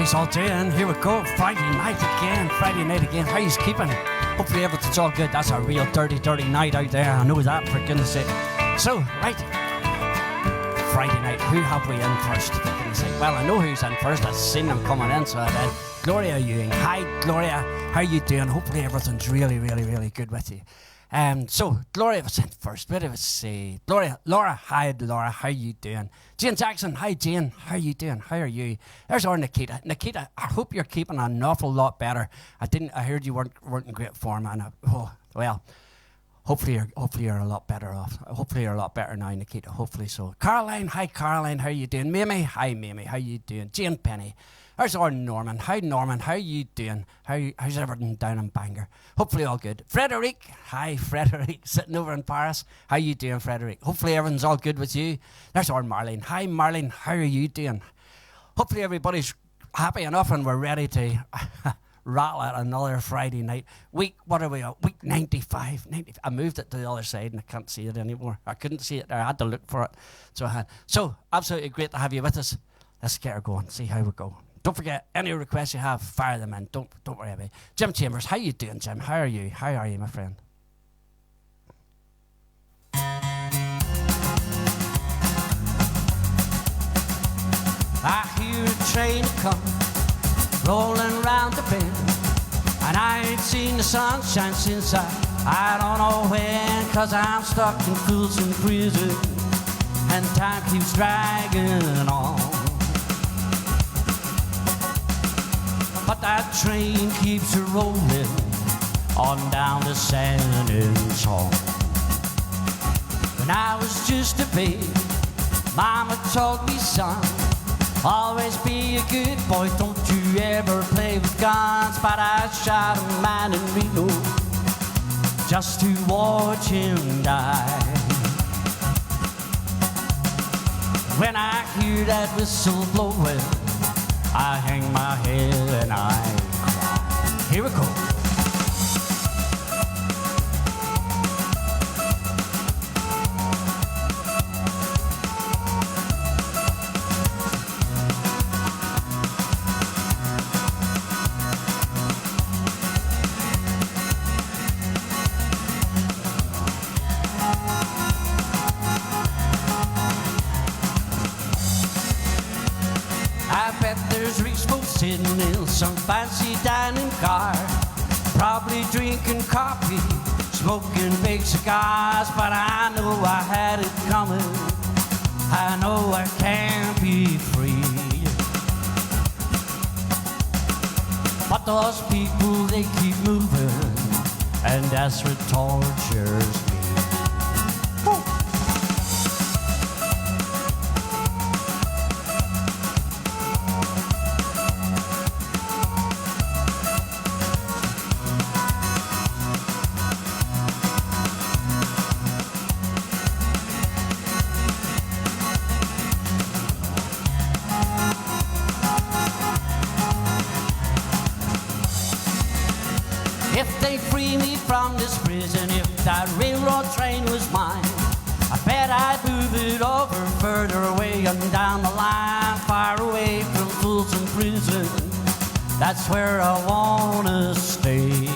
yous all doing? Here we go, Friday night again. How yous keeping? Hopefully everything's all good. That's a real dirty night out there. I know that, for goodness sake. So, right, Friday night, who have we in first, for goodness sake? Well, I know who's in first. I've seen them coming in, so I did. Gloria Ewing. Hi, Gloria. How you doing? Hopefully everything's really good with you. So Gloria was in first. What did I say? Laura. Hi, Laura. How you doing? Jane Jackson. Hi, Jane. How you doing? How are you? There's our Nikita. Nikita, I hope you're keeping an awful lot better. I heard you weren't in great form, and hopefully you're a lot better off. Hopefully you're a lot better now, Nikita. Hopefully so. Caroline. Hi, Caroline. How you doing? Mimi. Hi, Mimi. How you doing? Jane Penny. There's our Norman. Hi, Norman. How you doing? How's everything down in Bangor? Hopefully all good. Frederic. Hi, Frederic. Sitting over in Paris. How you doing, Frederic? Hopefully everything's all good with you. There's our Marlene. Hi, Marlene. How are you doing? Hopefully everybody's happy enough and we're ready to rattle at another Friday night. What are we at? Week 95. I moved it to the other side and I can't see it anymore. I couldn't see it there. I had to look for it. So absolutely great to have you with us. Let's get her going. See how we go. Don't forget, any requests you have, fire them in. Don't worry about it. Jim Chambers, how you doing, Jim? How are you, my friend? I hear a train come, rolling round the bend, and I ain't seen the sunshine since I don't know when, 'cause I'm stuck in Folsom Prison, and time keeps dragging on. But that train keeps rolling on down to San Antonio. When I was just a baby, Mama told me, son, always be a good boy, don't you ever play with guns. But I shot a man in Reno just to watch him die. When I hear that whistle blowing, I hang my head and I cry. Here we go. Sitting in some fancy dining car, probably drinking coffee, smoking big cigars. But I know I had it coming, I know I can't be free. But those people, they keep moving, and that's what tortures me. If they free me from this prison, if that railroad train was mine, I bet I'd move it over further away and down the line, far away from Folsom Prison. That's where I wanna stay.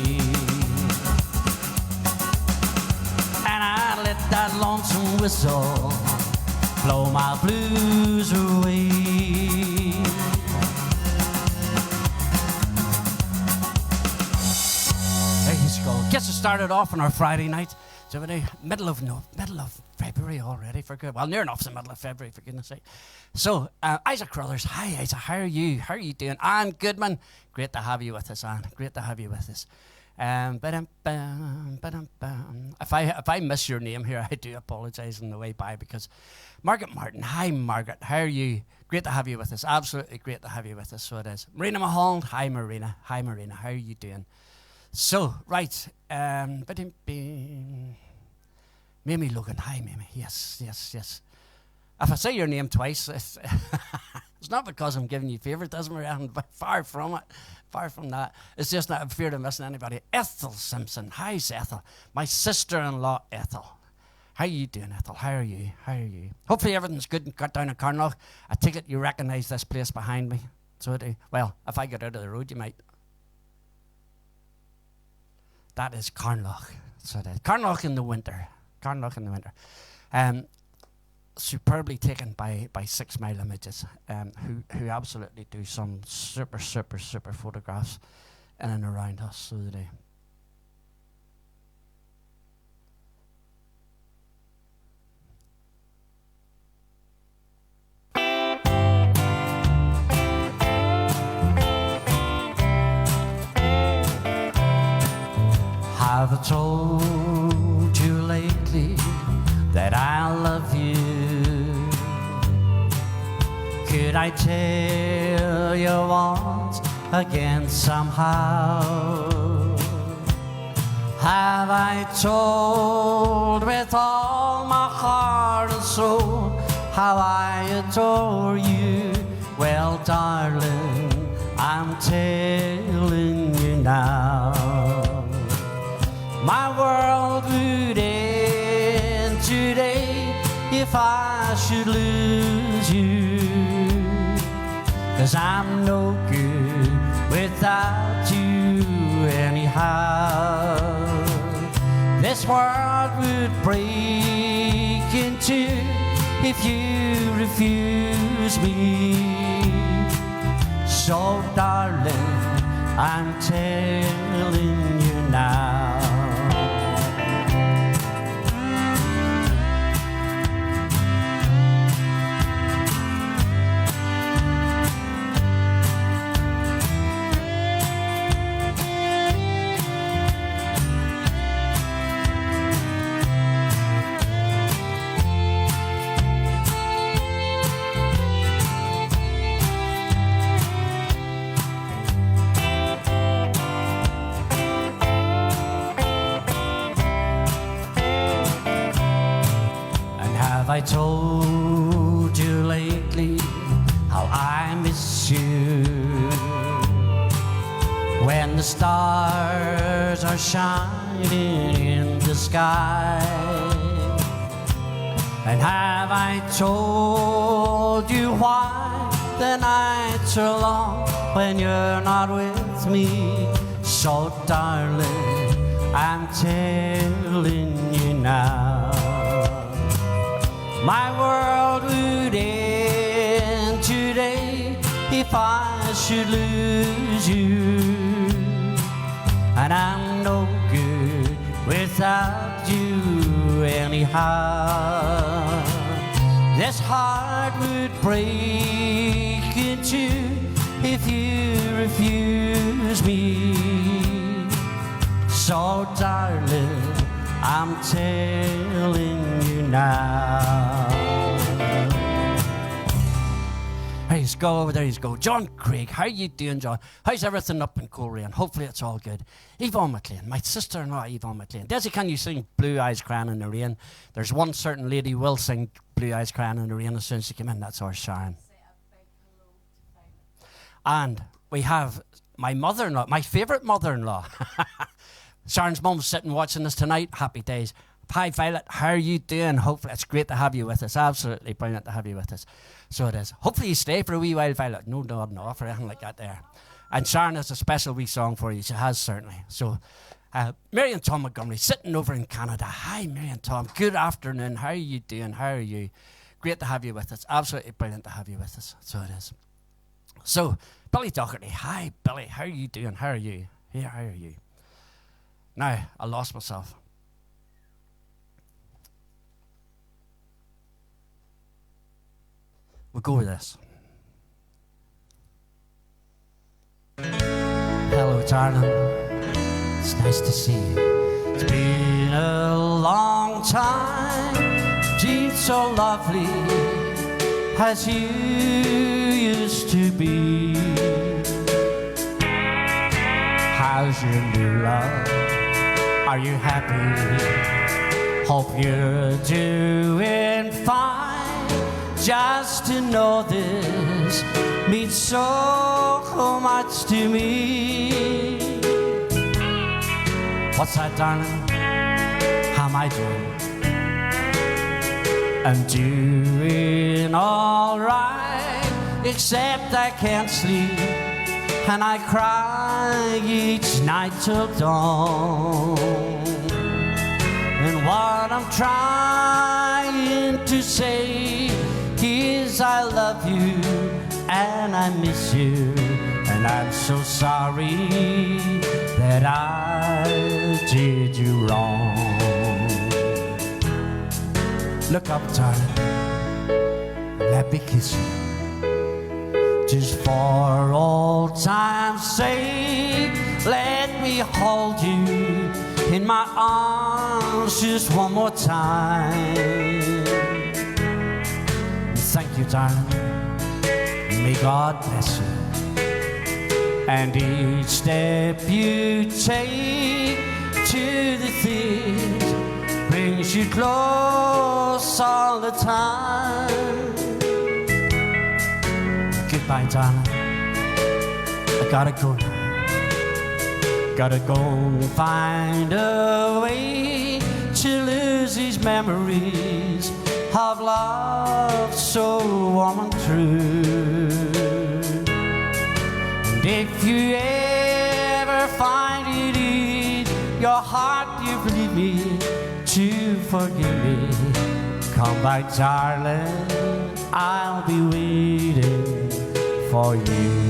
And I let that lonesome whistle blow my blues away. Gets us started off on our Friday night. So we're middle of February already, for good. Well, near enough's the middle of February, for goodness sake. So, Isaac Crothers. Hi, Isaac. How are you? How are you doing? Anne Goodman. Great to have you with us, Anne. Great to have you with us. If I miss your name here, I do apologise on the way by, because Margaret Martin. Hi, Margaret. How are you? Great to have you with us. Absolutely great to have you with us. So it is. Marina Mulholland. Hi, Marina. Hi, Marina. How are you doing? So, right, Mimi Logan. Hi, Mimi. Yes. If I say your name twice, it's not because I'm giving you favouritism or anything, but far from it. Far from that. It's just that I'm feared of missing anybody. Ethel Simpson. Hi, Ethel. My sister-in-law, Ethel. How are you doing, Ethel? How are you? Hopefully everything's good and got down in Carnoch. I take it you recognise this place behind me. So well, if I get out of the road, you might. That is Carnlough. So it is. Carnlough in the winter. Carnlough in the winter. Superbly taken by 6 Mile Images, who absolutely do some super photographs in and around us. So they do. Have I told you lately that I love you? Could I tell you once again somehow? Have I told with all my heart and soul how I adore you? Well, darling, I'm telling you now. My world would end today if I should lose you, 'cause I'm no good without you anyhow. This world would break in two if you refuse me. So darling, I'm telling you now. Have I told you lately how I miss you? When the stars are shining in the sky. And have I told you why the nights are long when you're not with me? So darling, I'm telling you now. My world would end today if I should lose you, and I'm no good without you anyhow. This heart would break in two if you refuse me. So darling, I'm telling you now. There you go. John Craig, how you doing, John? How's everything up in Coleraine? Hopefully it's all good. Yvonne McLean, my sister-in-law Yvonne McLean. Desi, can you sing Blue Eyes Crying in the Rain? There's one certain lady who will sing Blue Eyes Crying in the Rain as soon as she came in. That's our Sharon. And we have my mother-in-law, my favourite mother-in-law. Sharon's mum's sitting watching us tonight. Happy days. Hi, Violet. How are you doing? Hopefully, it's great to have you with us. Absolutely brilliant to have you with us. So it is. Hopefully, you stay for a wee while, Violet. No nodding off or anything like that there. And Sharon has a special wee song for you. She has, certainly. So, Mary and Tom Montgomery sitting over in Canada. Hi, Mary and Tom. Good afternoon. How are you doing? How are you? Great to have you with us. Absolutely brilliant to have you with us. So it is. So, Billy Doherty. Hi, Billy. How are you doing? How are you? Yeah, how are you? Now, I lost myself. We'll go with this. Hello, darling. It's nice to see you. It's been a long time. Been so lovely as you used to be. How's your new love? Are you happy? Hope you're doing fine. Just to know this means so much to me. What's that, darling? How am I doing? I'm doing all right. except I can't sleep, and I cry each night till dawn. And what I'm trying to say is I love you and I miss you, and I'm so sorry that I did you wrong. Look up, darling, let me kiss you, just for old time's sake. Let me hold you in my arms just one more time. Thank you, darling. May God bless you. And each step you take to the things brings you close all the time. Goodbye, darling. I gotta go. Gotta go and find a way to lose these memories of love so warm and true. And if you ever find it in your heart you believe me to forgive me, come back, darling, I'll be waiting for you.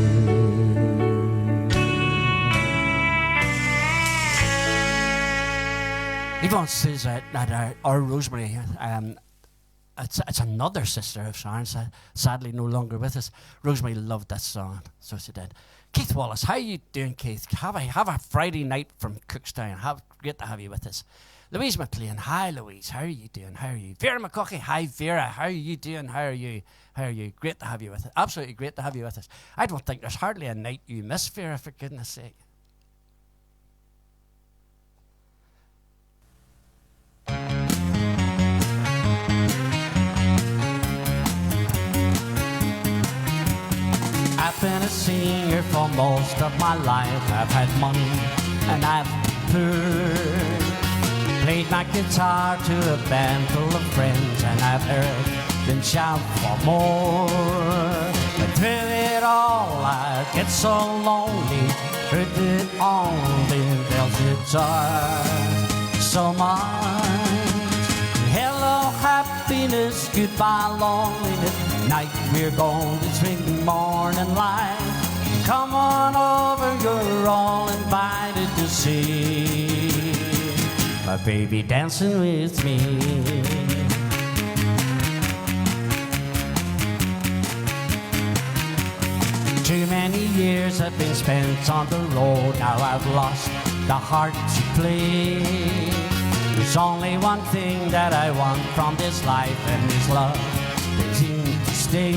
Yvonne says that our Rosemary, it's another sister of Sharon's, sadly no longer with us. Rosemary loved that song, so she did. Keith Wallace, how are you doing, Keith? Have a Friday night from Cookstown. Great to have you with us. Louise McLean, hi Louise, how are you doing? How are you? Vera McCaughey, hi Vera, how are you doing? How are you? Great to have you with us. Absolutely great to have you with us. I don't think there's hardly a night you miss, Vera, for goodness sake. I've been a singer for most of my life. I've had money and I've heard. Played my guitar to a band full of friends, and I've heard them shout for more. But through it all I get so lonely, heard it only bells guitar so much. Hello happiness, goodbye loneliness. Night we're going to drink morning light. Come on over, you're all invited to see my baby dancing with me. Too many years have been spent on the road. Now I've lost the heart to play. There's only one thing that I want from this life, and it's love that's in to stay.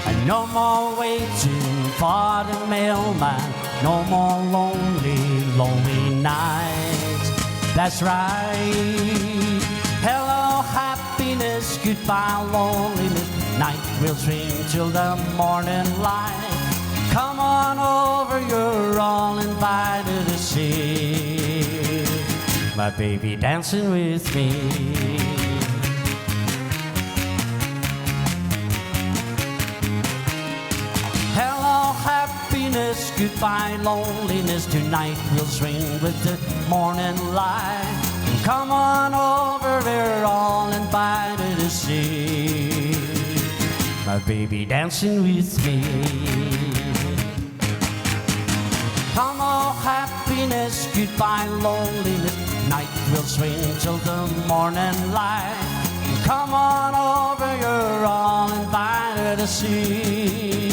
And no more waiting for the mailman, no more lonely nights. That's right. Hello happiness, goodbye loneliness. Night will swing till the morning light. Come on over, you're all invited to see my baby dancing with me. Hello happiness, goodbye loneliness. Tonight we'll swing with the morning light. And come on over, we're all invited to see my baby dancing with me. Come on happiness, goodbye loneliness. Night will swing till the morning light. And come on over, you're all invited to see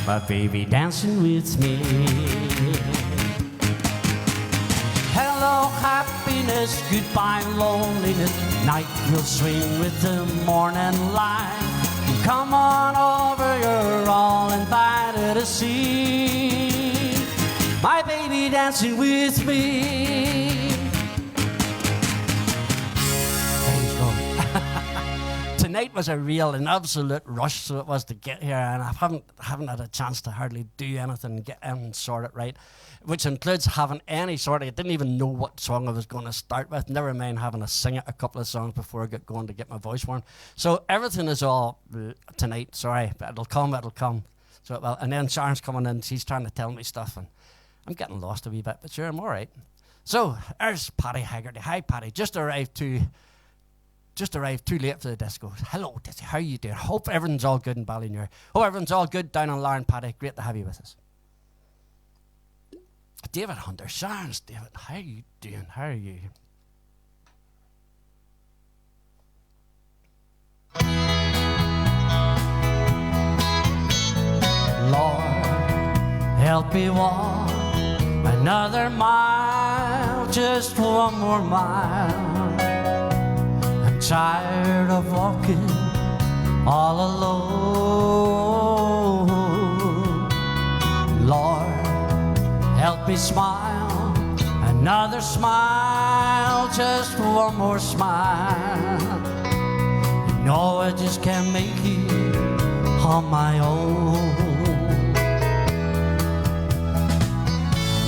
my baby dancing with me. Hello happiness, goodbye loneliness. Night will swing with the morning light. And come on over, you're all invited to see my baby dancing with me. There you go. tonight was an absolute rush, so it was to get here, and I haven't had a chance to hardly do anything and get and sort it right, which includes having any sort of. I didn't even know what song I was going to start with. Never mind having to sing it a couple of songs before I get going to get my voice warm. So everything is all tonight. Sorry, but it'll come. So well, and then Sharon's coming in. She's trying to tell me stuff, and I'm getting lost a wee bit, but sure, I'm all right. So there's Paddy Haggerty. Hi, Paddy. Just arrived too late for the disco. Hello, Dizzy. How you doing? Hope everything's all good in Ballymuir. Hope everything's all good down on Larne, Paddy. Great to have you with us. David Hunter. Sharon's David. How you doing? How are you? Lord, help me walk another mile, just one more mile. I'm tired of walking all alone. Lord, help me smile, another smile, just one more smile. You know I just can't make it on my own.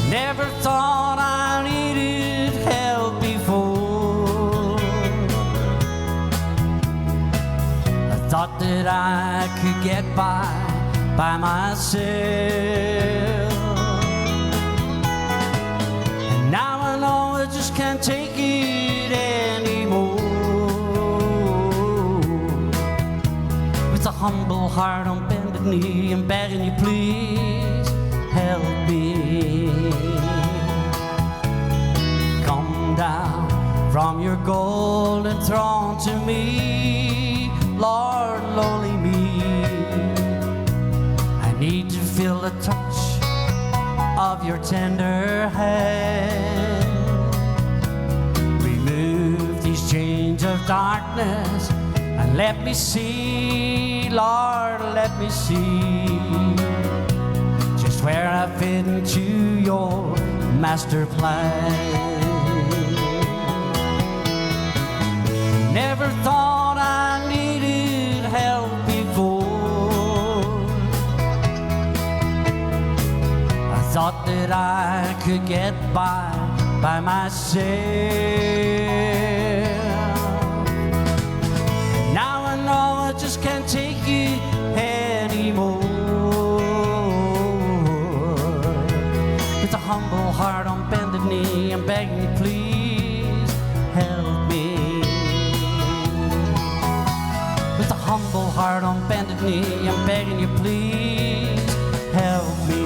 Never thought I needed help before. I thought that I could get by myself. And now I know I just can't take it anymore. With a humble heart on bended knee, I'm begging you please help me. Come down from your golden throne to me, Lord, lowly me. I need to feel the touch of your tender hand. Remove these chains of darkness and let me see, Lord, let me see just where I fit into your master plan. Never thought I needed help before. I thought that I could get by myself. Now I know I just can't take it anymore. With a humble heart on bended knee, I'm begging you please help me. With a humble heart on bended knee, I'm begging you please help me.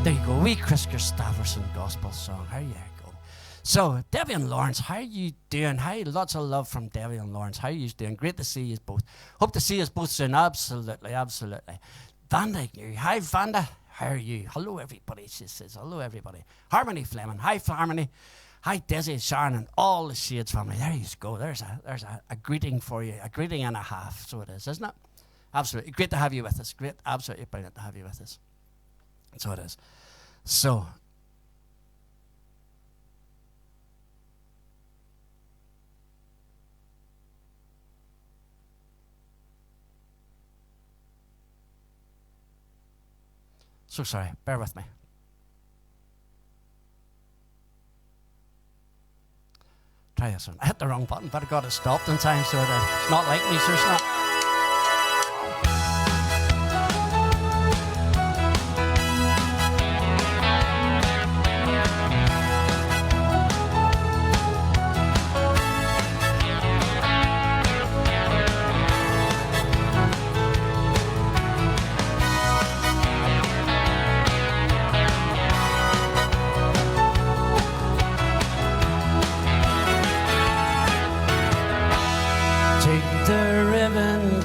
There you go, wee Chris Gustafson gospel song. How you go? So, Debbie and Lawrence, how are you doing? Hi, lots of love from Debbie and Lawrence. How are you doing? Great to see you both. Hope to see you both soon. Absolutely, absolutely. Vanda, hi Vanda. How are you? Hello everybody, she says. Hello everybody. Harmony Fleming. Hi Harmony. Hi Desi, Sharon, and all the Shades family. There you go. There's a greeting for you. A greeting and a half. So it is, isn't it? Absolutely. Great to have you with us. Great. Absolutely brilliant to have you with us. So it is. So. So sorry. Bear with me. Try this one. I hit the wrong button, but I got it stopped in time, so it's not like me, so it's not.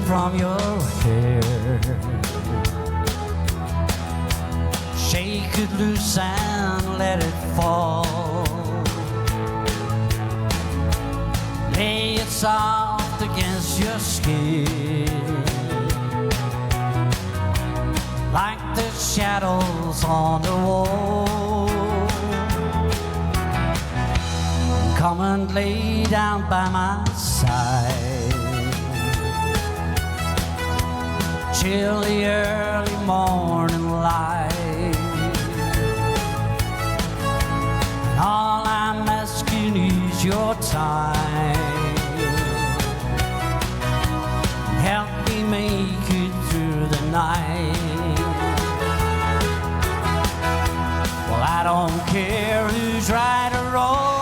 From your hair, shake it loose and let it fall. Lay it soft against your skin, like the shadows on the wall. come and lay down by my side till the early morning light. And all I'm asking is your time. Help me make it through the night. Well, I don't care who's right or wrong,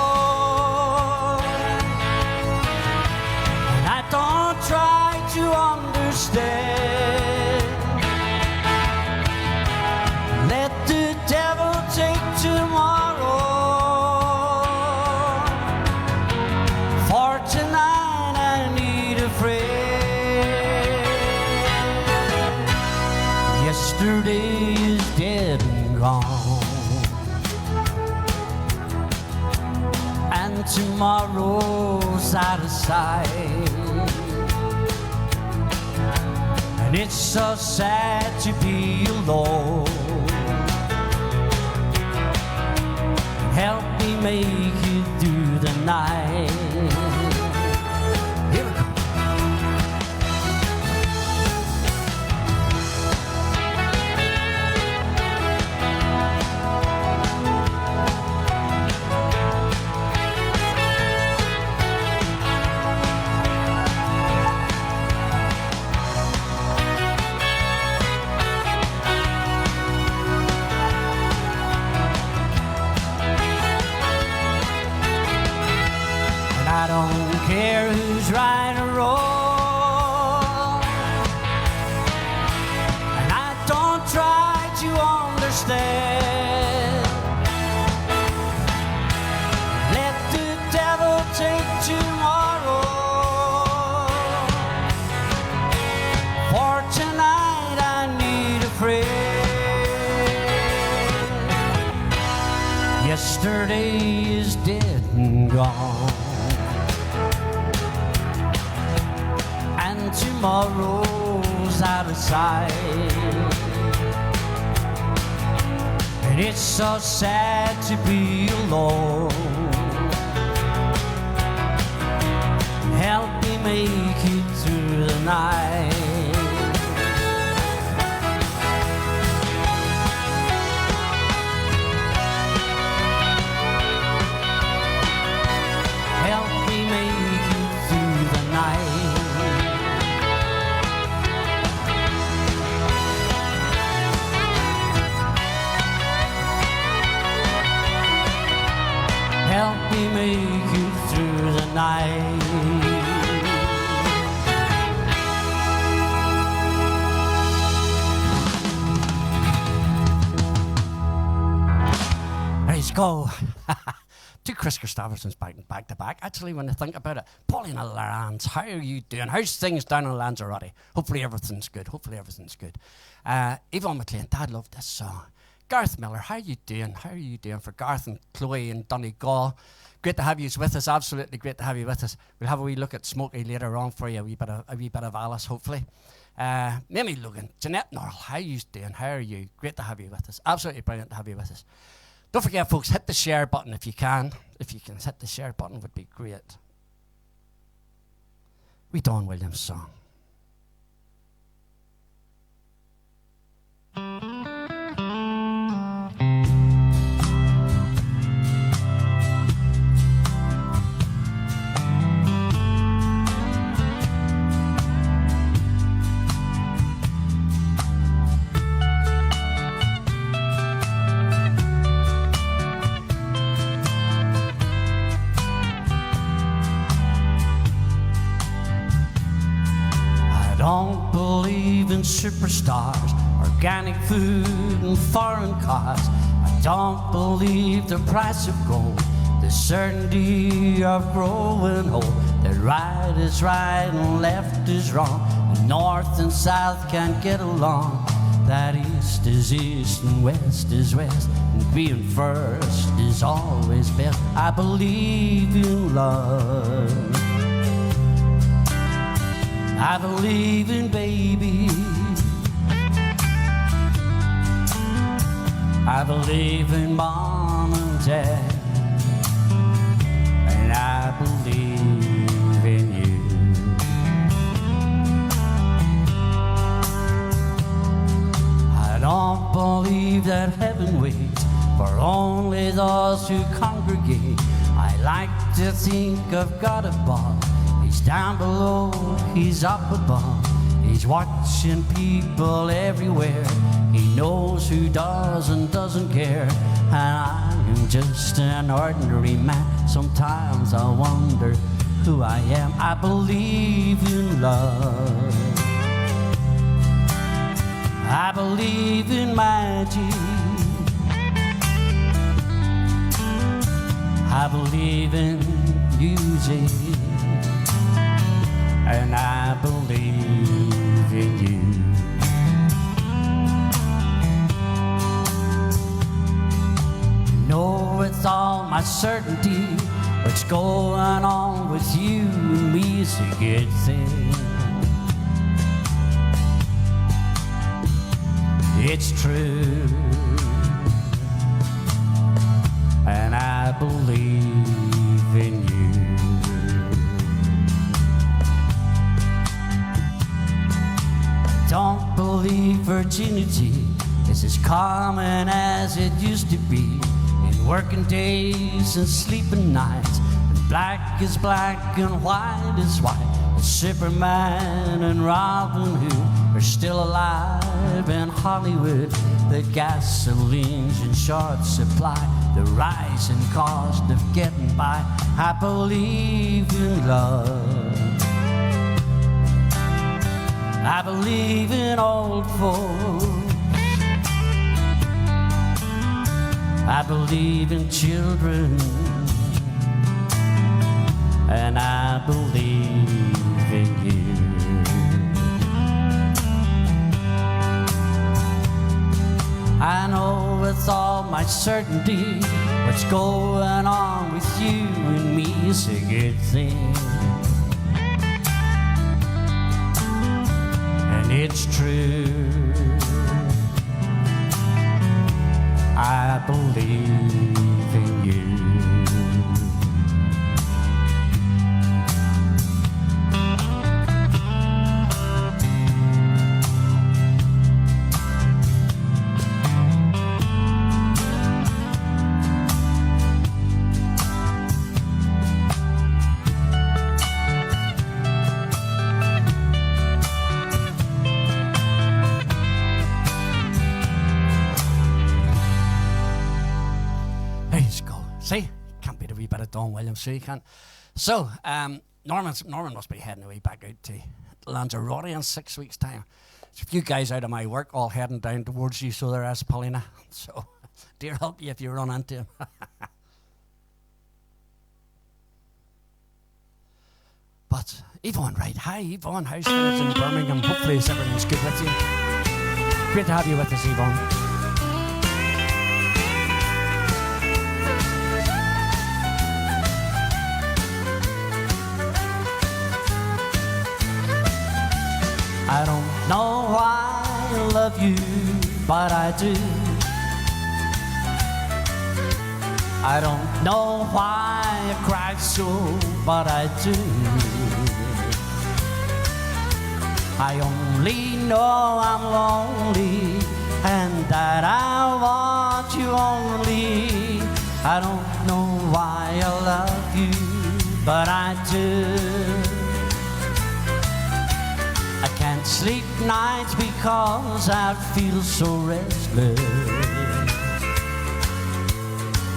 and I don't try to understand. Let the devil take tomorrow, for tonight I need a friend. Yesterday is dead and gone, and tomorrow's out of sight. And it's so sad to be alone. Help me make it through the night. Here we go. I don't care who's right or wrong, and I don't try to understand. Let the devil take tomorrow, for tonight I need a friend. Yesterday is dead and gone, and tomorrow's out of sight. And it's so sad to be alone. Help me make it through the night. Help me make it through the night. Help me make it through the night. Let's go. Two Chris Christophersons back to back. Actually, when I think about it, Paulina Lands, how are you doing? How's things down in Lanzarote? Hopefully everything's good. Yvonne McLean, Dad loved this song. Garth Miller, how are you doing? How are you doing? For Garth and Chloe and Donegal, great to have you with us. Absolutely great to have you with us. We'll have a wee look at Smokey later on for you. A wee bit of Alice, hopefully. Mimi Logan, Jeanette Norrell, how are you doing? How are you? Great to have you with us. Absolutely brilliant to have you with us. Don't forget, folks, hit the share button if you can. If you can hit the share button, would be great. We Don Williams song. Don't believe in superstars, organic food and foreign cars. I don't believe the price of gold, the certainty of growing old. That right is right and left is wrong, and north and south can't get along. That east is east and west is west, and being first is always best. I believe in love, I believe in babies, I believe in mom and dad, and believe in you. I don't believe that heaven waits for only those who congregate. I like to think of God above. He's down below, He's up above. He's watching people everywhere. He knows who does and doesn't care. And I am just an ordinary man. Sometimes I wonder who I am. I believe in love. I believe in magic. I believe in music. And I believe in you. Know with all my certainty what's going on with you and me is a good thing. It's true, and I believe in you. Don't believe virginity is as common as it used to be. In working days and sleeping nights, and black is black and white is white. And Superman and Robin Hood are still alive in Hollywood. The gasoline's in short supply, the rising cost of getting by. I believe in love. I believe in old folks. I believe in children. And I believe in you. I know with all my certainty what's going on with you and me is a good thing. And it's true. I believe in you. See, can't beat a wee bit of Don Williams, so you can't. So, Norman must be heading away back out to Lanzarote in 6 weeks' time. There's a few guys out of my work all heading down towards you, so there is, Paulina. So, dear help you if you run into him. But, Yvonne, right? Hi, Yvonne. How's things in Birmingham? Hopefully everything's good with you. Great to have you with us, Yvonne. I don't know why I love you, but I do. I don't know why I cry so, but I do. I only know I'm lonely and that I want you only. I don't know why I love you, but I do. I can't sleep nights because I feel so restless.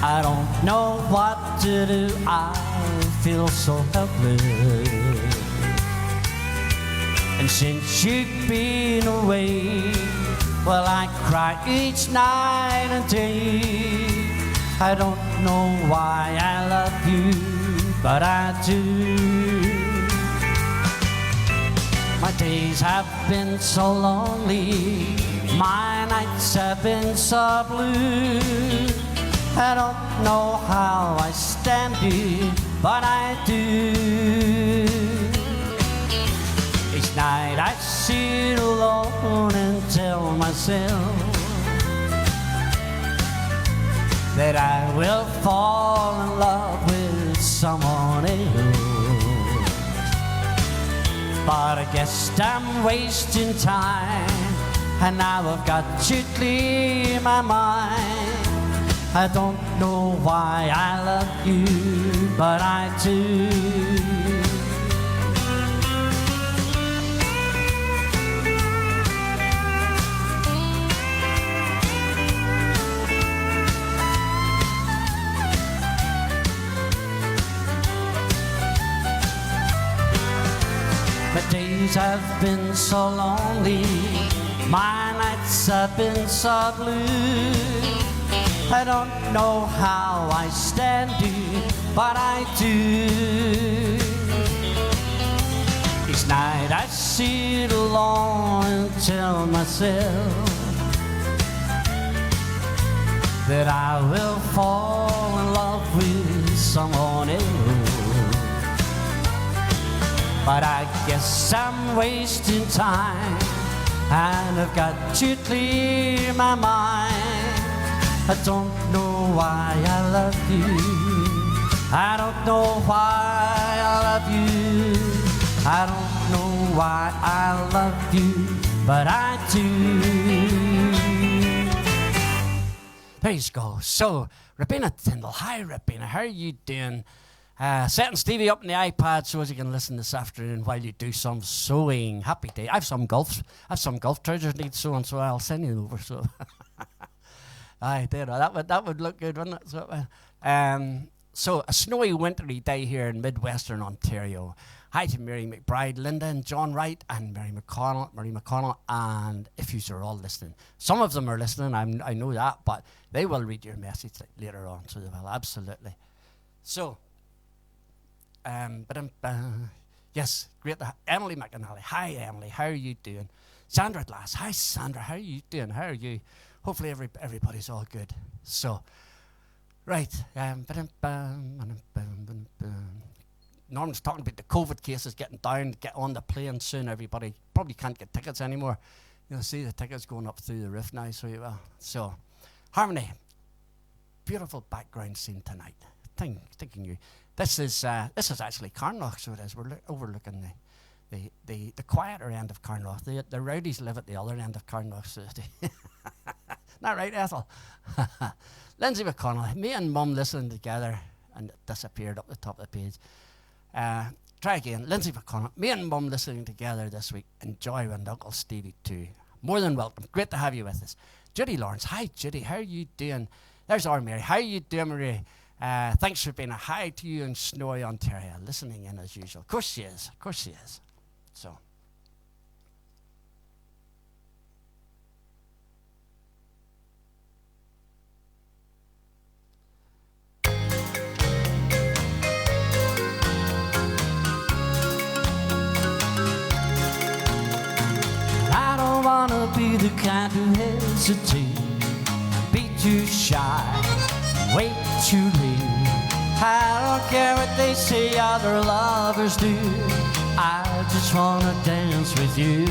I don't know what to do, I feel so helpless. And since you've been away, well, I cry each night and day. I don't know why I love you, but I do. My days have been so lonely, my nights have been so blue. I don't know how I stand here, but I do. Each night I sit alone and tell myself that I will fall in love with someone someone else. But I guess I'm wasting time, and now I've got to clear my mind. I don't know why I love you, but I do. My days have been so lonely, my nights have been so blue. I don't know how I stand you, but I do. Each night I sit alone and tell myself that I will fall in love with someone else. But I guess I'm wasting time, and I've got to clear my mind. I don't know why I love you. I don't know why I love you. I don't know why I love you, but I do. There you go. So, Rabina Tyndall. Hi, Rabina. How are you doing? Setting Stevie up on the iPad so as you can listen this afternoon while you do some sewing. Happy day. I have some golf trousers need sewing, so I'll send you over. So, aye, there. That would look good, wouldn't it? So a snowy, wintry day here in Midwestern Ontario. Hi to Mary McBride, Linda and John Wright, and Mary McConnell, and if you are all listening. Some of them are listening, I know that, but they will read your message later on, so they will, absolutely. So, yes, great. Emily McAnally. Hi, Emily. How are you doing? Sandra Glass. Hi, Sandra. How are you doing? How are you? Hopefully everybody's all good. So, right. Norman's talking about the COVID cases getting down. Get on the plane soon, everybody. Probably can't get tickets anymore. You'll see the tickets going up through the roof now, so you will. So, Harmony. Beautiful background scene tonight. Thinking you. This is actually Carnlough, so it is. We're overlooking the quieter end of Carnlough. The rowdies live at the other end of Carnlough, so not right, Ethel? Lindsay McConnell, me and Mum listening together, and it disappeared up the top of the page. Try again. Lindsay McConnell, me and Mum listening together this week. Enjoy with Uncle Stevie too. More than welcome. Great to have you with us. Judy Lawrence, hi Judy, how are you doing? There's our Mary. How are you doing, Marie? Thanks for being a hi to you in snowy Ontario, listening in as usual. Of course she is. So. I don't want to be the kind who hesitate, be too shy, wait too late. I don't care what they say other lovers do, I just wanna dance with you.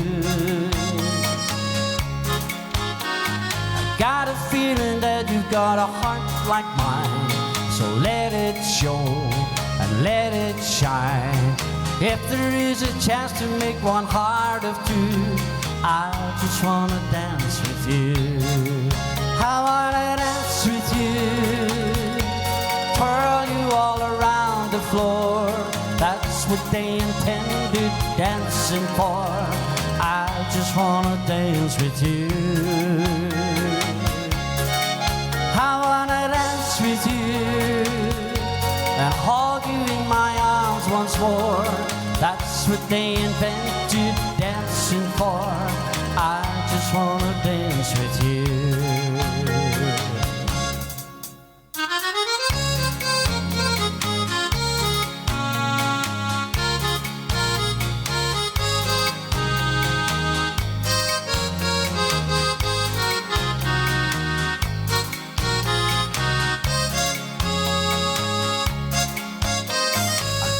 I've got a feeling that you've got a heart like mine, so let it show and let it shine. If there is a chance to make one heart of two, I just wanna dance with you. I wanna dance with you, twirl you all around the floor. That's what they intended dancing for. I just wanna dance with you. I wanna dance with you and hold you in my arms once more. That's what they invented dancing for. I just wanna dance with you.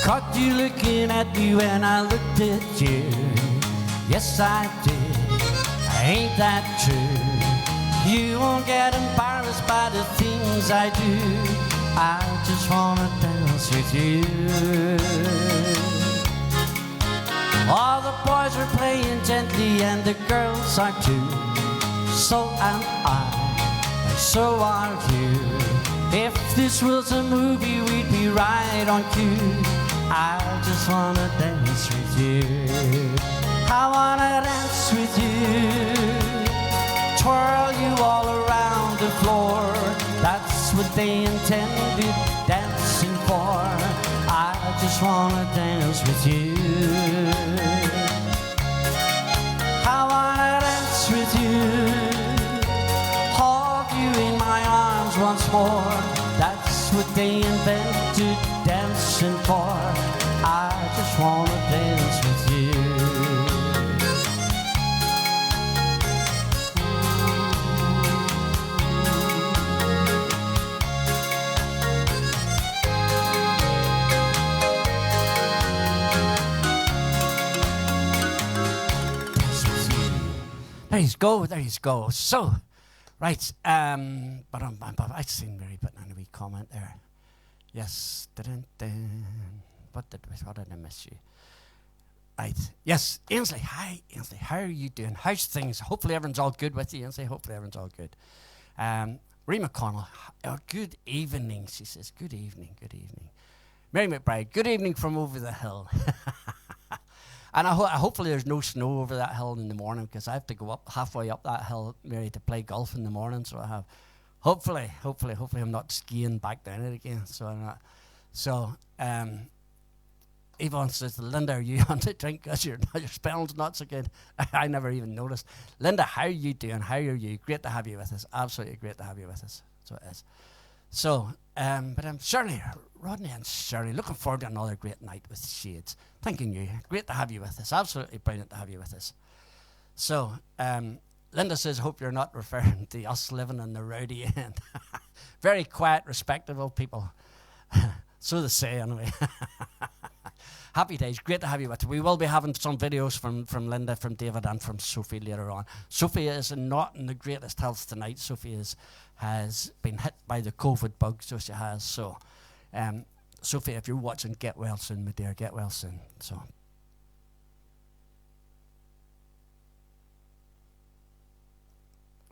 Caught you looking at me when I looked at you. Yes, I did. Ain't that true? You won't get embarrassed by the things I do. I just wanna dance dance with you. All the boys are playing gently and the girls are too. So am I, so are you. If this was a movie, we'd be right on cue. I just wanna dance with you. I wanna dance with you. Twirl you all around the floor. That's what they intended dancing for. I just wanna dance with you. I wanna dance with you. Hold you in my arms once more. That's what they invented dancing for. I just wanna dance with you. There you go, there you go. So, right, but I seen Mary putting in a wee comment there. Yes, what did I miss you? Right, yes, Ainsley, hi, Ainsley, how are you doing? How's things? Hopefully everyone's all good with you, Ainsley, hopefully everyone's all good. Ree McConnell, good evening, she says, good evening, good evening. Mary McBride, good evening from over the hill. And hopefully there's no snow over that hill in the morning, because I have to go up halfway up that hill, Mary, to play golf in the morning. So I have, hopefully I'm not skiing back down it again. So I'm not. So Yvonne says, Linda, are you on the drink? Because your spelling's not so good. I never even noticed. Linda, how are you doing? How are you? Great to have you with us. Absolutely great to have you with us. So it is. So, but I'm Shirley, Rodney and Shirley, looking forward to another great night with Shades. Thanking you. Great to have you with us. Absolutely brilliant to have you with us. So, Linda says, hope you're not referring to us living in the rowdy end. Very quiet, respectable people. So they say, anyway. Happy days. Great to have you with us. We will be having some videos from Linda, from David, and from Sophie later on. Sophie is not in the greatest health tonight. Sophie has been hit by the COVID bug, so she has. So, Sophie, if you're watching, get well soon, my dear. Get well soon. So,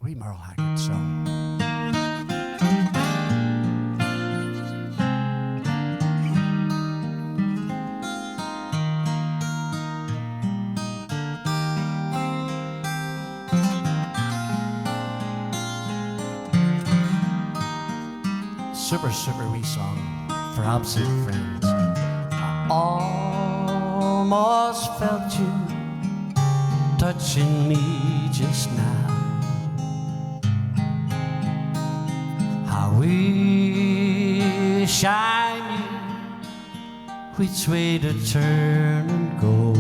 wee Merle Haggard song. Super wee song for absent friends. I almost felt you touching me just now. I wish I knew which way to turn and go.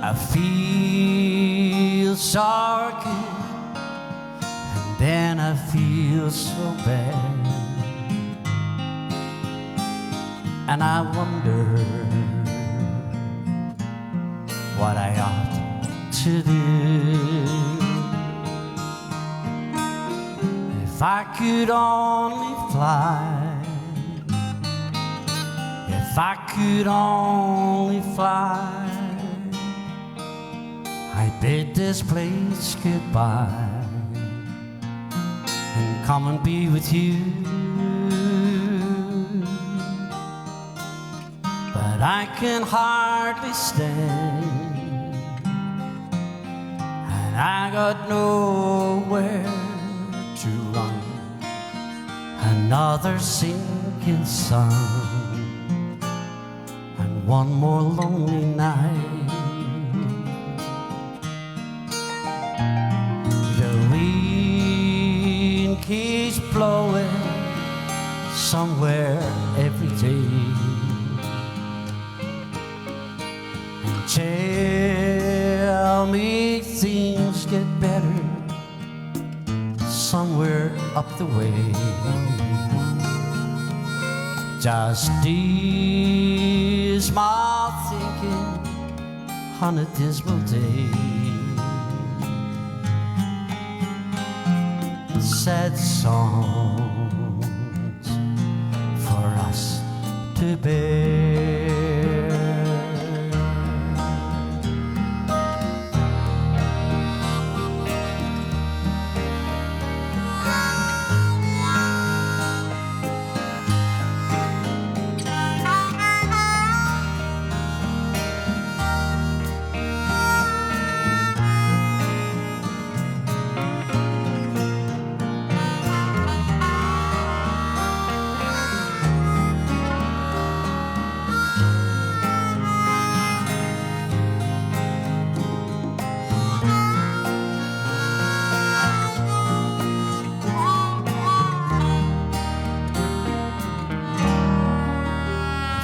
I feel so good, then I feel so bad, and I wonder what I ought to do. If I could only fly, if I could only fly, I'd bid this place goodbye and come and be with you. But I can hardly stand, and I got nowhere to run. Another sinking sun, and one more lonely night. Keeps blowing somewhere every day, and tell me things get better somewhere up the way. Just dismal thinking on a dismal day. Sad song to bear.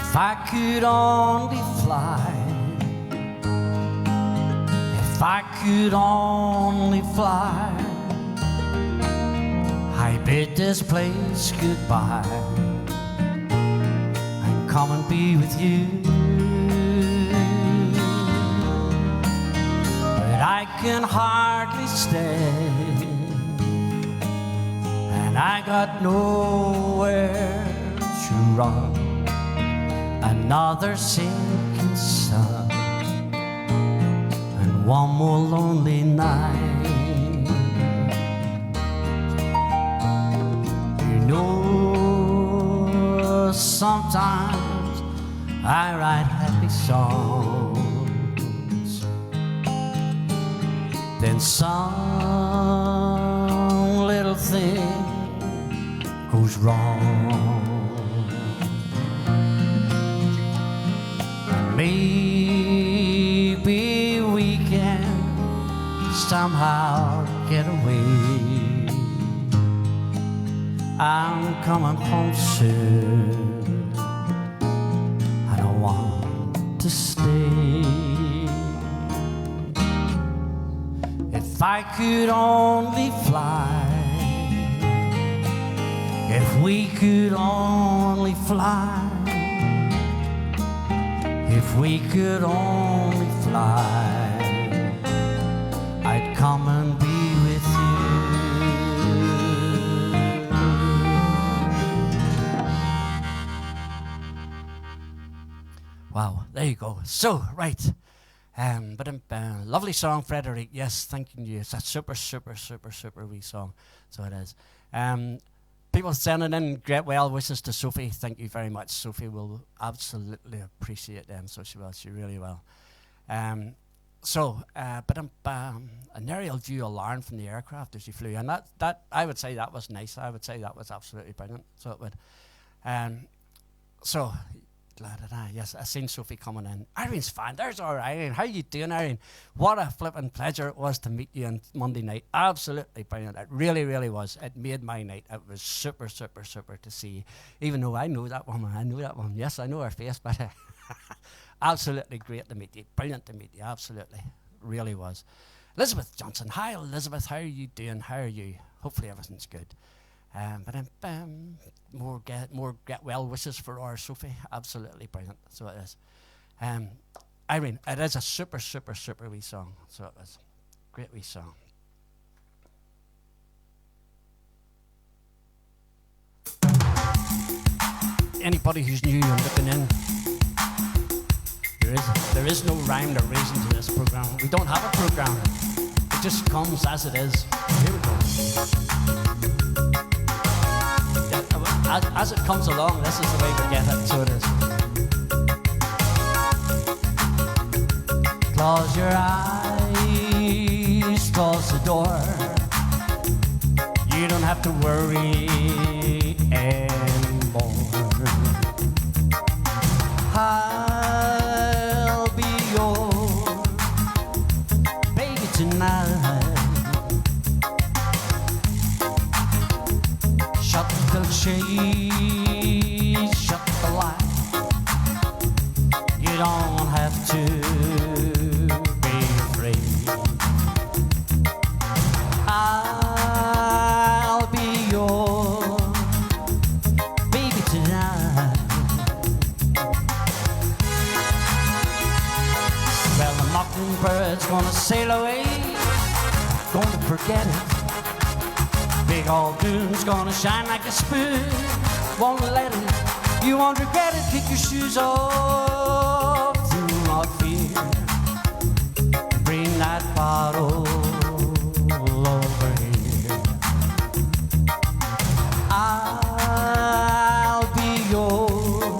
If I could only fly, if I could only fly, I bid this place goodbye and come and be with you. But I can hardly stay, and I got nowhere to run. Another sinking sun and one more lonely night. You know, sometimes I write happy songs, then some little thing goes wrong. Maybe we can somehow get away. I'm coming home soon. I don't want to stay. If I could only fly, if we could only fly, if we could only fly, I'd come and be with you. Wow, there you go. So, right. Lovely song, Frederick. Yes, thanking you. It's a super wee song. So it is. People sending in great well wishes to Sophie. Thank you very much. Sophie will absolutely appreciate them. So she will. She really will. An aerial view of Larne from the aircraft as she flew, and that I would say that was nice. I would say that was absolutely brilliant. So it would. Yes, I seen Sophie coming in. Irene's fine. There's our Irene. How you doing, Irene? What a flipping pleasure it was to meet you on Monday night. Absolutely brilliant. It really, really was. It made my night. It was super to see you. Even though I know that woman. Yes, I know her face, but absolutely great to meet you. Brilliant to meet you. Absolutely. Really was. Elizabeth Johnson. Hi, Elizabeth. How are you doing? How are you? Hopefully everything's good. More get well wishes for our Sophie. Absolutely brilliant. So it is. Irene, it is a super wee song. So it is. Great wee song. Anybody who's new and looking in, there is no rhyme or reason to this program. We don't have a program. It just comes as it is. Here we go. As it comes along, this is the way we get it, so it is. Close your eyes, close the door. You don't have to worry anymore. I'll be your baby tonight. Shut the shade, shut the light. You don't have to be afraid. I'll be your baby tonight. Well, the mockingbird's gonna sail away, gonna forget it. Big old moon's gonna shine like a spoon, won't let it You won't regret it, kick your shoes off. Do not fear. Bring that bottle over here. I'll be your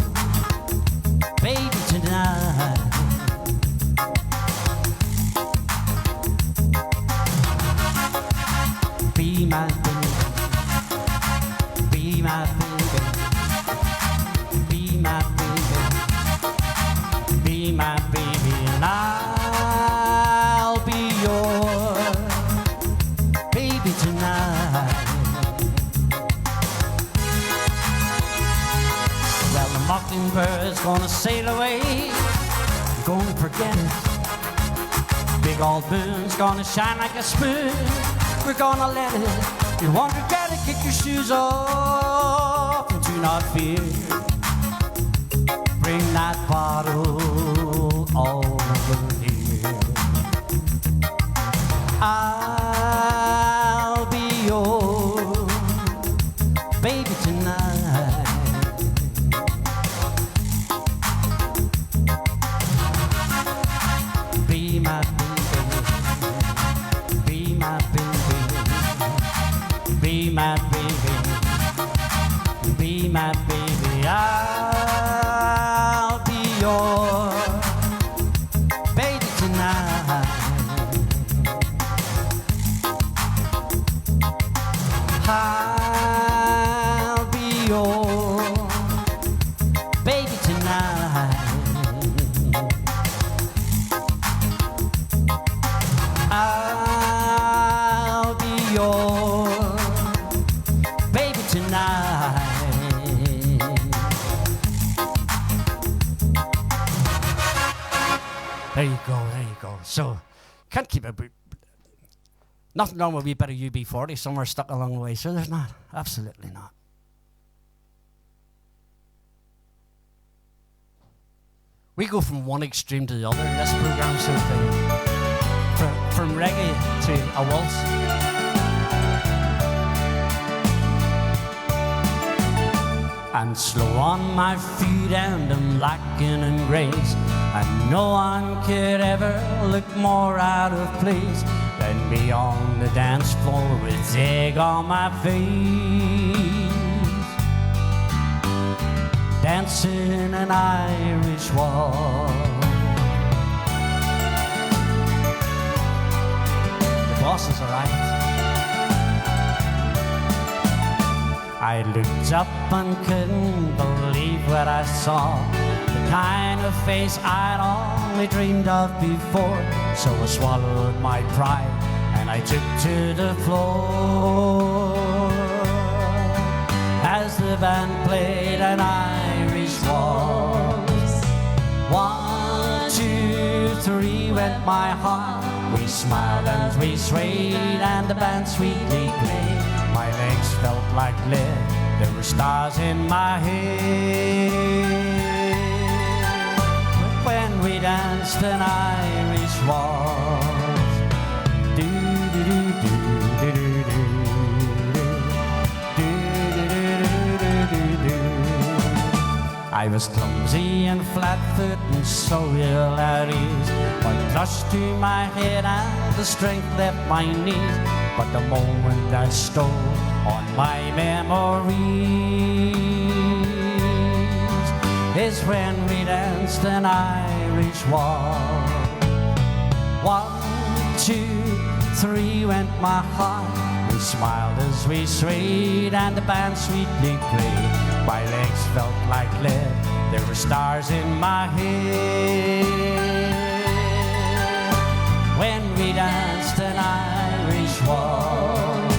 baby tonight. Be my baby. Be my baby. Be my baby. Be my baby. And I'll be your baby tonight. Well, the mockingbird's gonna sail away. You're gonna forget it. Big old moon's gonna shine like a spoon. We're gonna let it. You won't regret it. Kick your shoes off and do not fear. Bring that bottle over here. I'll be your baby tonight. Be my baby. Be my baby. Be my baby. Be my baby. I'll be your baby tonight. I'll be your baby tonight. I'll be your baby tonight. There you go, there you go. So, can't keep it. Nothing wrong with a wee bit of UB40 somewhere stuck along the way. So there's not. Absolutely not. We go from one extreme to the other in this program, so from reggae to a waltz. I'm slow on my feet and I'm lacking in grace, and no one could ever look more out of place than me on the dance floor with egg on my face, dancing an Irish waltz. The boss is alright. I looked up and couldn't believe what I saw, the kind of face I'd only dreamed of before. So I swallowed my pride and I took to the floor as the band played an Irish waltz. 1, 2, 3 went my heart. We smiled and we swayed and the band sweetly played. My legs felt like lead, there were stars in my head. When we danced an Irish waltz, do do do do do do do do do do. I was clumsy and flat-footed and so ill at ease. One thrust to my head and the strength left my knees. But the moment I stole on my memories is when we danced an Irish waltz. 1, 2, 3 went my heart. We smiled as we swayed and the band sweetly played. My legs felt like lead, there were stars in my head when we danced an Irish waltz.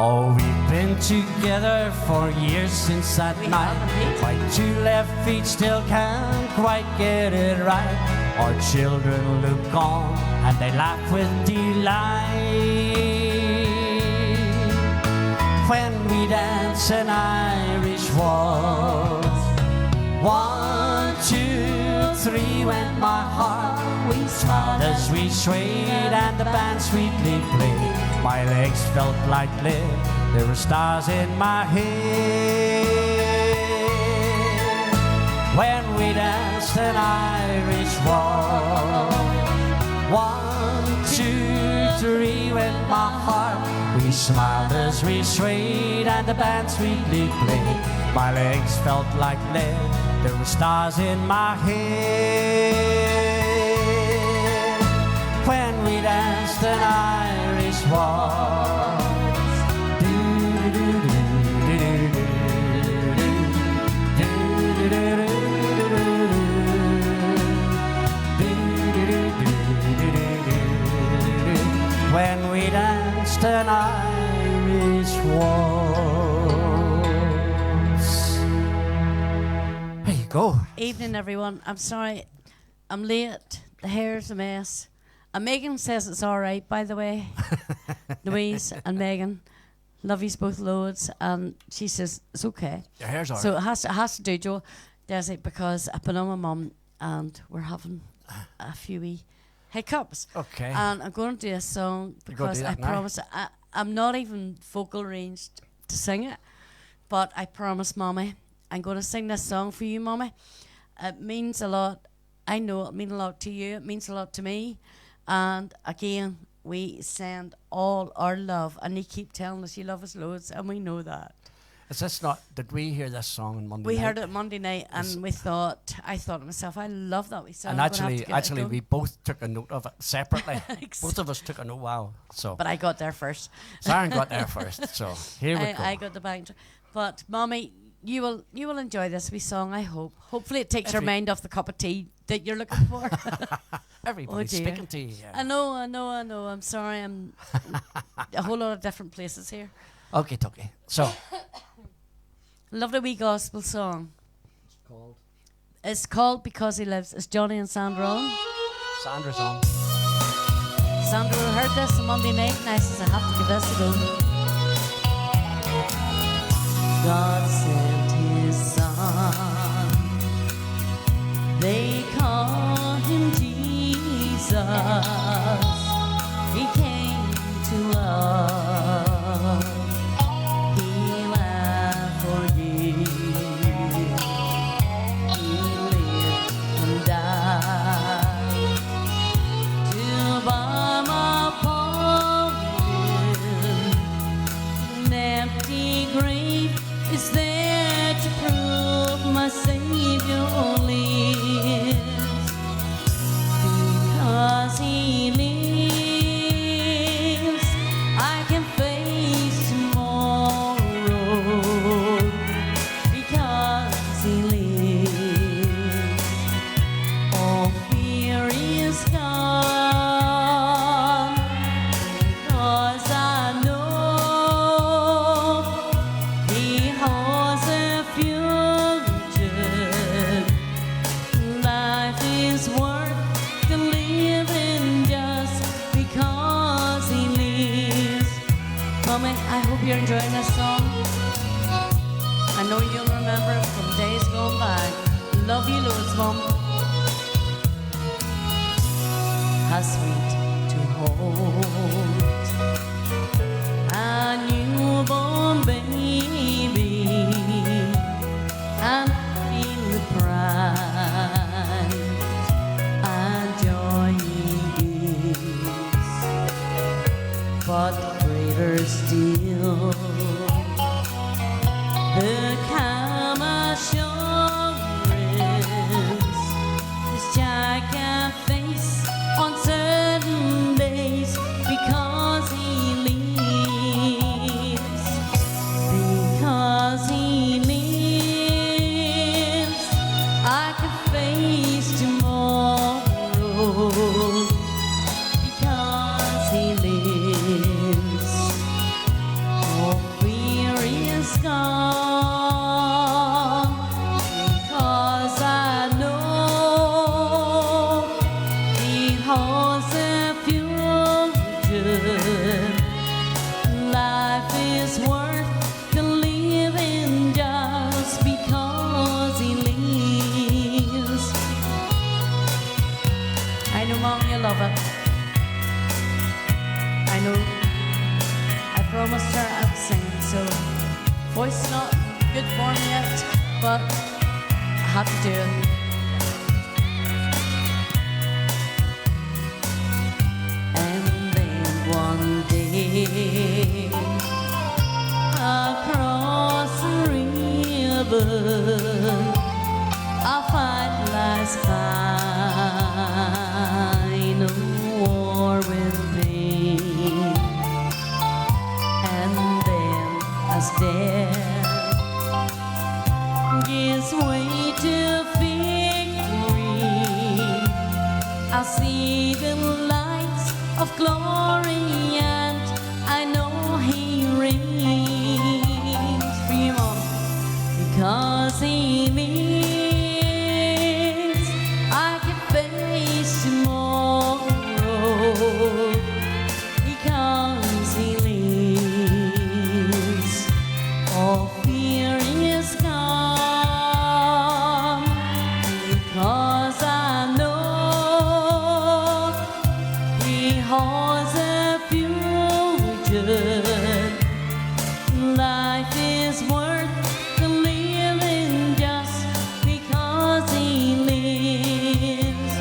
Oh, we've been together for years since that night. My two left feet still can't quite get it right. Our children look on and they laugh with delight when we dance an Irish waltz. 1, 2, 3 went my heart. We smiled as we swayed and the band sweetly played. My legs felt like lead, There were stars in my head when we danced an Irish waltz. 1, 2, 3 went my heart. We smiled as we swayed and the band sweetly played. My legs felt like lead. There were stars in my head when we danced an Irish waltz. When we danced an Irish waltz. There you go. Evening, everyone. I'm sorry, I'm late. The hair's a mess. And Megan says it's all right, by the way. Louise and Megan, love yous both loads. And she says it's okay. Your hair's all so right. it has to do, Joe, Desi, because I've been on my mum and we're having a few wee hiccups. Okay. And I'm going to do a song because I promise I'm not even vocal ranged to sing it, but I promise, Mommy, I'm going to sing this song for you, Mommy. It means a lot. I know it means a lot to you. It means a lot to me. And again, we send all our love, and you keep telling us you love us loads, and we know that. Is this not? Did we hear this song on Monday night? We heard it Monday night, and I thought to myself, I love that we song. And actually, we both took a note of it separately. Both of us took a note. Wow. So. But I got there first. Sharon got there first. So here we go. I got the bang. But Mommy, you will enjoy this wee song. I hope. Hopefully, it takes your mind off the cup of tea that you're looking for. Everybody's speaking to you. Yeah. I know. I'm sorry. I'm a whole lot of different places here. Okay. So. Lovely wee gospel song. It's called Because He Lives. It's Johnny and Sandra on. Sandra's on. Sandra heard this on Monday night and I says I have to give this a go. God sent His Son. They call Him Jesus. He came to love. Is there to prove my Savior lives. Because He lives, I can face tomorrow. Because He lives, all fear is gone. Because I know I hope you're enjoying this song. I know you'll remember it from days gone by. Love you loads, Mom. How sweet to hold a newborn baby and feel the pride and joy He gives. But greater still, the calm assurance this child can face on certain days because He lives. Because He lives, I can face tomorrow. Because He lives, fear is gone. Because I know He holds the future. Life is worth the living just because He lives. I know, Mom, you love it. I know. I've promised her I'd sing, so voice not good for me yet, but I had to do it. And then one day, across the river, our fight lies fine, a war with pain. And then as death gives way to victory, I see the lights of glory, and I know He reigns. For you, Mom, because He lives, I can face tomorrow. Because He lives, all fear is gone. Because I know He holds a future. Life is worth the living just because He lives.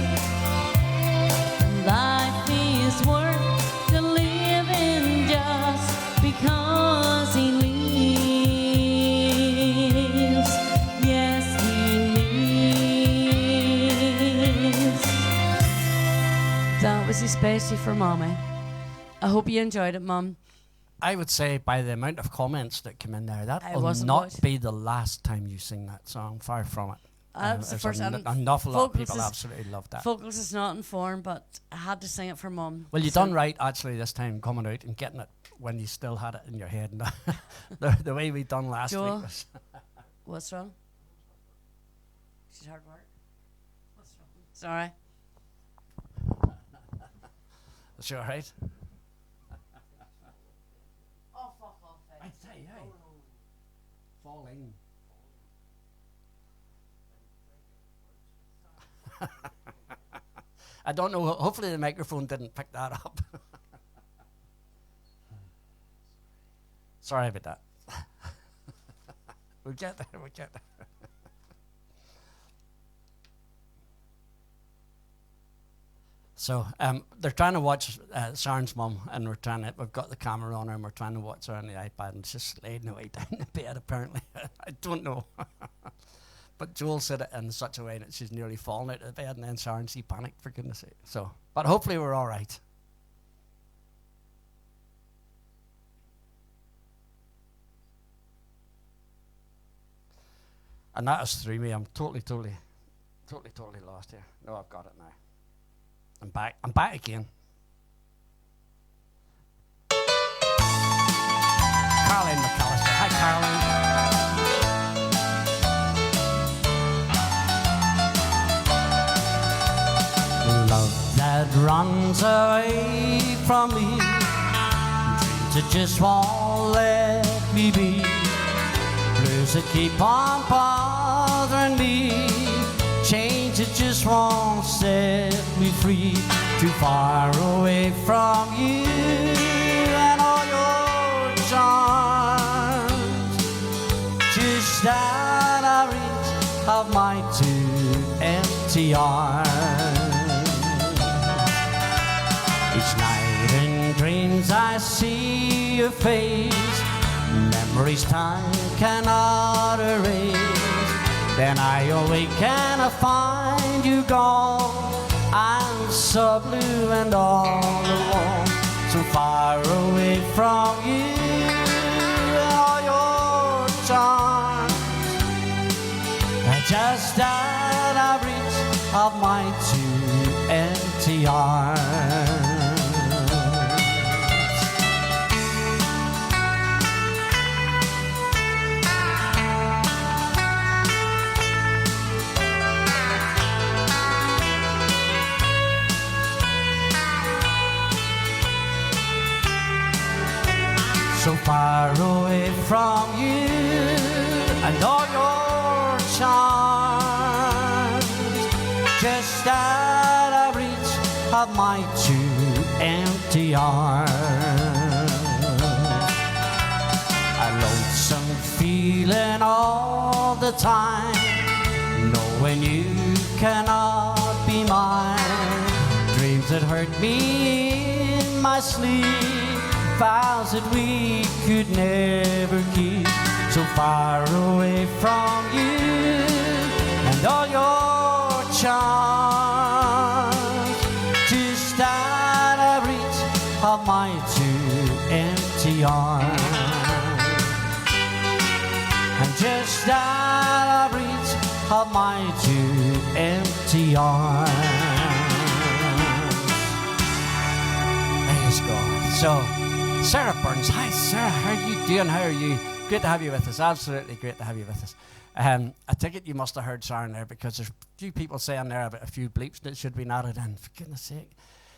Life is worth the living just because He lives. Yes, He lives. That was especially for Mommy. I hope you enjoyed it, Mum. I would say by the amount of comments that come in there, that I will wasn't not watching. be the last time you sing that song. Far from it. That's the There's first an time. awful lot of Vocals people is- absolutely love that. Vocals is not in form, but I had to sing it for Mum. Well, you So- done right actually this time coming out and getting it when you still had it in your head. And the way we done last Joel? week was. What's wrong? She's hard work. What's wrong? Sorry. Is she all right? Oh, fuck off. I tell you, hey. Fall in. I don't know. Hopefully the microphone didn't pick that up. Sorry about that. We'll get there. We'll get there. So they're trying to watch Sharon's mum, and we've got the camera on her, and we're trying to watch her on the iPad, and she's just laying away down the bed. Apparently, I don't know. But Joel said it in such a way that she's nearly fallen out of the bed, and then Sharon, she panicked, for goodness sake. So, but hopefully we're all right. And that has threw me. I'm totally lost here. No, I've got it now. I'm back again. Caroline McAllister. Hi, Caroline. Love that runs away from me, dreams that just won't let me be, blues that keep on bothering me, change that just won't set me free. Too far away from you and all your charms, just out of reach of my two empty arms. Each night in dreams I see your face, memories time cannot erase. Then I awake and I find you gone. I'm so blue and all alone, so far away from you and all your charms, just out of reach of my two empty arms. So far away from you and all your charms, just out of reach of my two empty arms. feeling all the time, knowing you cannot be mine. Dreams that hurt me in my sleep, vows that we could never keep. So far away from you and all your charms, just out of reach of my two empty arms. And just out of reach of my two empty arms. Praise God. So, Sarah Burns. Hi, Sarah. How are you doing? How are you? Great to have you with us. Absolutely great to have you with us. I take it you must have heard Sarah there, because there's a few people saying there about a few bleeps that should be added in. For goodness sake.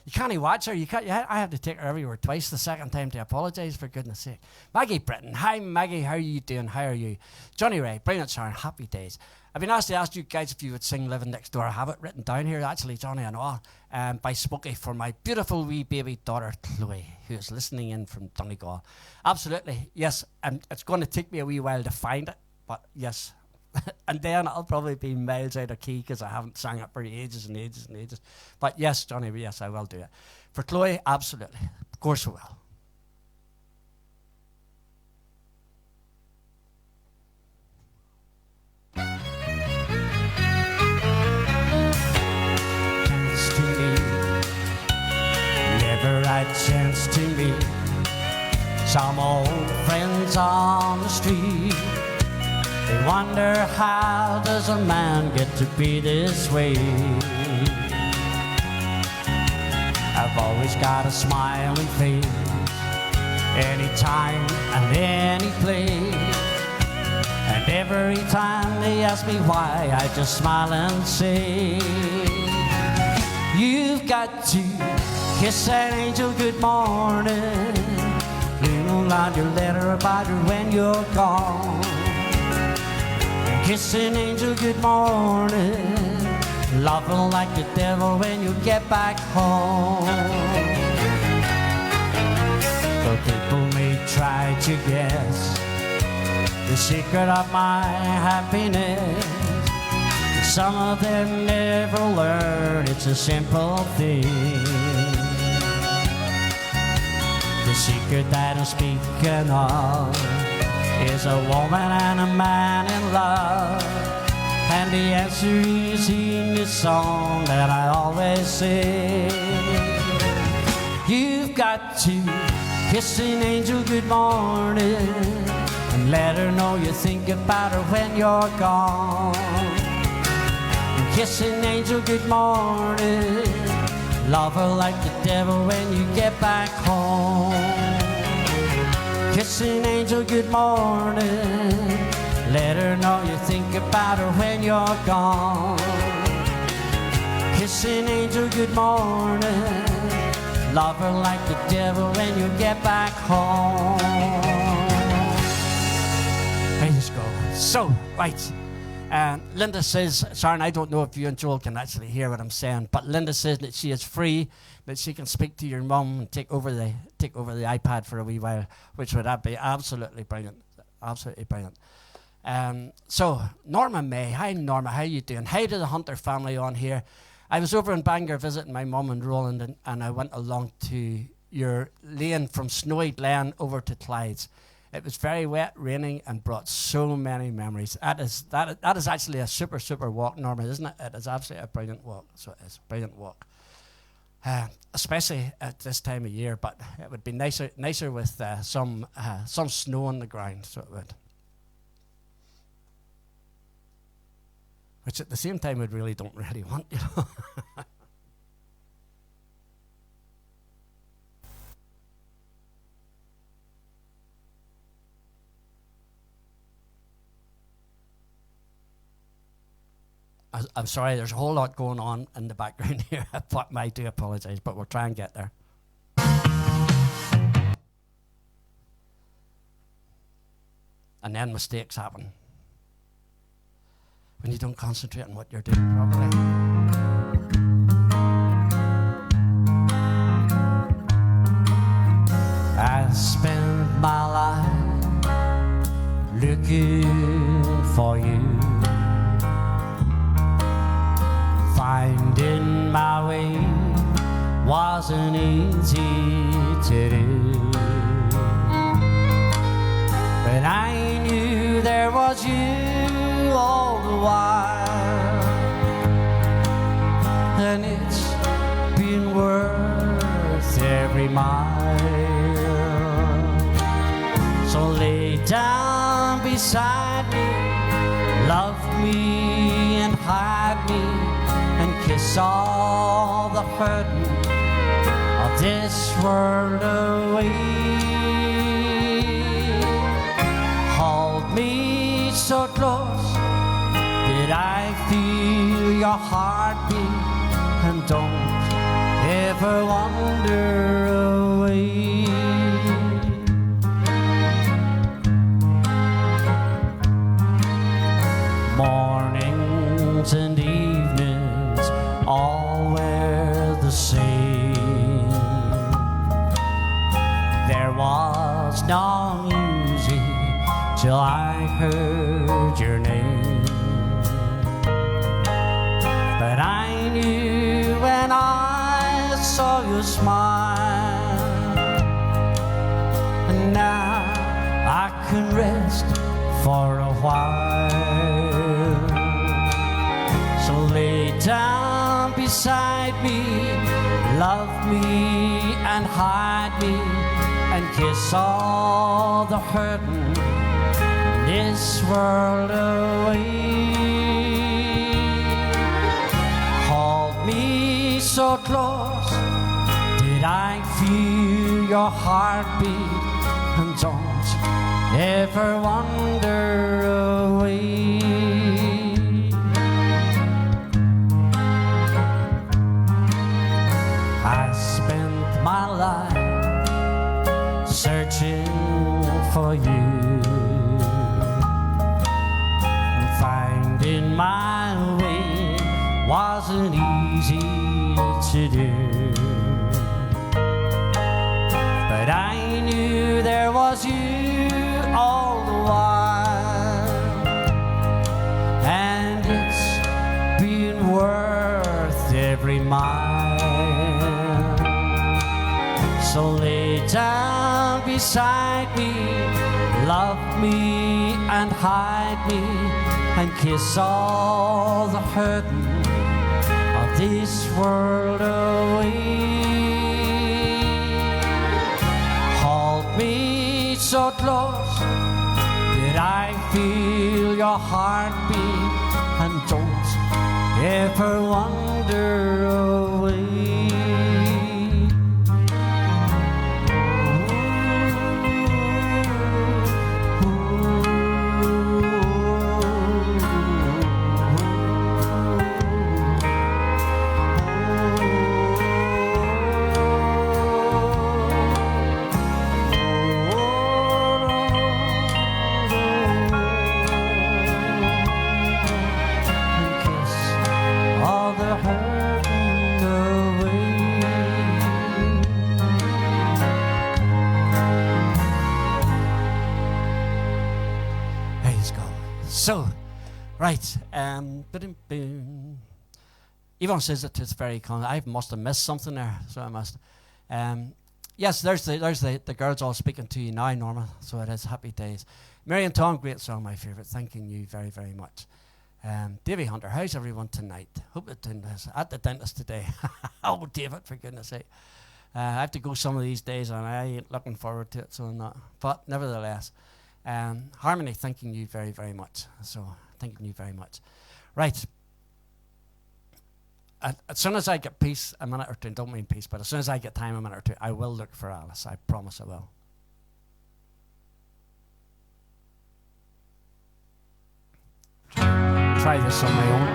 You can't even watch her. I have to take her everywhere twice the second time to apologise, for goodness sake. Maggie Britton. Hi, Maggie. How are you doing? How are you? Johnny Ray. Brilliant, Sarah. Happy days. I've been asked to ask you guys if you would sing Living Next Door. I have it written down here, actually, Johnny and all, by Smokey, for my beautiful wee baby daughter, Chloe, who is listening in from Donegal. Absolutely, yes. It's going to take me a wee while to find it, but yes. And then I'll probably be miles out of key because I haven't sang it for ages and ages and ages. But yes, Johnny, yes, I will do it. For Chloe, absolutely. Of course I will. Never had chance to meet some old friends on the street. They wonder, how does a man get to be this way? I've always got a smiling face, anytime and any place. And every time they ask me why, I just smile and say, you've got to kiss an angel good morning, lean on your letter about her when you're gone. Kiss an angel good morning, love her like the devil when you get back home. But people may try to guess the secret of my happiness. Some of them never learn it's a simple thing. The secret that I'm speaking of is a woman and a man in love. And the answer is in this song that I always sing. You've got to kiss an angel good morning and let her know you think about her when you're gone. And kiss an angel good morning, love her like the devil when you get back home. Kiss an angel good morning, let her know you think about her when you're gone. Kiss an angel good morning, love her like the devil when you get back home. Praise God. So, right. Linda says, Sharon, I don't know if you and Joel can actually hear what I'm saying, but Linda says that she is free, that she can speak to your mum and take over the iPad for a wee while, which would be absolutely brilliant. Absolutely brilliant. So, Norma May. Hi, Norma. How you doing? Hi to the Hunter family on here. I was over in Bangor visiting my mum and Roland, and I went along to your lane from Snowy Glen over to Clydes. It was very wet, raining, and brought so many memories. That is actually a super, super walk, Norma, isn't it? It is absolutely a brilliant walk. So it's a brilliant walk. Especially at this time of year, but it would be nicer with some snow on the ground, so it would. Which at the same time we really don't really want, you know. I'm sorry, there's a whole lot going on in the background here. I do apologise, but we'll try and get there. And then mistakes happen when you don't concentrate on what you're doing properly. I spent my life looking for you. Finding my way wasn't easy to do, but I knew there was you all the while, and it's been worth every mile. So lay down beside me, love me and hide me, and kiss all the hurting of this world away. Hold me so close that I feel your heartbeat, and don't ever wander away. Mornings and evenings all were the same. There was no music till I heard your name, but I knew when I saw you smile, and now I can rest for a while. So lay down beside me, love me and hide me, and kiss all the hurting in this world away. Hold me so close that I feel your heartbeat, and don't ever wander away. I spent my life searching for you, and finding my way wasn't easy to do, but I knew there was you all the while, and it's been worth every mile. So lay down beside me, love me and hide me, and kiss all the hurting of this world away. Hold me so close that I feel your heartbeat, and don't ever wander away. So, right, Yvonne says that it's very common. I must have missed something there, so I must. Yes, there's the girls all speaking to you now, Norma, so it is happy days. Mary and Tom, great song, my favourite. Thanking you very, very much. Davy Hunter, how's everyone tonight? Hope the dentist, at the dentist today. Oh, David, for goodness sake. I have to go some of these days, and I ain't looking forward to it, so I'm not. But nevertheless, Harmony, thanking you very, very much. So, thanking you very much. Right. As soon as I get peace, a minute or two, don't mean peace, but as soon as I get time, a minute or two, I will look for Alice. I promise I will. Try this on my own.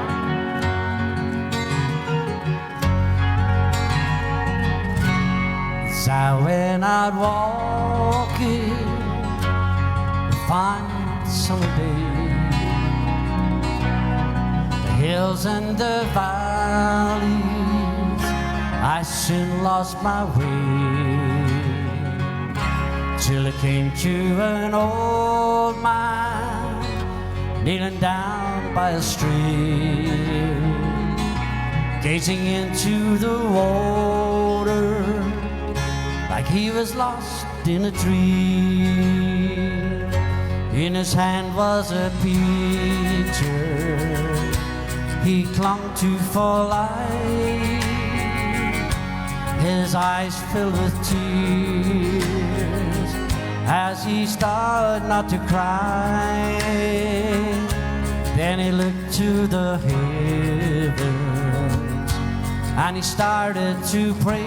I went out walking a fine summer day. The hills and the valleys, I soon lost my way. till it came to an old man kneeling down by a stream, gazing into the water like he was lost in a dream. In his hand was a pitcher he clung to for life, his eyes filled with tears as he started not to cry. Then he looked to the heavens and he started to pray.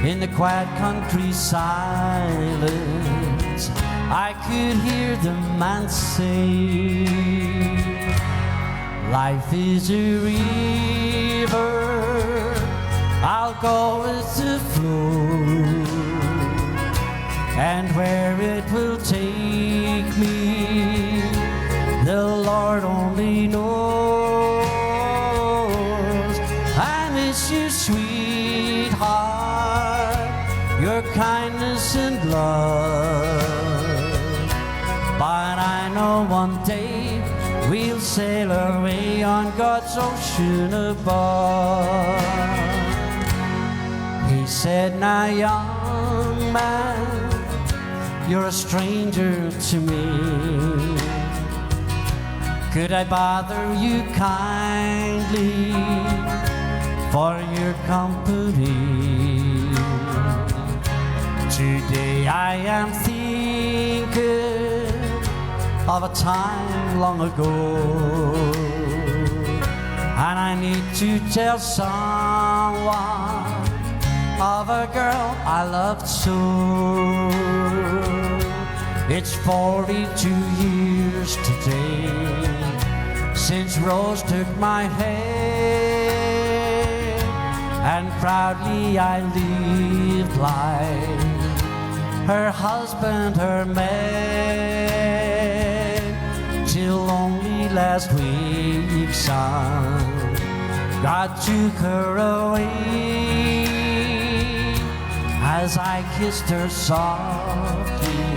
In the quiet country silence, I could hear the man say, life is a river, I'll go with the flow, and where it will take me, the Lord only knows. I miss you, sweetheart, your kindness and love, but I know one day we'll sail away on God's ocean above. He said, now young man, you're a stranger to me. Could I bother you kindly for your company? Today I am thinking of a time long ago, and I need to tell someone of a girl I loved so. It's 42 years today since Rose took my hand, and proudly I lived like her husband, her man, till only last week, son, God took her away. As I kissed her softly,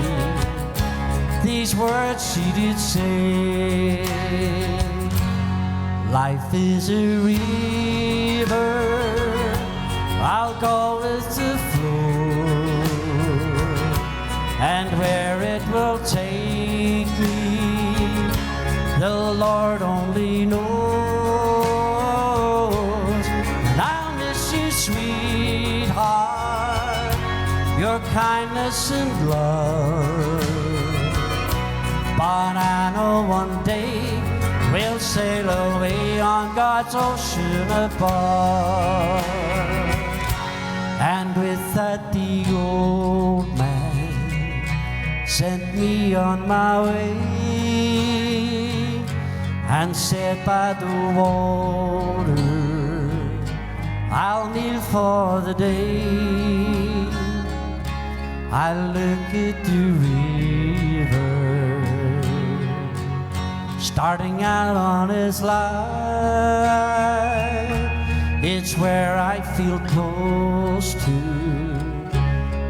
these words she did say, life is a river, I'll go with the flow, and where it will take me, the Lord only knows. And I'll miss you, sweetheart, your kindness and love, but I know one day we'll sail away on God's ocean above. And with that the old man sent me on my way, and said by the water I'll kneel for the day. I look at the river starting out on its life. It's where I feel close to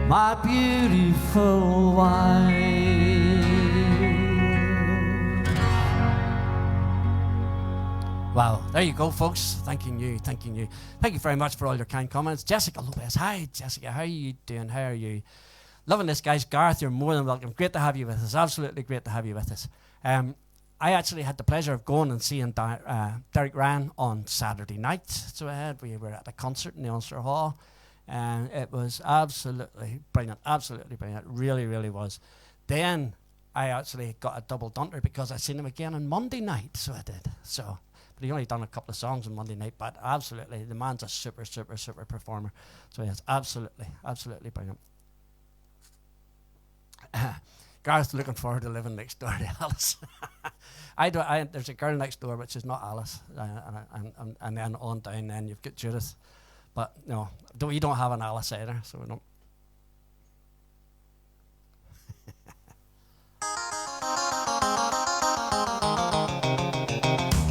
my beautiful wife. Wow, there you go, folks. Thanking you. Thank you very much for all your kind comments. Jessica Lopez, hi Jessica, how are you doing? How are you? Loving this, guys. Gareth, you're more than welcome. Great to have you with us. Absolutely great to have you with us. I actually had the pleasure of going and seeing Derek Ryan on Saturday night. So we were at a concert in the Ulster Hall, and it was absolutely brilliant. Absolutely brilliant. It really, really was. Then I actually got a double dunter because I seen him again on Monday night. So I did. So, but he only done a couple of songs on Monday night. But absolutely, the man's a super, super, super performer. So yes, absolutely, absolutely brilliant. Gareth's looking forward to living next door to Alice. There's a girl next door, which is not Alice, and then on down, then you've got Judith. But no, we don't have an Alice either, so we don't.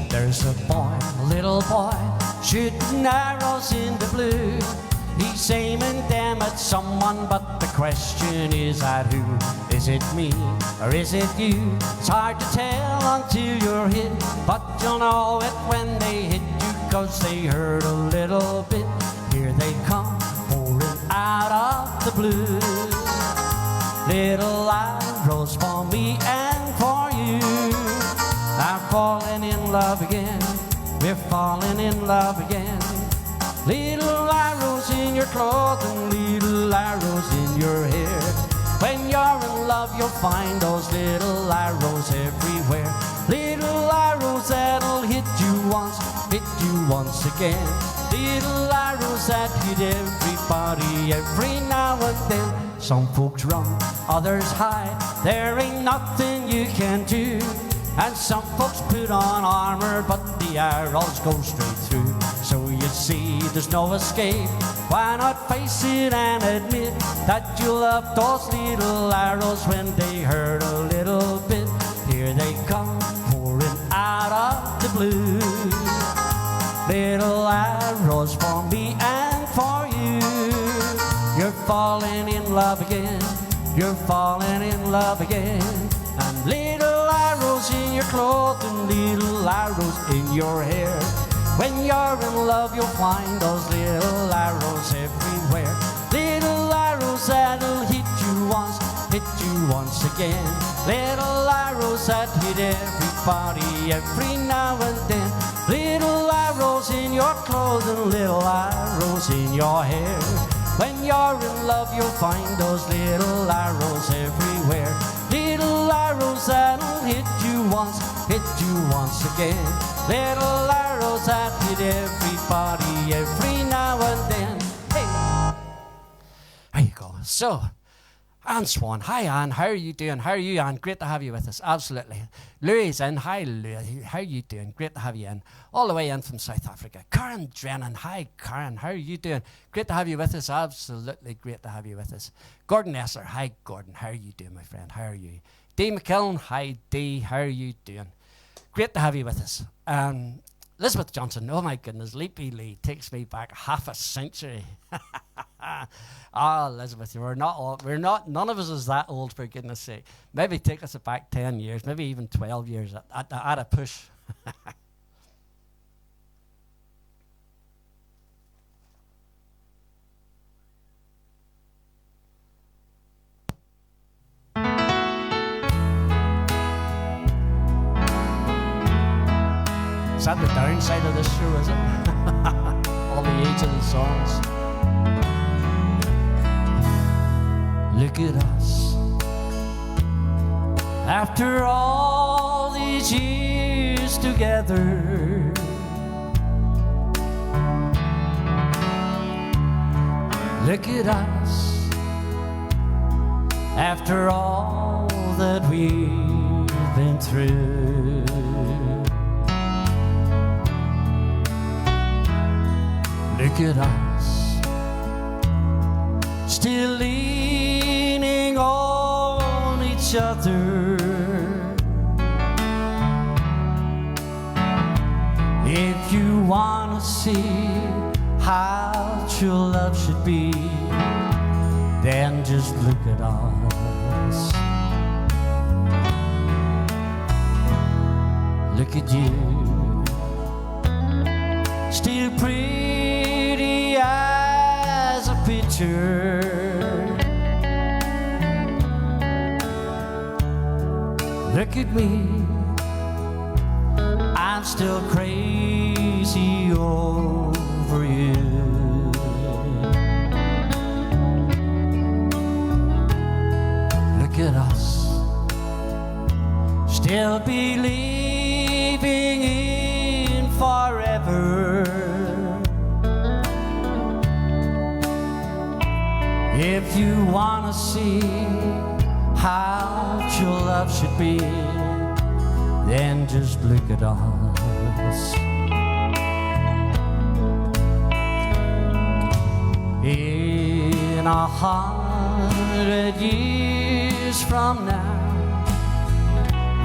There's a boy, a little boy, shooting arrows in the blue. He's aiming them at someone, but the question is at who? Is it me or is it you? It's hard to tell until you're hit, but you'll know it when they hit you, 'cause they hurt a little bit. Here they come, pouring out of the blue. Little arrows for me and for you. I'm falling in love again. We're falling in love again. Little arrows in your clothing, little arrows in your hair. When you're in love, you'll find those little arrows everywhere. Little arrows that'll hit you once again. Little arrows that hit everybody every now and then. Some folks run, others hide. There ain't nothing you can do. And some folks put on armor, but the arrows go straight through. So you see, there's no escape. Why not face it and admit that you love those little arrows when they hurt a little bit? Here they come, pouring out of the blue. Little arrows for me and for you. You're falling in love again. You're falling in love again. And little arrows in your clothing, little arrows in your hair. When you're in love, you'll find those little arrows everywhere. Little arrows that'll hit you once again. Little arrows that hit everybody every now and then. Little arrows in your clothing, little arrows in your hair. When you're in love, you'll find those little arrows everywhere. Little arrows that'll hit you once again. Little arrows that hit everybody every now and then. Hey! There you go. So, Anne Swan. Hi, Anne. How are you doing? How are you, Anne? Great to have you with us. Absolutely. Louis in. Hi, Louis. How are you doing? Great to have you in. All the way in from South Africa. Karen Drennan. Hi, Karen. How are you doing? Great to have you with us. Absolutely great to have you with us. Gordon Esser. Hi, Gordon. How are you doing, my friend? How are you? Dee McKillen. Hi, Dee. How are you doing? Great to have you with us. Elizabeth Johnson. Oh, my goodness. Leapy Lee takes me back half a century. Elizabeth, none of us is that old, for goodness sake. Maybe take us back 10 years, maybe even 12 years at a push. Is that the downside of this show, is it? All the age of the songs. Look at us. After all these years together, look at us. After all that we've been through, look at us, still leaning on each other. If you want to see how true love should be, then just look at us. Look at you, still pretty as a picture. Look at me, I'm still crazy over you. Look at us, still believing in forever. If you want to see how true love should be, then just look at us. In 100 years from now,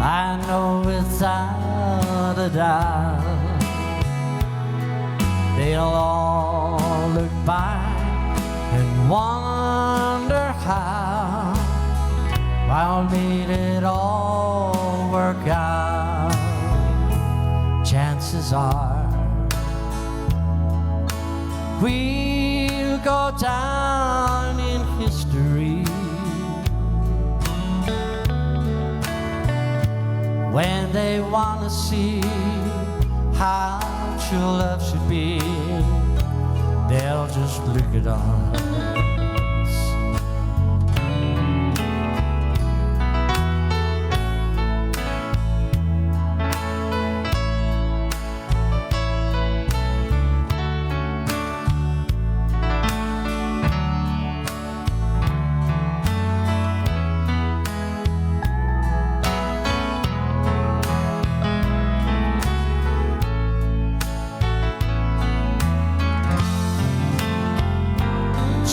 I know without a doubt they'll all look back wonder how I'll meet it all work out. Chances are we'll go down in history when they want to see how true love should be. They'll just look at us.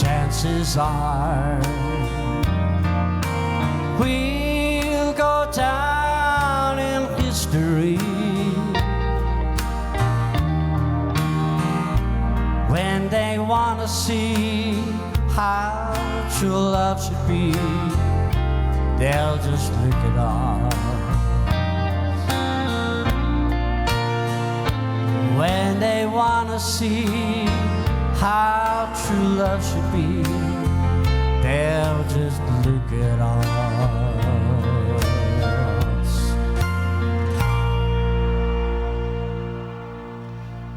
Chances are we'll go down in history when they want to see how true love should be. They'll just look at us. When they want to see how true love should be, they'll just look at us.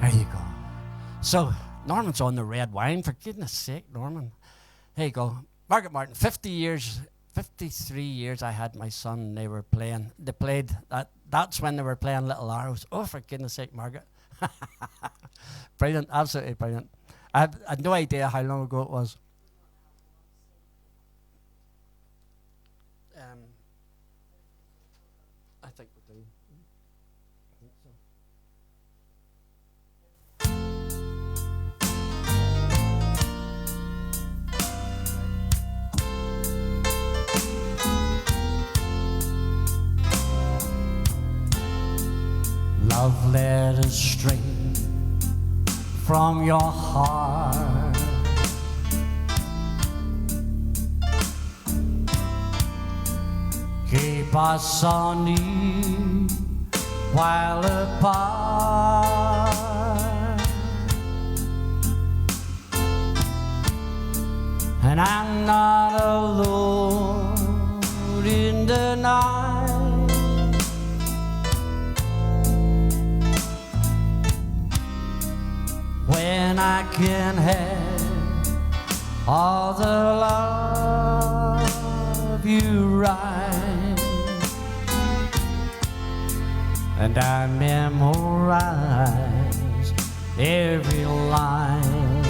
There you go. So, Norman's on the red wine, for goodness sake, Norman. There you go. Margaret Martin, 53 years I had my son, they played, that's when they were playing Little Arrows. Oh, for goodness sake, Margaret. Brilliant, absolutely brilliant. I had no idea how long ago it was. I think we do. Love letters straight from your heart, keep us on you while apart. And I'm not alone in the night. When I can have all the love you write, and I memorize every line.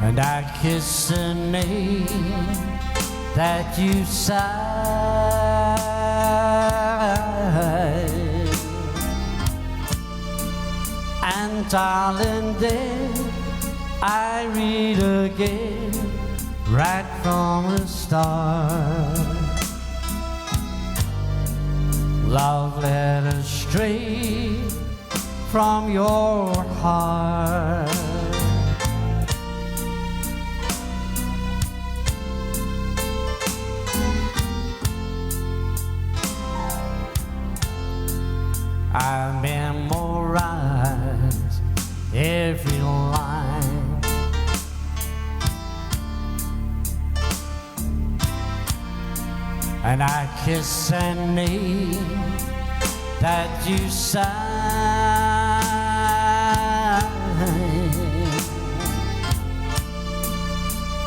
And I kiss the name that you sign. And darling, then I read again right from the start. Love letters straight from your heart. I memorize every line. And I kiss a name that you sign.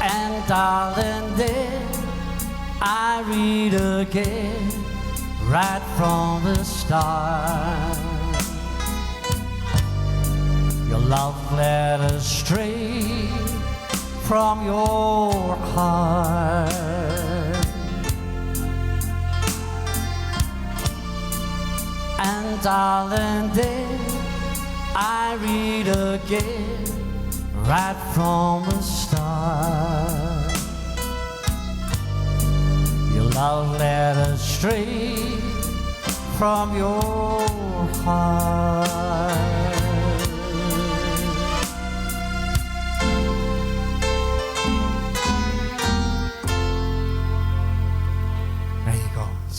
And darling, then I read again right from the start. Your love letters straight from your heart. And darling, then I read again right from the start. Your love letters straight from your heart.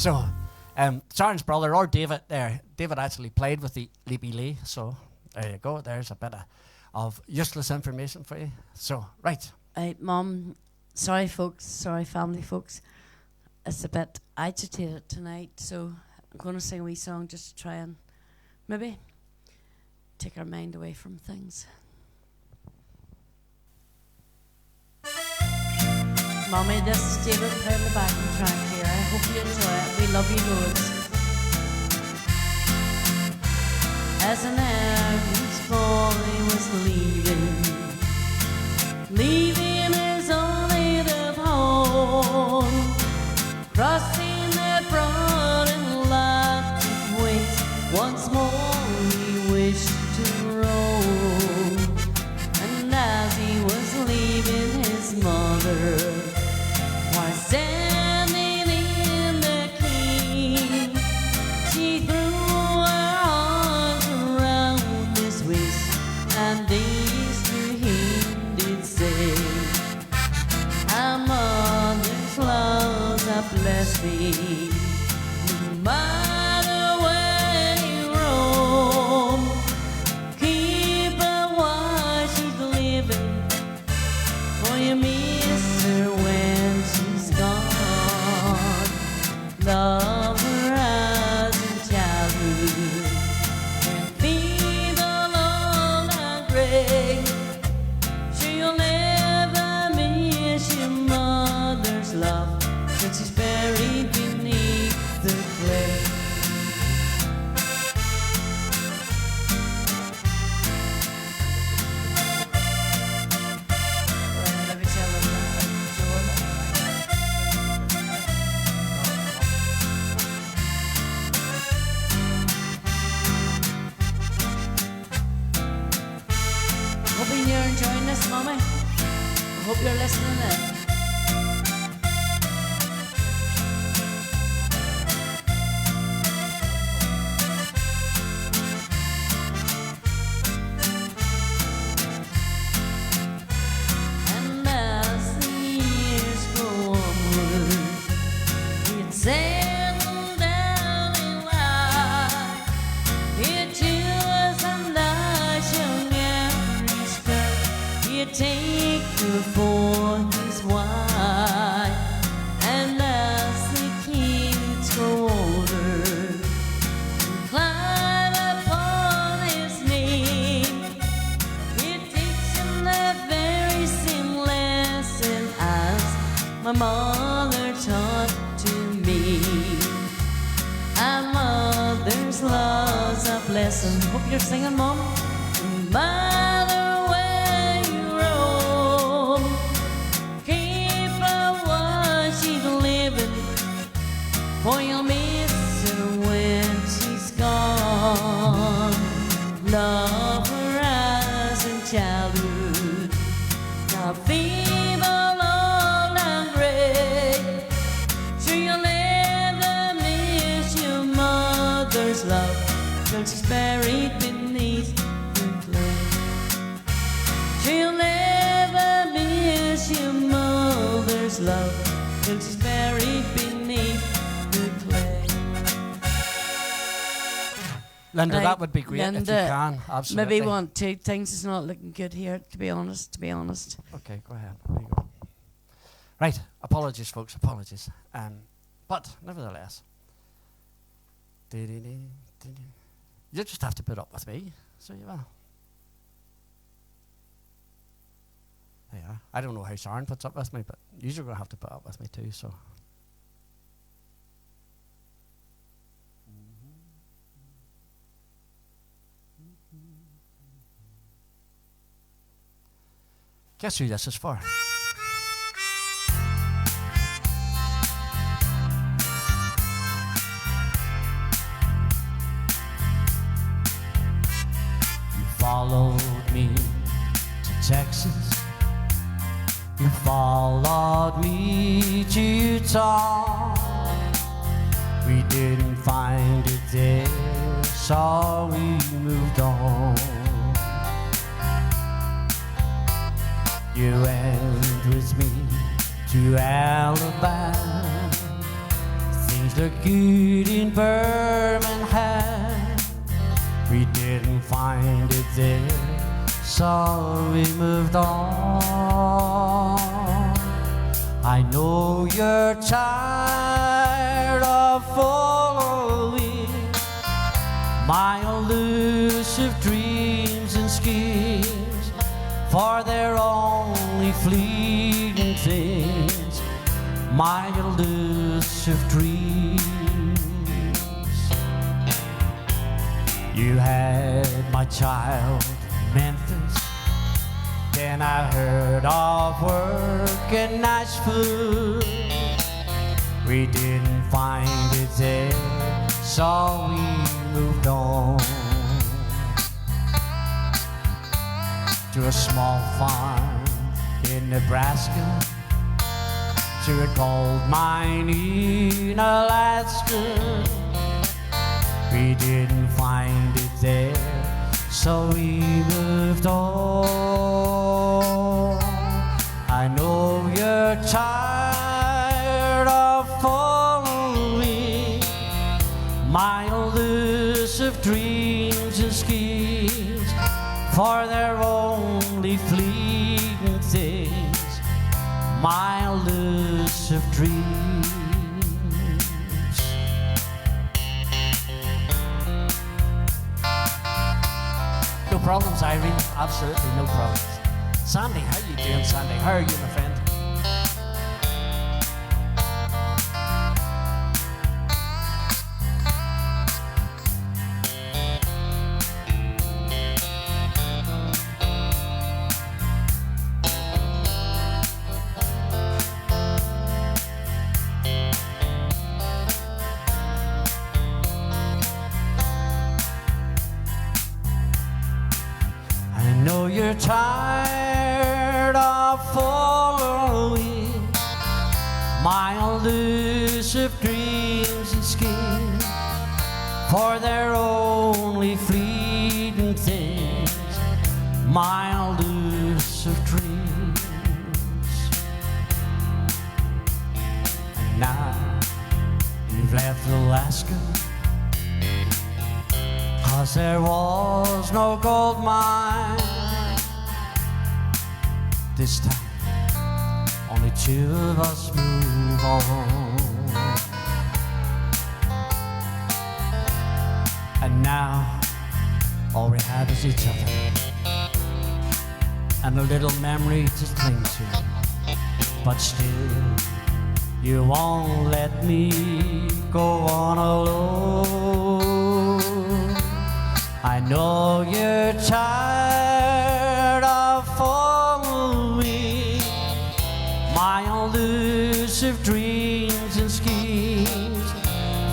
So, Sharon's brother, or David there, David actually played with the Leapy Lee. So, there you go. There's a bit of useless information for you. So, right. Mum, sorry, folks. Sorry, family, folks. It's a bit agitated tonight, so I'm going to sing a wee song just to try and maybe take our mind away from things. Mommy, this is David playing the backing track here. I hope you enjoy it. We love you loads. As an average boy was leaving his own native home, crossing that broad and lofty ways, once more he wished to roam. And as he was leaving his mother, while standing in the quay, she threw her arms around his waist, and these to him did say, "Our mother's loves have blessed thee, no matter where you roam. Keep her while she's living, for you miss her when she's gone. Love her as in childhood, and feed all old and gray. She'll never miss your mother's love when she's buried beneath the clay." Let me tell them that, Joel. Hoping you're enjoying this, Mommy. I hope you're listening in. And as the years go onward, you'd settle down in life. It chills and I shall never stir. You take her for his wife. And as the kids grow older, you climb upon his knee. It teaches him the very same lesson as my mother taught to me. And mother's love's a blessing. Hope you're singing, Mom. No matter where you roam, keep her while she's living, for you'll miss her when she's gone. Love her as in childhood, now feeble, old and gray. Sure you'll never miss your mother's love till she's buried beneath the clay. She'll never miss your mother's love till she's buried beneath the clay. Linda, Right, that would be great if you Linda, can. Absolutely. Maybe 1, 2 things is not looking good here, to be honest. Okay, go ahead. There you go. Right, apologies, folks, apologies. But nevertheless, you just have to put up with me, so you will. There you are. I don't know how Sharon puts up with me, but you're going to have to put up with me too, so. Guess who this is for? You followed me to Texas. You followed me to Utah. We didn't find it there, so we moved on. You went with me to Alabama. things look good in Birmingham. We didn't find it there, so we moved on. I know you're tired of following my elusive dreams and schemes, for they're only fleeting things, my elusive dreams. You had my child in Memphis, then I heard of work in Nashville. We didn't find it there, so we moved on to a small farm in Nebraska, to a gold mine in Alaska. We didn't find it there, so we moved on. I know you're tired of following my elusive dreams and schemes, for they're only fleeting things, my elusive dreams. No problems, Irene. Absolutely no problems. Sandy, how you doing, Sandy? How are you, my friend? I know you're tired of following my elusive dreams and schemes, for they're only fleeting things, my elusive dreams. And now you've left Alaska, 'cause there was no gold mine. This time, only two of us move on. And now, all we have is each other, and a little memory to cling to. But still, you won't let me go on alone. I know you're tired of following my elusive dreams and schemes,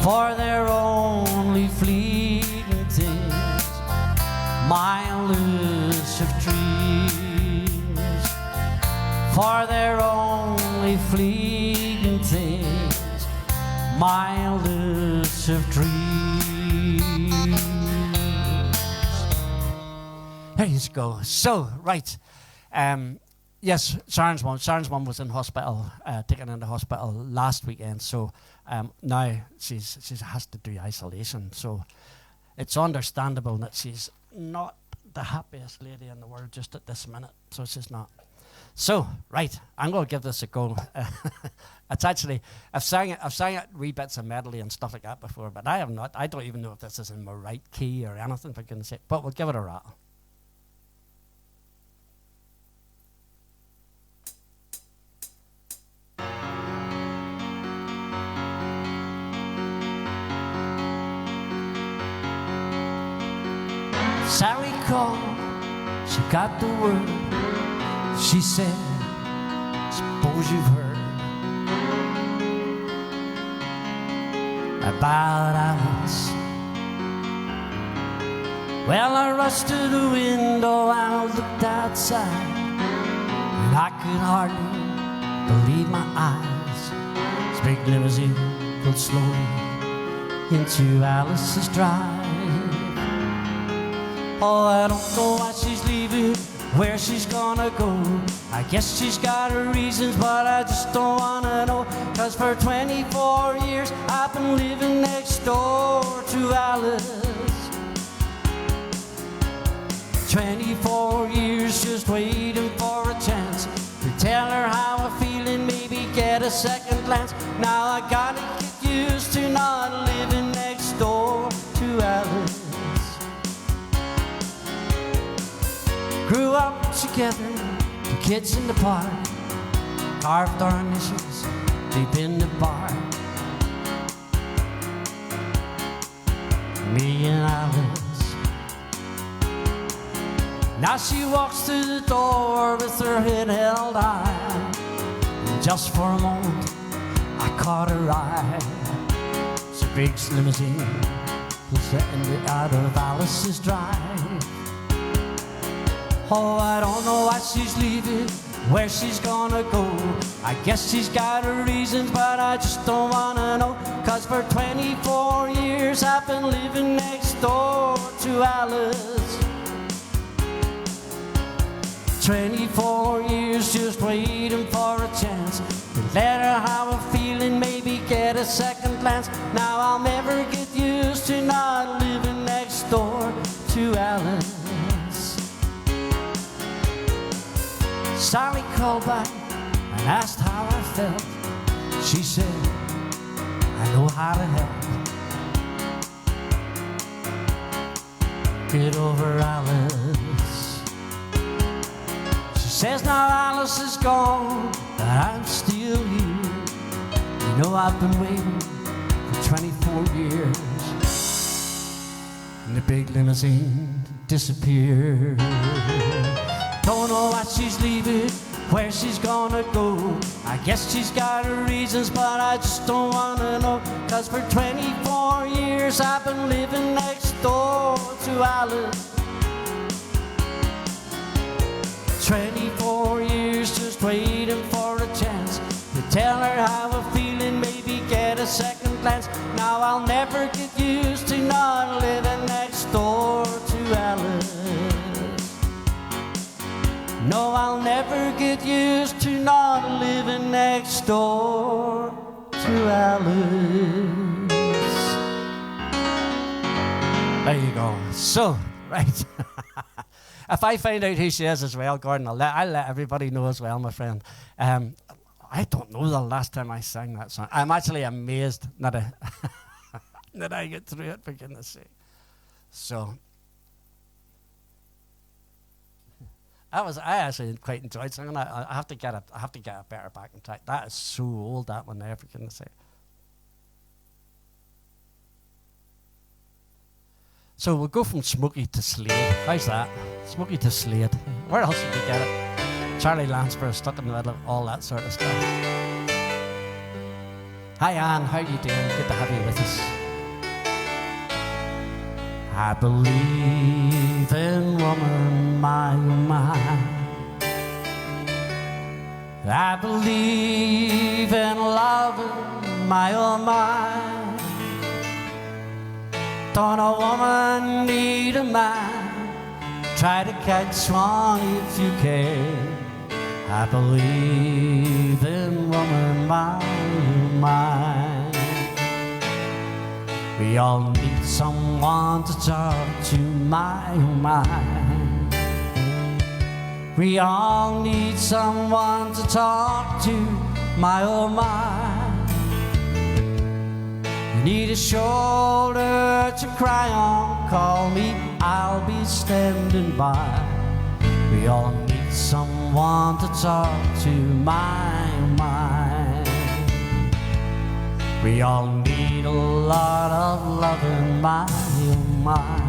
for they're only fleeting things, my elusive dreams, for they're only fleeting things, my elusive dreams. There you go. So, right. Yes, Sharon's mum was in hospital, taken into hospital last weekend. So now she has to do isolation. So it's understandable that she's not the happiest lady in the world just at this minute. So she's not. So, right, I'm going to give this a go. It's actually, I've sang it wee bits of medley and stuff like that before, but I have not. I don't even know if this is in my right key or anything, for goodness sake. But we'll give it a rattle. Sally called, she got the word. She said, suppose you've heard about Alice. Well, I rushed to the window, I looked outside, and I could hardly believe my eyes. This big limousine pulled slowly into Alice's drive. Oh, I don't know why she's leaving, where she's gonna go. I guess she's got her reasons, but I just don't wanna know. 'Cause for 24 years I've been living next door to Alice. 24 years just waiting for a chance to tell her how I'm feeling, maybe get a second glance. Now I gotta get used to not living next door to Alice. Grew up together, the kids in the park, carved our initials deep in the bark. Me and Alice. Now she walks through the door with her head held high. And just for a moment, I caught her eye. It's a big limousine setting out of Alice's drive. Oh, I don't know why she's leaving, where she's gonna go. I guess she's got her reasons, but I just don't wanna know. 'Cause for 24 years I've been living next door to Alice. 24 years just waiting for a chance to let her how I'm feeling, maybe get a second glance. Now I'll never get used to not living next door to Alice. Sally called back and asked how I felt. She said, I know how to help. Get over Alice. She says now Alice is gone, but I'm still here. You know I've been waiting for 24 years. And the big limousine disappeared. Don't know why she's leaving, where she's gonna go. I guess she's got her reasons, but I just don't wanna know. 'Cause for 24 years I've been living next door to Alice. 24 years just waiting for a chance to tell her how I'm feeling, maybe get a second glance. Now I'll never get used to not living next door to Alice. No, I'll never get used to not living next door to Alice. There you go. So, right. If I find out who she is as well, Gordon, I'll let everybody know as well, my friend. I don't know the last time I sang that song. I'm actually amazed that I get through it, for goodness sake. So, I actually quite enjoyed singing that. I have to get a better backing track. That is so old, that one there, for goodness sake. So we'll go from Smokey to Slade. How's that? Smokey to Slade. Where else did we get it? Charlie Lansbury stuck in the middle of all that sort of stuff. Hi Anne, how you doing? Good to have you with us. I believe in woman, my oh my. I believe in loving, my oh my. Don't a woman need a man? Try to catch one if you can. I believe in woman, my oh my. We all need someone to talk to, my oh my. We all need someone to talk to, my oh my. You need a shoulder to cry on, call me, I'll be standing by. We all need someone to talk to, my oh my. We all need a lot of loving, my oh my.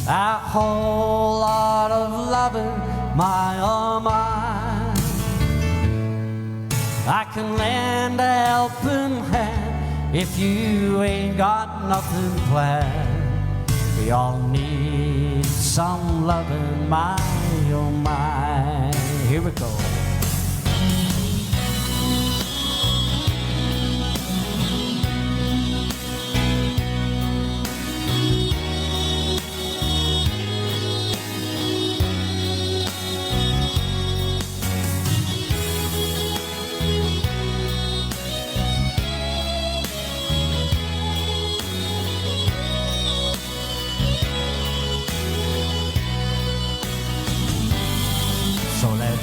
A whole lot of loving, my oh my. I can lend a helping hand if you ain't got nothing planned. We all need some loving, my oh my. Here we go.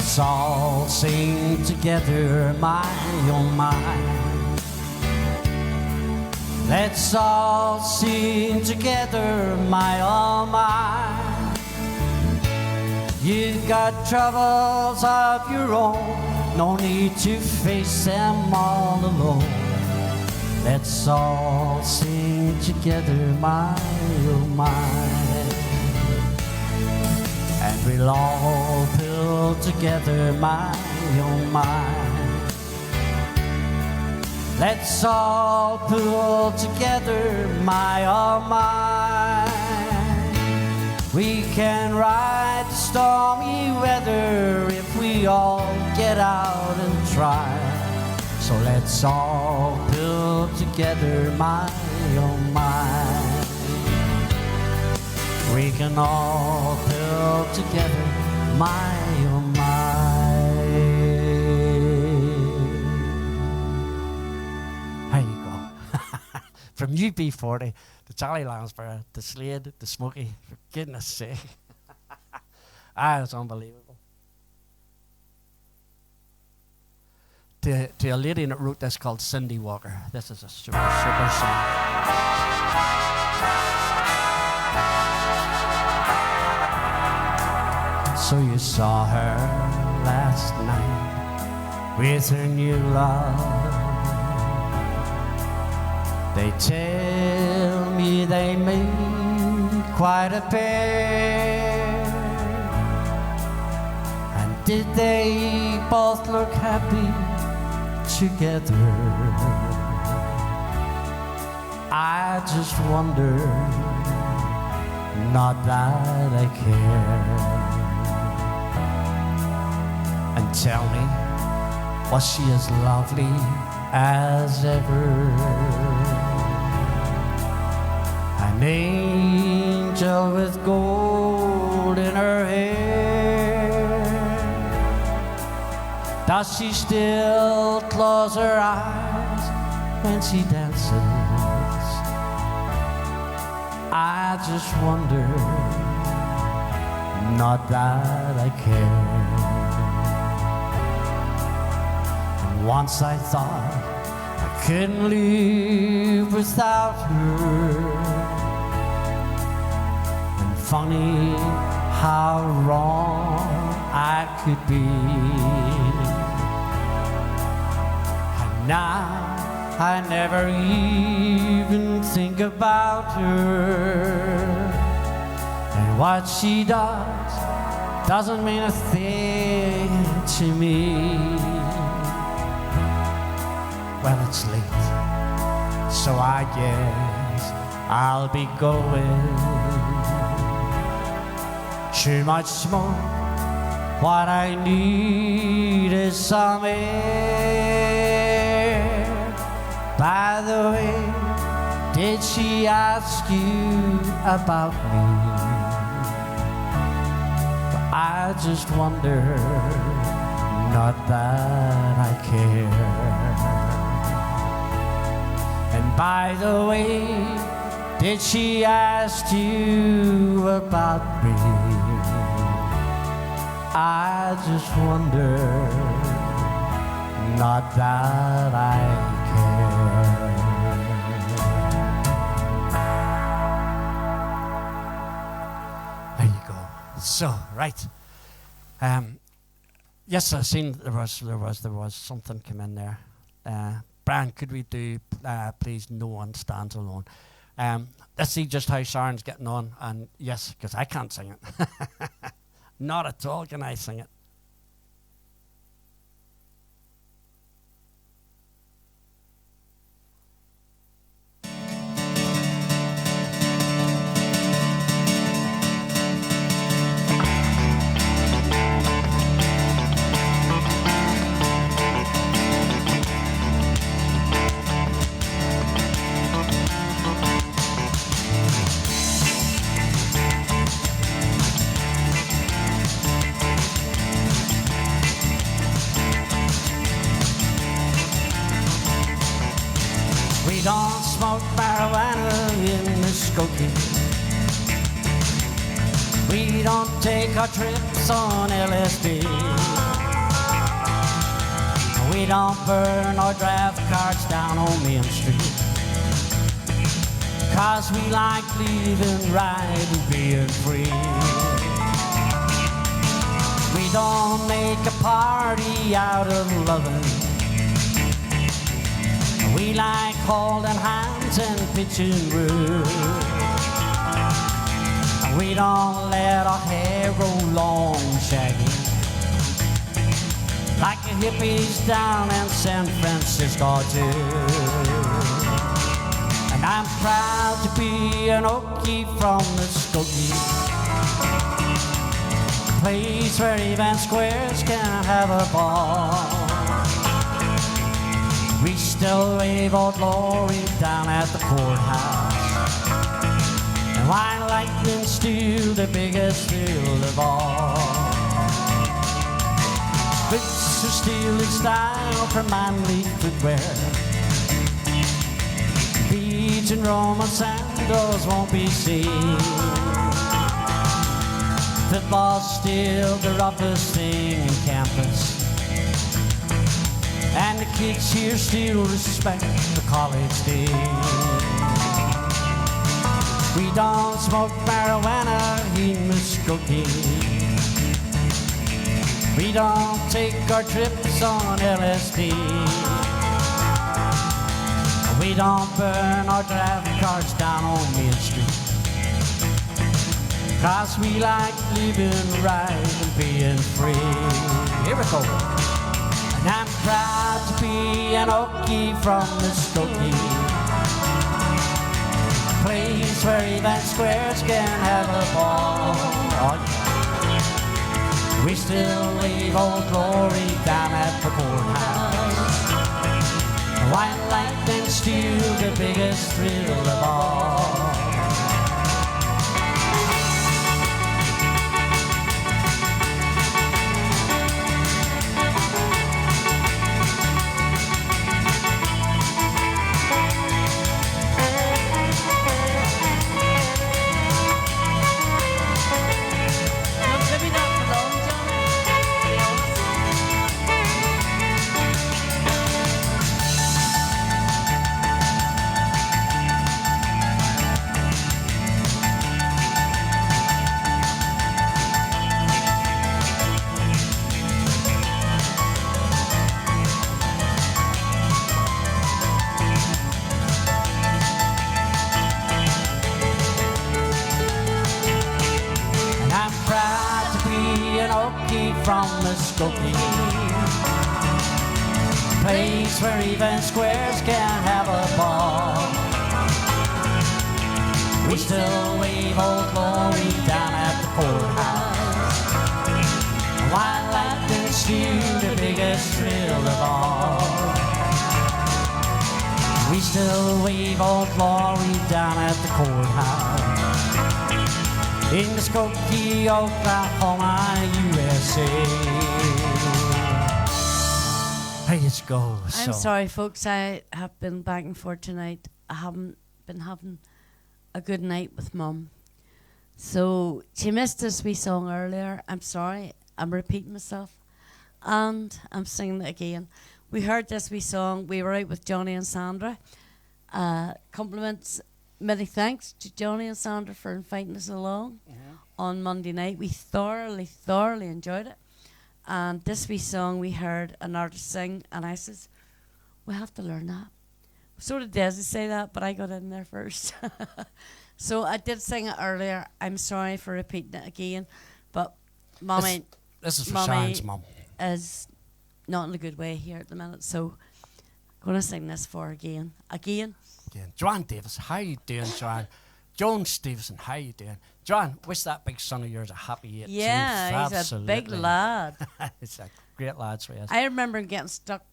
Let's all sing together, my oh my. Let's all sing together, my oh my. You got troubles of your own, no need to face them all alone. Let's all sing together, my oh my. And we'll all pull together, my oh my. Let's all pull together, my oh my. We can ride the stormy weather if we all get out and try. So let's all pull together, my oh my. We can all pull together, my oh my. There you go. From UB40, the Charlie Lansbury, the Slade, the Smokey, for goodness sake. It's unbelievable. To a lady that wrote this called Cindy Walker. This is a super, super song. So you saw her last night with her new love. They tell me they made quite a pair. And did they both look happy together? I just wonder, not that I care. And tell me, was she as lovely as ever? An angel with gold in her hair. Does she still close her eyes when she dances? I just wonder, not that I care. Once I thought I couldn't live without her. And funny how wrong I could be. And now I never even think about her. And what she does doesn't mean a thing to me. Well, it's late, so I guess I'll be going. Too much smoke, what I need is some air. By the way, did she ask you about me? I just wonder, not that I care. And by the way, did she ask you about me? I just wonder, not that I care. There you go. So, right. Yes, I seen there was something come in there. Brian, could we do, please, No One Stands Alone? Let's see just how Sharon's getting on. And yes, because I can't sing it. Not at all can I sing it. Don't smoke marijuana in Muskogee. We don't take our trips on LSD. We don't burn our draft cards down on Main Street. 'Cause we like living right and being free. We don't make a party out of loving. We like holding hands and pitching root. We don't let our hair grow long and shaggy, like the hippies down in San Francisco do. And I'm proud to be an Okie from Muskogee, place where even squares can have a ball. We still wave Old Glory down at the courthouse, and why lightning's still the biggest thrill of all. Boots are still in style for manly footwear. Beads and Roman sandals won't be seen. Football's still the roughest thing in campus, and the kids here still respect the college days. We don't smoke marijuana in Muskogee. We don't take our trips on LSD. We don't burn our draft cards down on Main Street. 'Cause we like living right and being free. Here we go. And I'm proud to be an Okie from Muskogee, place where even squares can have a ball. Oh, yeah. We still wave Old Glory down at the courthouse, white lightning's still the biggest thrill of all. From Muskogee, place where even squares can have a ball. We still wave Old Glory down at the courthouse, while lightning's still the biggest thrill of all. We still wave Old Glory down at the courthouse in Muskogee, Oklahoma, USA. Hey, let's go. I'm sorry, folks. I have been back and forth tonight. I haven't been having a good night with Mum. So she missed this wee song earlier. I'm sorry. I'm repeating myself. And I'm singing it again. We heard this wee song. We were out with Johnny and Sandra. Compliments. Many thanks to Johnny and Sandra for inviting us along on Monday night. We thoroughly enjoyed it. And this wee song we heard an artist sing, and I says, we have to learn that. So did Desi say that, but I got in there first. So I did sing it earlier. I'm sorry for repeating it again, but Mommy, this is for Sharon's mum, is not in a good way here at the minute, so I'm going to sing this for her again. Joanne Davis, how you doing, Joanne? Joan Stevenson, how you doing? Joanne, wish that big son of yours a happy 18th. Yeah, he's Absolutely. a big lad. It's a great lad, so yes. I remember him getting stuck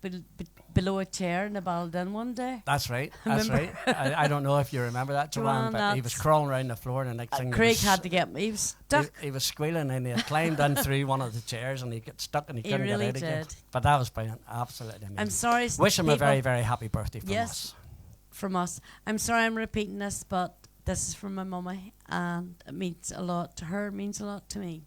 below a chair in the Baldin one day. That's right, that's right. I don't know if you remember that, Joanne, but he was crawling around the floor, and the next thing Craig had to get me. He was stuck. He was squealing, and he had climbed in through one of the chairs, and he got stuck, and he couldn't really get out again. did. But that was brilliant, absolutely amazing. I'm sorry. Wish him a very, very happy birthday from us. From us. I'm sorry I'm repeating this, but this is from my mummy, and it means a lot to her, means a lot to me.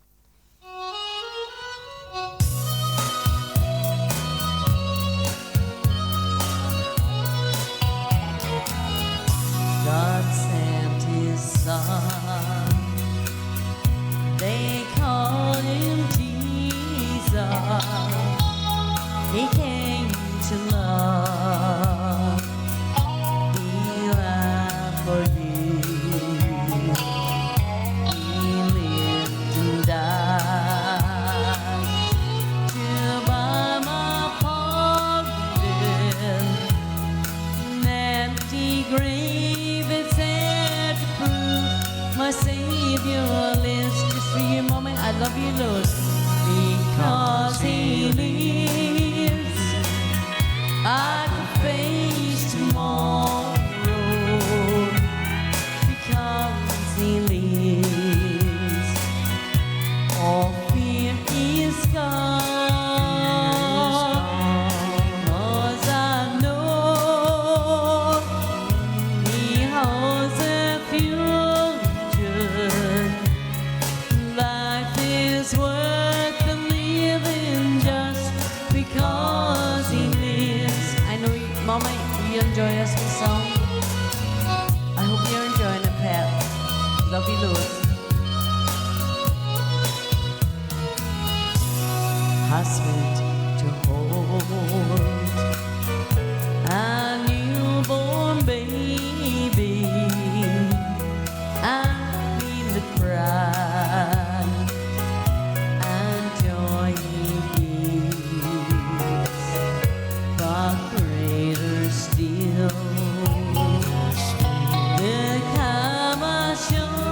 God sent his son, they call him Jesus. He came to love, he died for you, he lived and died to buy my pardon. An empty grave, it's there to prove my Savior lives. Just for you, Mommy, I love you, Lord. Because he lives, I can face tomorrow. Because he lives, all fear is gone. 'Cause I know he holds a future. Life is worth the living just because he lives. I know you, Mama, you enjoy this song. I hope you're enjoying it, Pat. Love you, Lord. How sweet to hold a newborn baby and feel the pride and joy he gives. But greater still, the calm assurance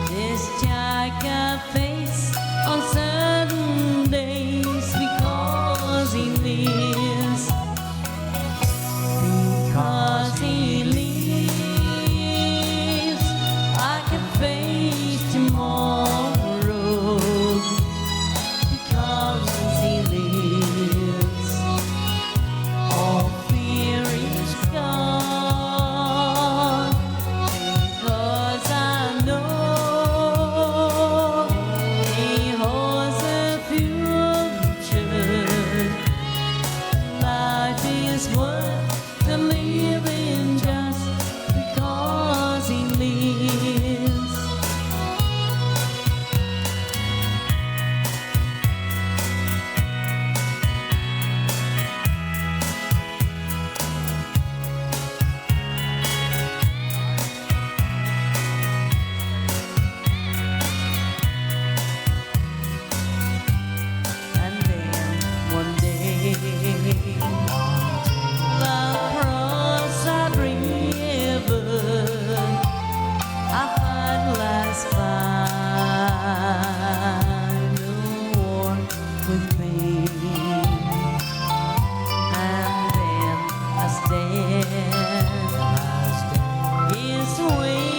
this child can face on certain days because he lives. Because he lives, I can face tomorrow. Because he lives, all fear is gone. Because I know he holds a future. Life is worth the living just because he lives. And then one day, the cross I driven, I find last final war with pain. And then I stand his way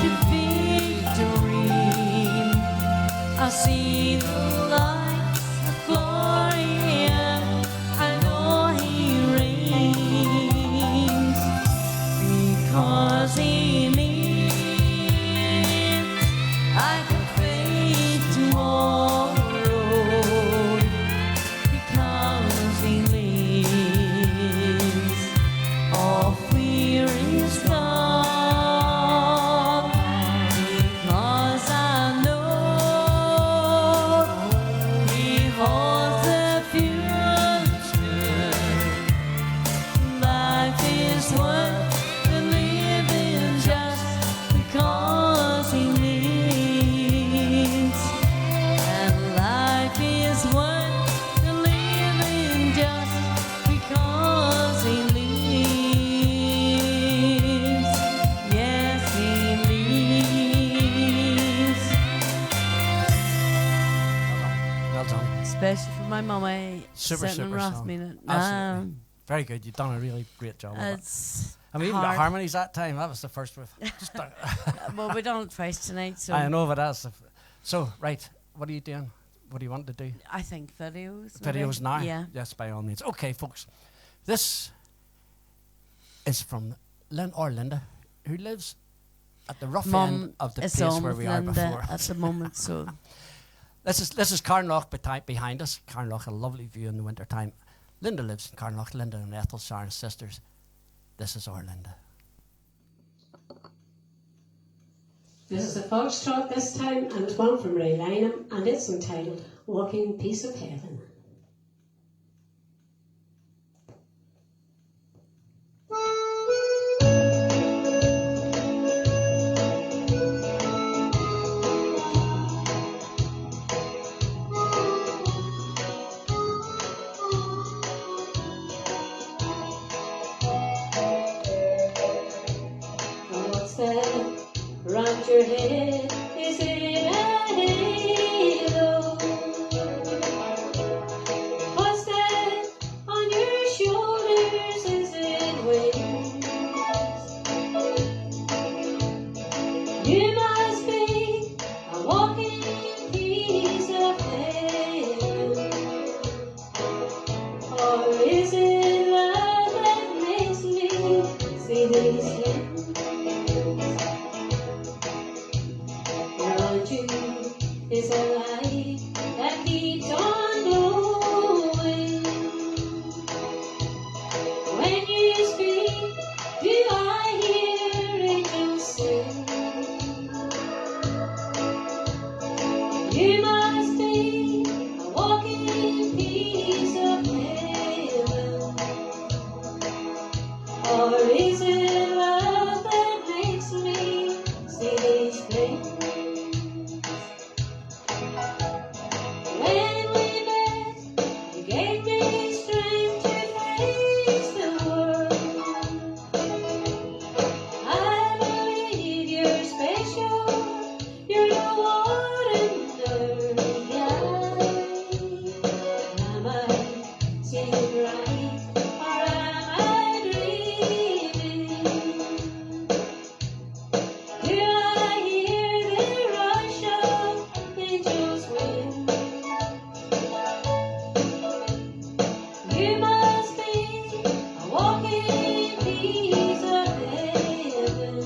to victory. I see the lights of glory and I know he reigns. Because he lives, I can face tomorrow. Because he lives, all fear is gone. Because I know he holds the future. Life is worth the living just because he lives. And life is worth the living just because he lives. Yes, he lives. Well done. Especially for my mummy Super, sitting super in song. Rathmina. Absolutely. Very good. You've done a really great job of it. It's I mean, even the hard. harmonies that time, that was the first with. Just Well, we done it twice tonight, so I know, but that's so right. What are you doing? What do you want to do? I think videos. maybe. Videos now? Yeah. Yes, by all means. Okay, folks. This is from Lynn or Linda. who lives at the rough Mum end of the is place on where with we are Linda before. at the moment, so This is Carnlough behind us. Carnlough, a lovely view in the winter time. Linda lives in Carnlough. Linda and Ethel, Sharon's sisters. This is our Linda. This is a foxtrot this time, and it's one from Ray Lynham, and it's entitled Walking Piece of Heaven. What's that around your head? Is it a halo? What's that on your shoulders? Is it wings? You must be a walking piece of heaven. Or is it love that makes me see these things? Around you is a light that keeps on glowing. When you speak, do I hear angels sing? You must be a walking piece of heaven. Or is it love that makes me see these things? When we met, you gave me strength to face the world. I believe you're special. You're the ordinary guy. Am I seeing right, or am I dreaming? Do I hear the rush of angels' wings? You must be a walking piece of heaven.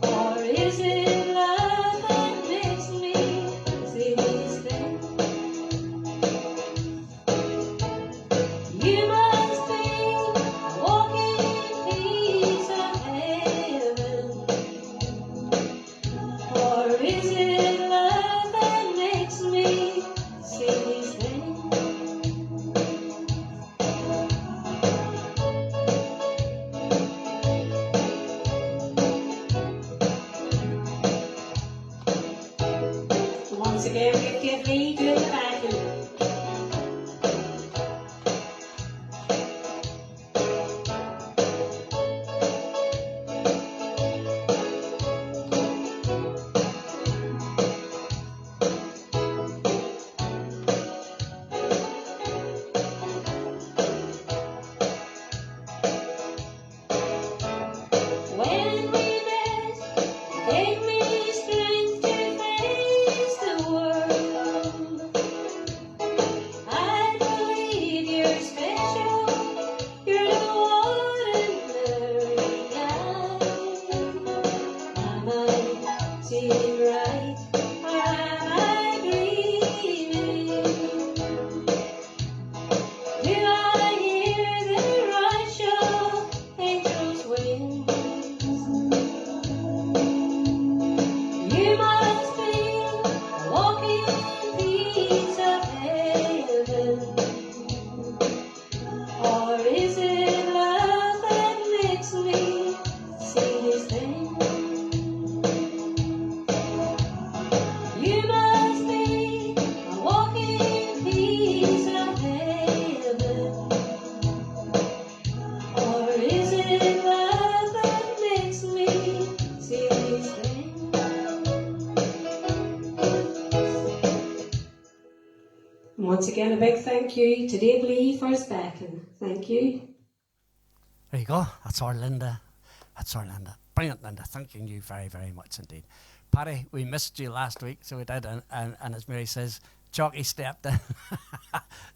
Or is it love that makes me see these things? You must be a walking piece of heaven. Or is it love that makes me see these things? Once again, we give me to the vacuum. When we met, you gave me strength to face the world. I believe you're special. You're the ordinary guy. Am I seeing right, or am I dreaming? Do I hear the rush of angels' wings? You must be a walking piece of heaven. Or is it love that makes me see these things? You must be a walking piece of heaven. Or is it love that makes me see these things? And once again, a big thank you to Dave Lee for his backing. Thank you. There you go. That's our Linda. That's our Linda. Brilliant, Linda. Thanking you very, very much indeed. Paddy, we missed you last week, so we did. And as Mary says, Jockey stepped in.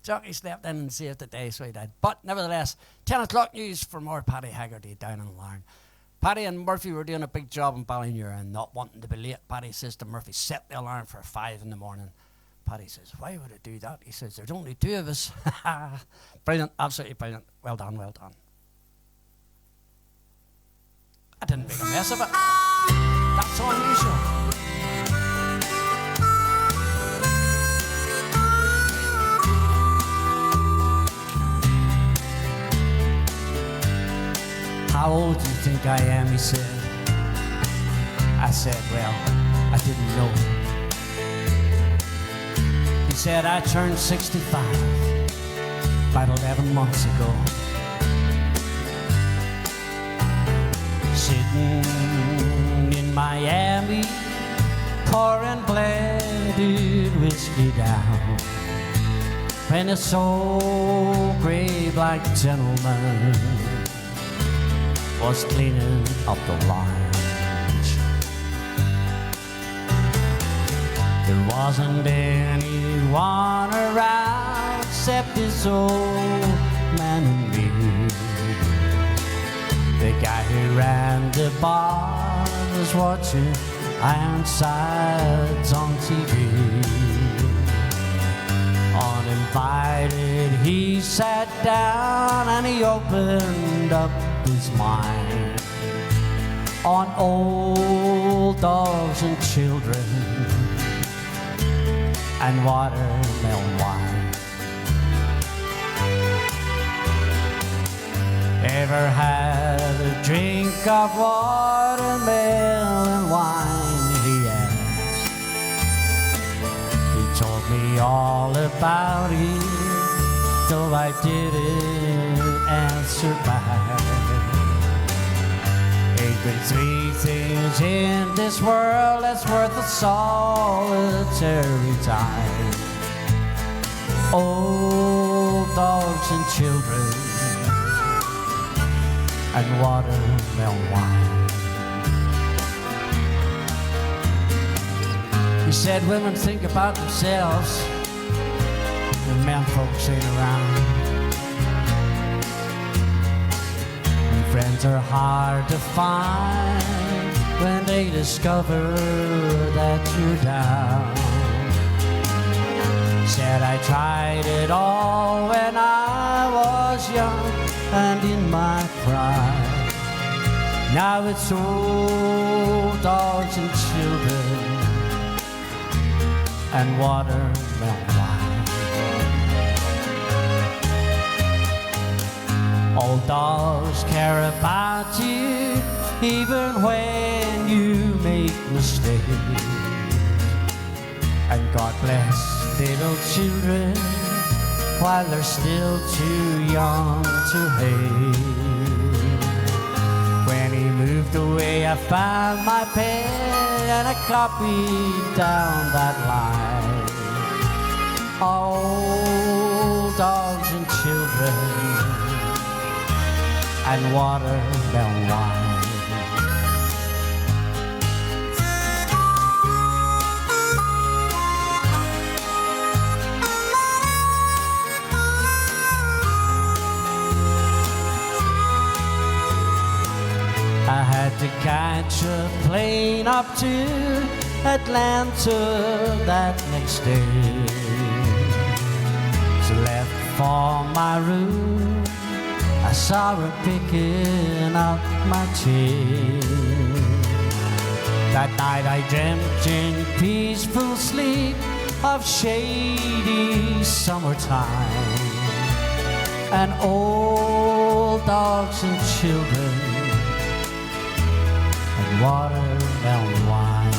Jockey stepped in and saved the day, so he did. But nevertheless, 10 o'clock news for more Paddy Haggerty down in Larne. Paddy and Murphy were doing a big job in Ballinure and not wanting to be late. Paddy says to Murphy, set the alarm for 5 in the morning. Paddy says, why would I do that? He says, there's only 2 of us. Brilliant, absolutely brilliant. Well done, well done. I didn't make a mess of it. That's unusual. How old do you think I am, he said. I said, well, I didn't know. He said, I turned 65 about 11 months ago. Sitting in Miami, pouring blended whiskey down, when a soul grey black gentleman was cleaning up the lounge. There wasn't anyone around except this old man and me. The guy who ran the bar was watching Ironsides on TV. Uninvited, he sat down and he opened up his mind on old dogs and children and watermelon wine. Ever had a drink of watermelon wine, he asked. He told me all about it, though I didn't answer back. Ain't been 3 things in this world that's worth a solitary time: old dogs and children and watermelon wine. He said women think about themselves when men folks ain't around. Friends are hard to find when they discover that you're down. Said I tried it all when I was young and in my prime. Now it's old dogs and children and watermelon wine. Old dogs care about you even when you make mistakes. And God bless little children while they're still too young to hate. When he moved away, I found my pen and I copied down that line: old dogs and children and watermelon wine. I had to catch a plane up to Atlanta that next day. So left for my room, I saw her picking up my chain. That night I dreamt in peaceful sleep of shady summertime and old dogs and children and watermelon wine.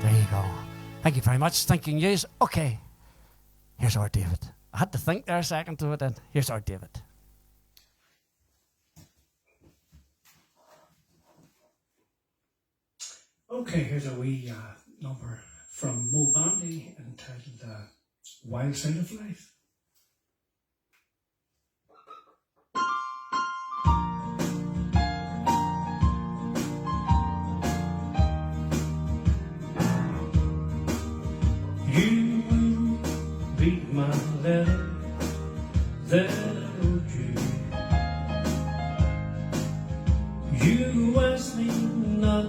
There you go. Thank you very much. Thank you, news. Okay. Here's our David. I had to think there a second to it, and here's our David. Okay, here's a wee number from Mo Bandy entitled Wild Side of Life.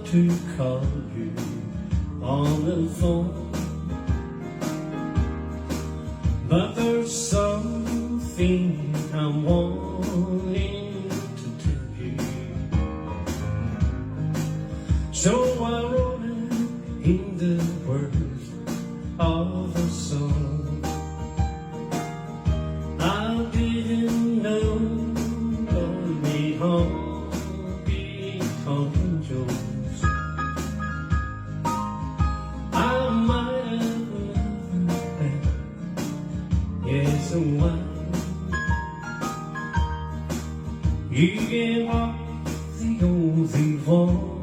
to call you on the phone, but there's something I'm wanting to tell you. So I wrote it in the words of a song. I didn't know only honky tonk angels. I might have loved that, yes, and why you gave up the only one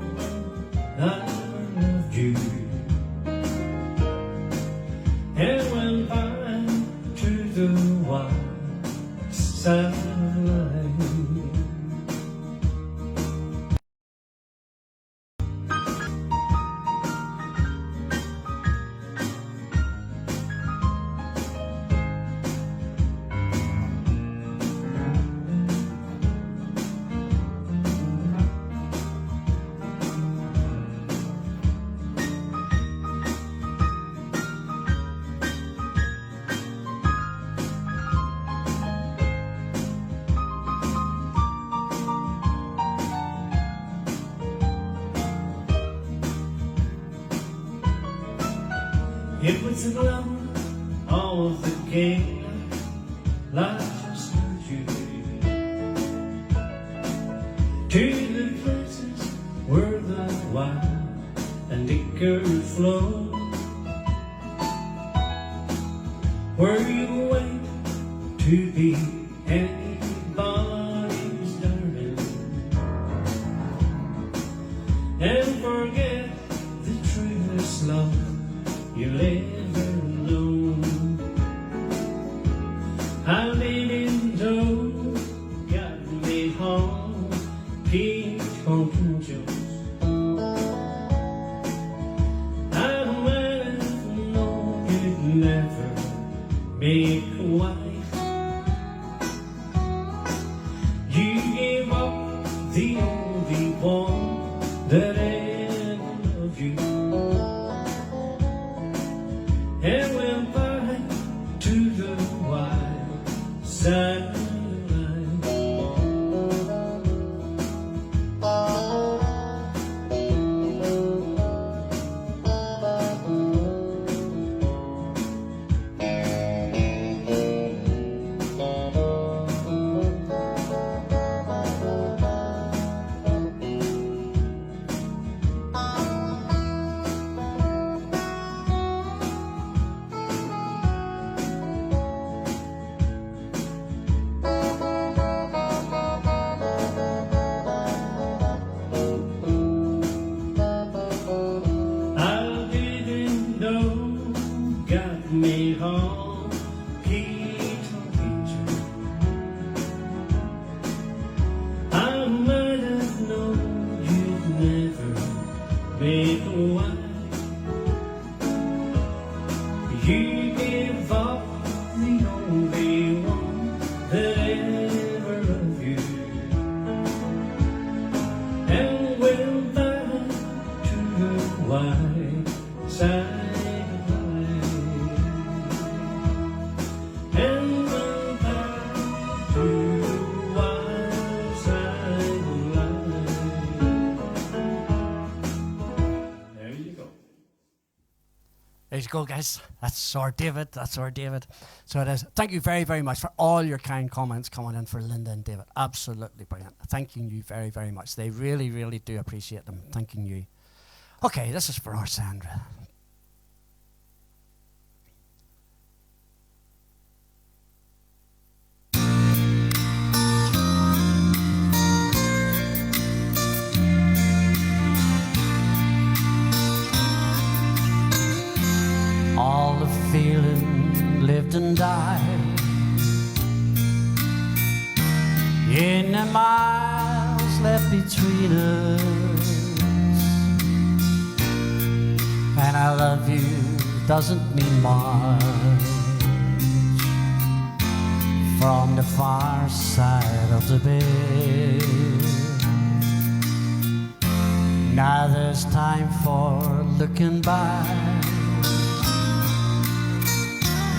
I loved you, and went back to the wild side line. It was the glamour of the game, like just heard you, to the places where the wild and liquor flow, where you wait to be anybody's darling, and forget the truest love you'll ever know. I didn't know, got me home, keep talking jokes. I might have known you'd never make a wife. You gave up the only one that ever loved you, and went back to the wild side line. Got me home, keep talking to. I might have known you'd never make a wife. You gave up the only one that ever loved you, and went back to the white side. There you go, guys. That's our David. That's our David. So it is. Thank you very, very much for all your kind comments coming in for Linda and David. Absolutely brilliant. Thanking you very, very much. They really, really do appreciate them. Thanking you. Okay, this is for our Sandra. All the feeling lived and died in the miles left between us, and I love you doesn't mean much from the far side of the bed. Now there's time for looking back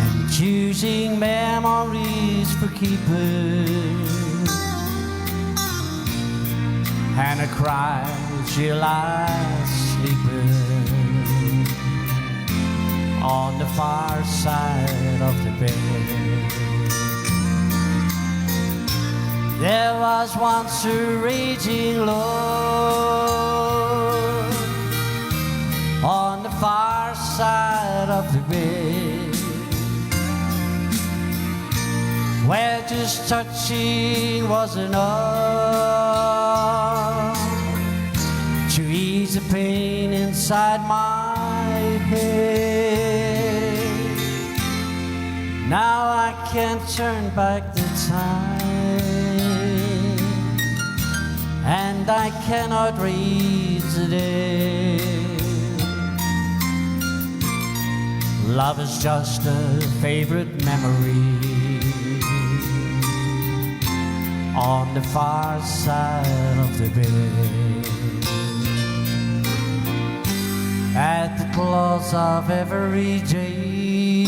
and choosing memories for keeping, and a cry she lies sleeping on the far side of the bed. There was once a raging love on the far side of the bed, where just touching was enough to ease the pain inside my head. Now I can't turn back the time, and I cannot raise the dead. Love is just a favorite memory on the far side of the bed. At the close of every day,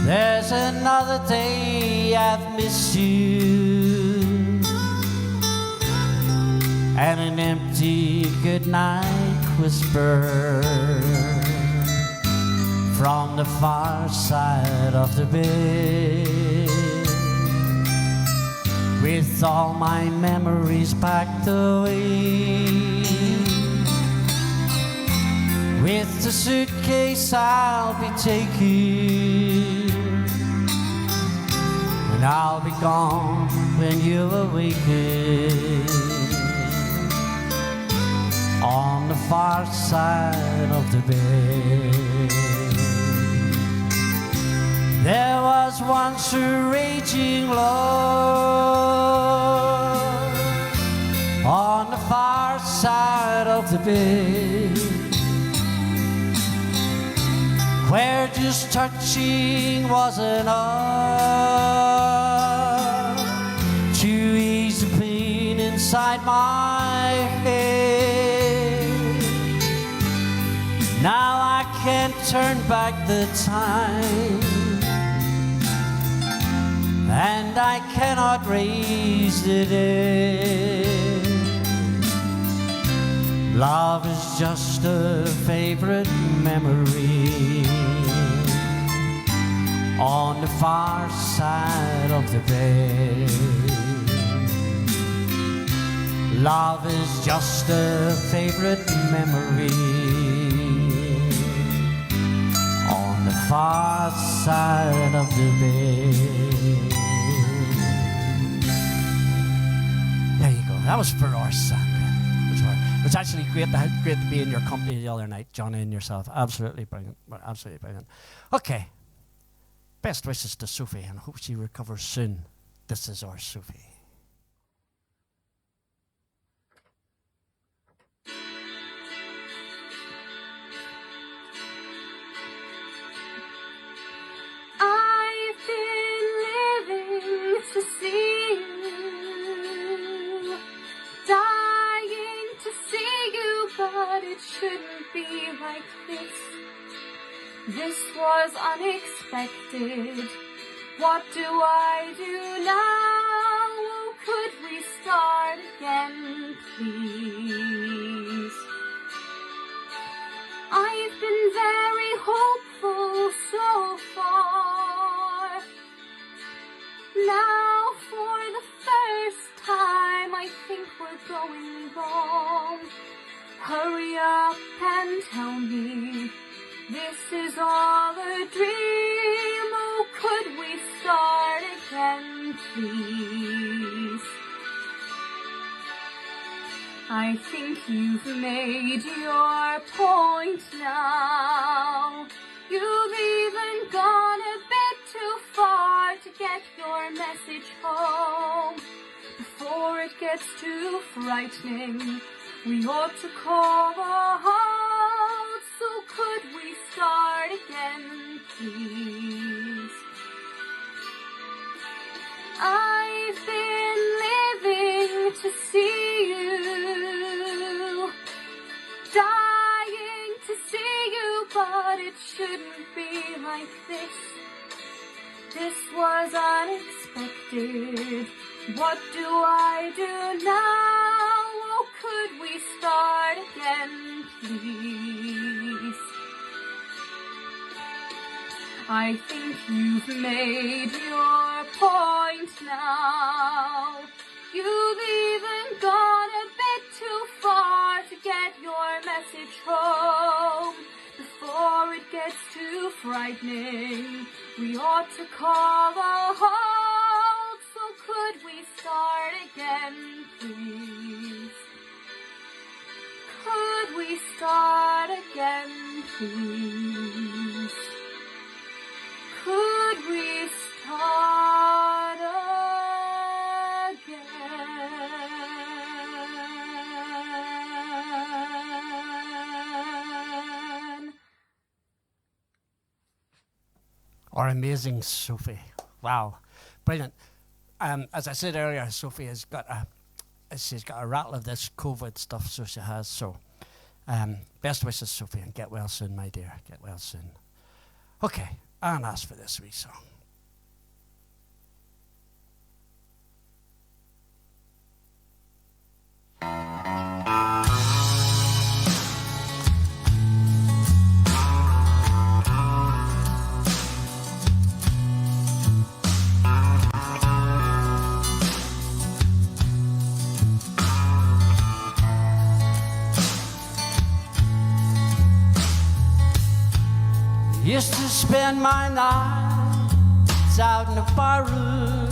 there's another day I've missed you, and an empty goodnight whisper from the far side of the bed. With all my memories packed away, with the suitcase I'll be taking, and I'll be gone when you awaken on the far side of the bed. There was once a raging love on the far side of the bed, where just touching was enough to ease the pain inside my head. Now I can't turn back the time, and I cannot raise the dead. Love is just a favorite memory on the far side of the bed. Love is just a favorite memory on the far side of the bed. There you go. That was for our Sandra. It's actually great to be in your company the other night, Johnny and yourself. Absolutely brilliant. Absolutely brilliant. Okay. Best wishes to Sophie, and hope she recovers soon. This is our Sophie. I've been living to see you, dying to see you, but it shouldn't be like this. This was unexpected. What do I do now? Oh, could we start again, please? I've been very hopeful so far. Now for the first time I think we're going wrong. Hurry up and tell me this is all a dream. Oh, could we start again, please? I think you've made your point now. You've even gone a bit too far to get your message home. Before it gets too frightening, we ought to call a halt. So could we start again, please? I've been living to see you, shouldn't be like this. This was unexpected. What do I do now? Oh, could we start again, please? I think you've made your point now. You've even gone a bit too far to get your message home. Before it gets too frightening, we ought to call a halt. So could we start again, please? Could we start again, please? Could we start again? Our amazing Sophie. Wow. Brilliant. As I said earlier, Sophie has got a rattle of this COVID stuff, so she has. So, best wishes, Sophie, and get well soon, my dear. Get well soon. Okay, and as for this wee song. Used to spend my nights out in the bar room,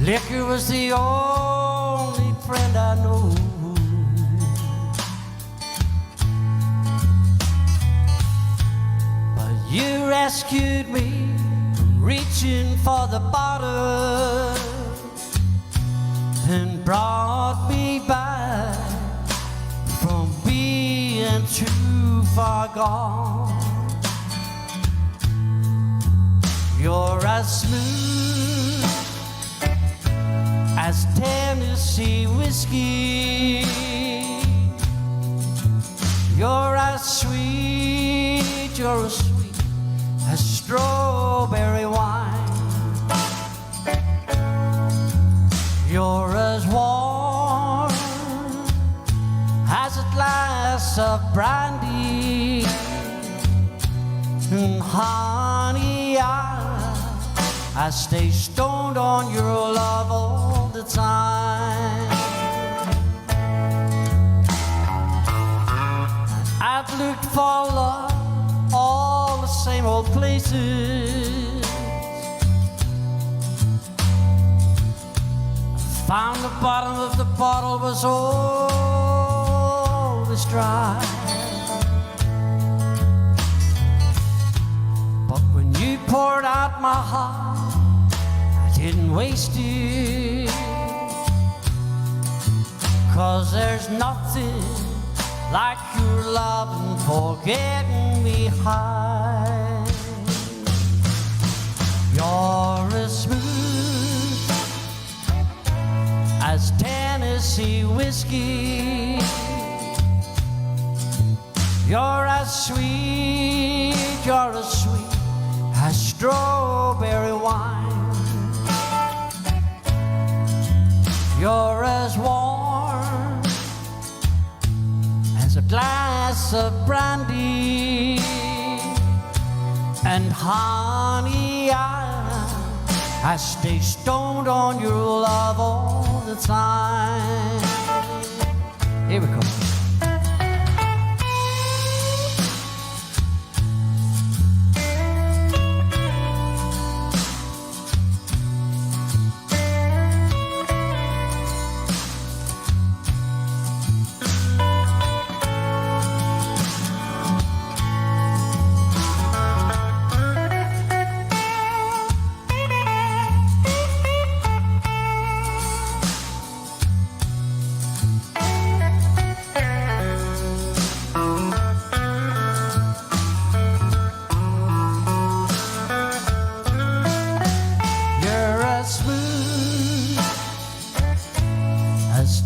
liquor was the only friend I know. But you rescued me from reaching for the bottle and brought me back from being too far gone. You're as smooth as Tennessee whiskey. You're as sweet, you're as sweet as strawberry wine. You're as warm as a glass of brandy. And honey, I stay stoned on your love all the time. I've looked for love all the same old places. Found the bottom of the bottle was always dry. But when you poured out my heart, I didn't waste it. 'Cause there's nothing like your loving for getting me high. You're as smooth as Tennessee whiskey. You're as sweet, you're as sweet as strawberry wine. You're as warm as a glass of brandy. And honey, I stay stoned on your love all the time. Here we go.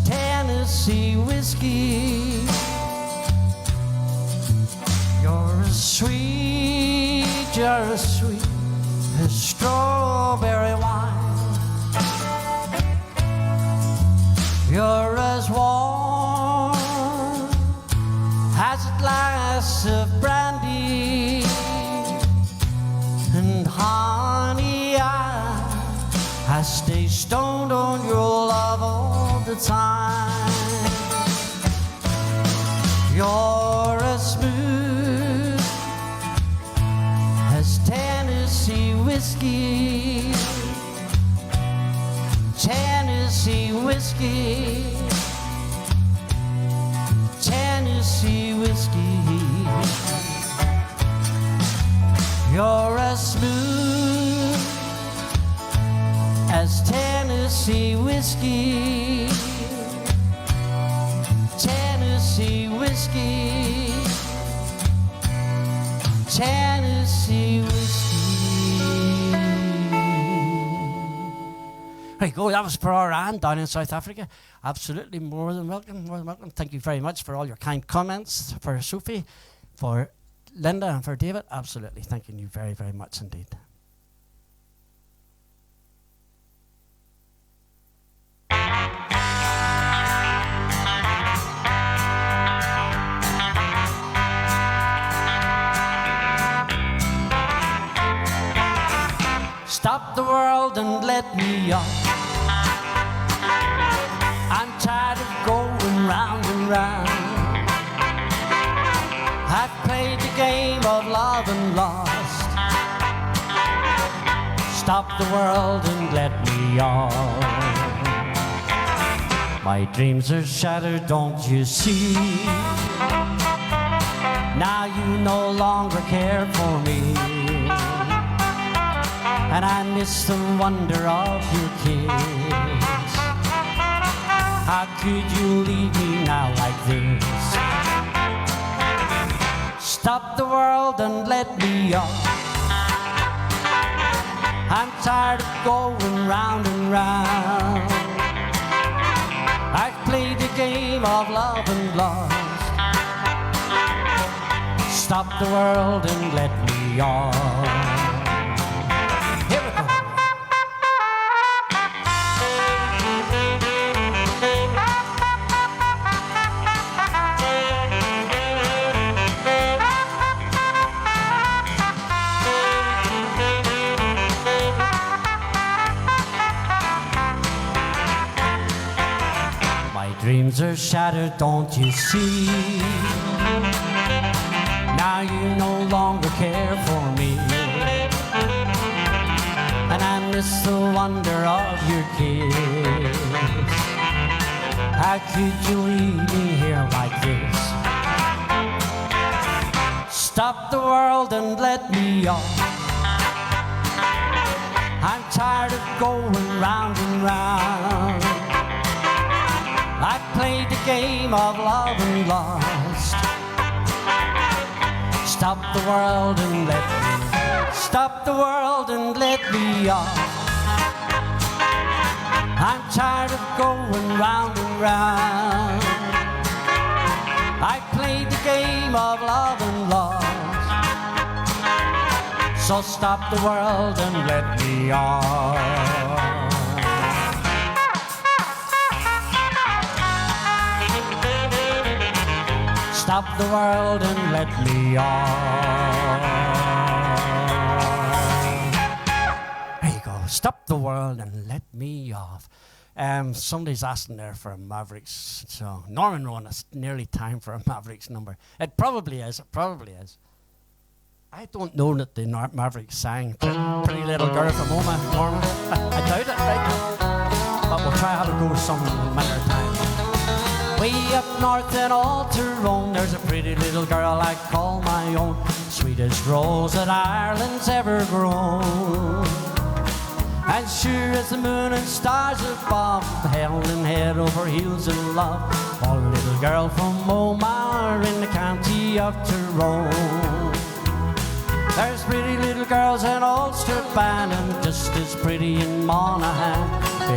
Tennessee whiskey. you're as sweet as strawberry wine. You're as warm as a glass of brandy. And honey, I stay stoned on your love all the time. You're as smooth as Tennessee whiskey. Tennessee whiskey. Tennessee whiskey. You're as smooth as Tennessee whiskey. Tennessee whiskey. Tennessee whiskey. There you go, that was for our Anne down in South Africa. Absolutely more than welcome, more than welcome. Thank you very much for all your kind comments, for Sophie, for Linda and for David. Absolutely, thanking you very, very much indeed. Stop the world and let me off. I'm tired of going round and round. I've played the game of love and lost. Stop the world and let me off. My dreams are shattered, don't you see? Now you no longer care for me. And I miss the wonder of your kiss. How could you leave me now like this? Stop the world and let me off. I'm tired of going round and round. I've played the game of love and lost. Stop the world and let me off. Dreams are shattered, don't you see? Now you no longer care for me. And I miss the wonder of your kiss. How could you leave me here like this? Stop the world and let me off. I'm tired of going round and round. I played the game of love and lost. Stop the world and let me. Stop the world and let me off. I'm tired of going round and round. I played the game of love and lost. So stop the world and let me off. Stop the world and let me off. There you go. Stop the world and let me off. Somebody's asking there for a Mavericks song. Norman Rowan, it's nearly time for a Mavericks number. It probably is. It probably is. I don't know that the Mavericks sang Pretty Little Girl from Oma, Norman. I doubt it, right? But we'll try how to go some minor time. Way up north in Old Tyrone, there's a pretty little girl I call my own. Sweetest rose that Ireland's ever grown. And sure as the moon and stars above, held in head over heels in love. Oh, little girl from Omagh in the county of Tyrone. There's pretty little girls in Ulster and just as pretty in Monaghan.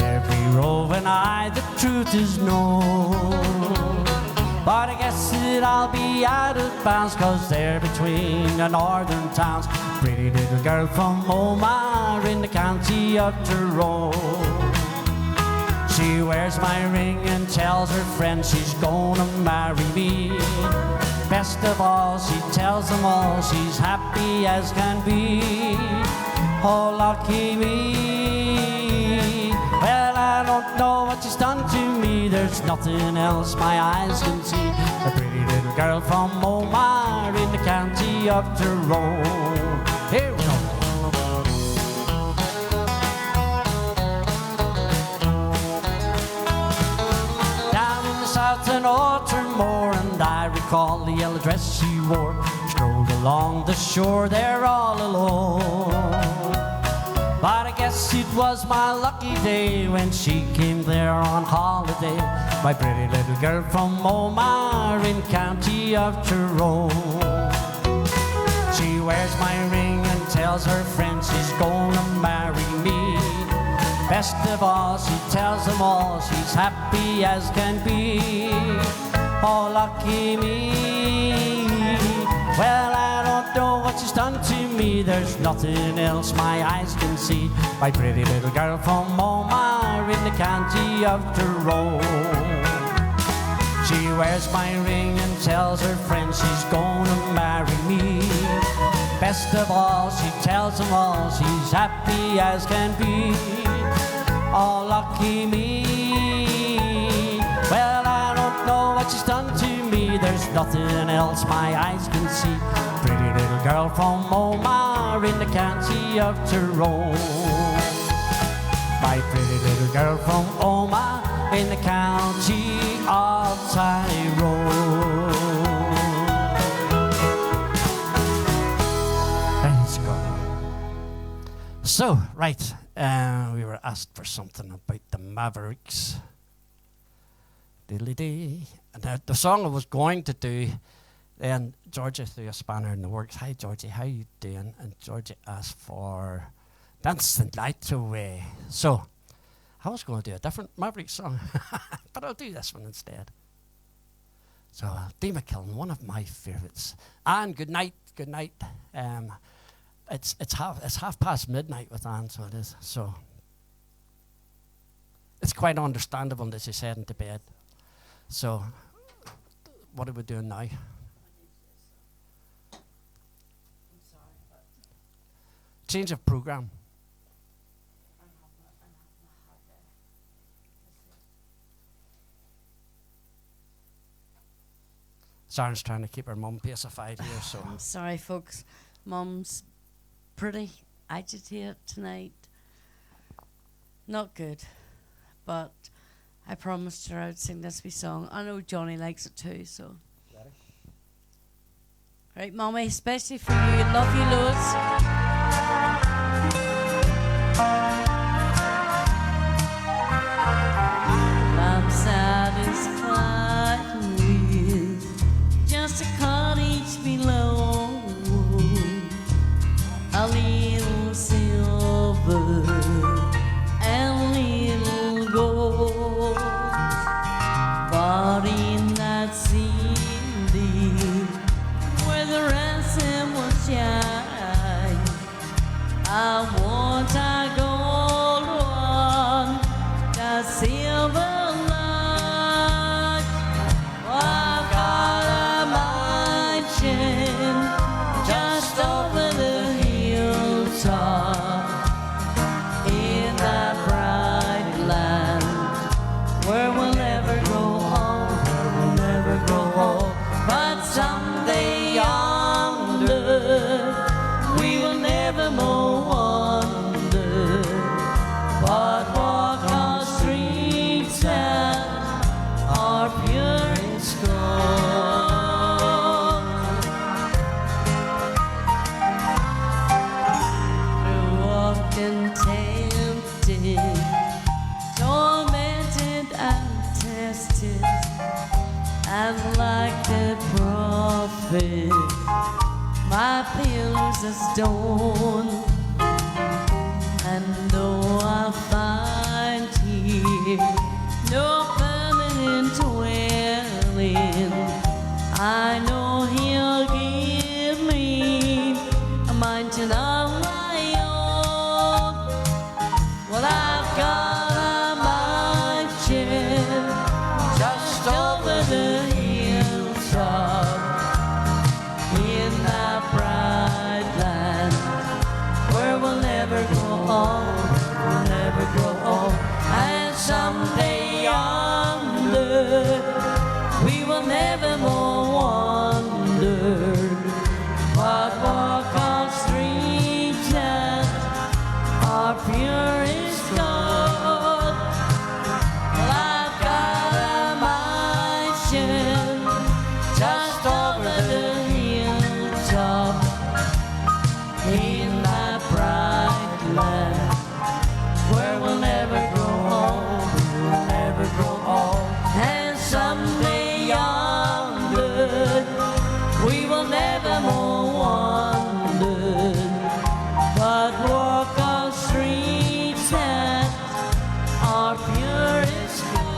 Every roving eye, the truth is known. But I guess that I'll be out of bounds, 'cause they're between the northern towns. pretty little girl from Omagh in the county of Tyrone. She wears my ring and tells her friends she's gonna marry me. Best of all, she tells them all she's happy as can be. Oh, lucky me. Well, I don't know what she's done to me. There's nothing else my eyes can see. A pretty little girl from Omagh in the county of Tyrone. Here we go. South and Ottermore, and I recall the yellow dress she wore. Strolled along the shore there all alone. But I guess it was my lucky day when she came there on holiday. My pretty little girl from Omagh in county of Tyrone. She wears my ring and tells her friends she's gonna marry me. Best of all, she tells them all she's happy as can be. Oh, lucky me. Well, I don't know what she's done to me. There's nothing else my eyes can see. My pretty little girl from Omagh in the county of Tyrone. She wears my ring and tells her friends she's gonna marry me. Best of all, she tells them all she's happy as can be. Oh, lucky me. Well, I don't know what she's done to me. There's nothing else my eyes can see. Pretty little girl from Omagh in the county of Tyrone. My pretty little girl from Omagh in the county of Tyrone. Let's go. So, right. We were asked for something about the Mavericks. Diddly-dee. And the song I was going to do, then Georgie threw a spanner in the works. Hi, Georgie, how you doing? And Georgie asked for Dance the Night Away. So I was going to do a different Mavericks song, but I'll do this one instead. So Dee McKillen, one of my favourites. And good night, good night. It's half past midnight with Anne, so it is. So it's quite understandable that she's heading to bed. So what are we doing now? Change of program. Sharon's trying to keep her mum pacified here, so. I'm sorry, folks. Mum's pretty agitated tonight. Not good, but I promised her I'd sing this wee song. I know Johnny likes it too, so. Right, Mommy, especially for you. Love you loads. I'm satisfied with just a cottage below, a little silver and little gold, but in that city where the ransom will shine, I want a gold one, that silver light. I've got a mansion just over the hilltop in that bright land where we'll never grow old, where we'll never grow old. But someday yonder we will never more wonder, but walk our streets that are pure and gold. We're walking tempted, tormented and tested, and like the prophet, my pillows are stone. And though I find here no permanent dwelling, I know He'll give me a mountain someday yonder we will never more wander, but walk on streets that are pure as gold. Well, I've got a mansion just over the hilltop in that bright land where we'll never grow old, we'll never grow old. And someday yonder we will never more wander, but walk on streets that are pure as gold.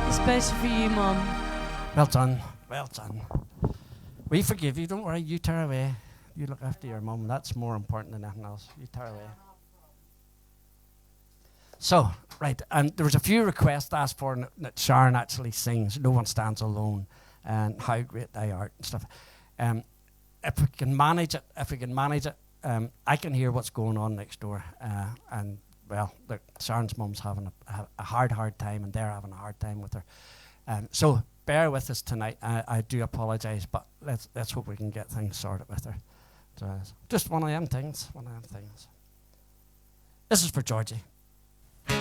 Especially for you, Mum. Well done. Well done. We forgive you. Don't worry. You tear away. You look after your mum. That's more important than anything else. You tear away. So, right, and there was a few requests asked for that Sharon actually sings. No One Stands Alone, and How Great Thou Art and stuff. If we can manage it, I can hear what's going on next door. And well, look, Sharon's mum's having a hard time, and they're having a hard time with her. So bear with us tonight. I do apologise, but let's hope we can get things sorted with her. Just one of them things. This is for Georgie. Wee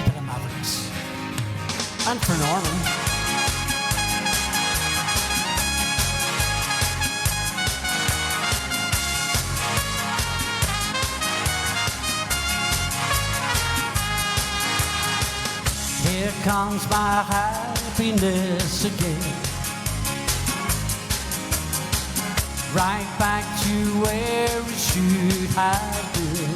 bit of Mavericks. And for Norman. Here comes my happiness again, right back to where it should have been.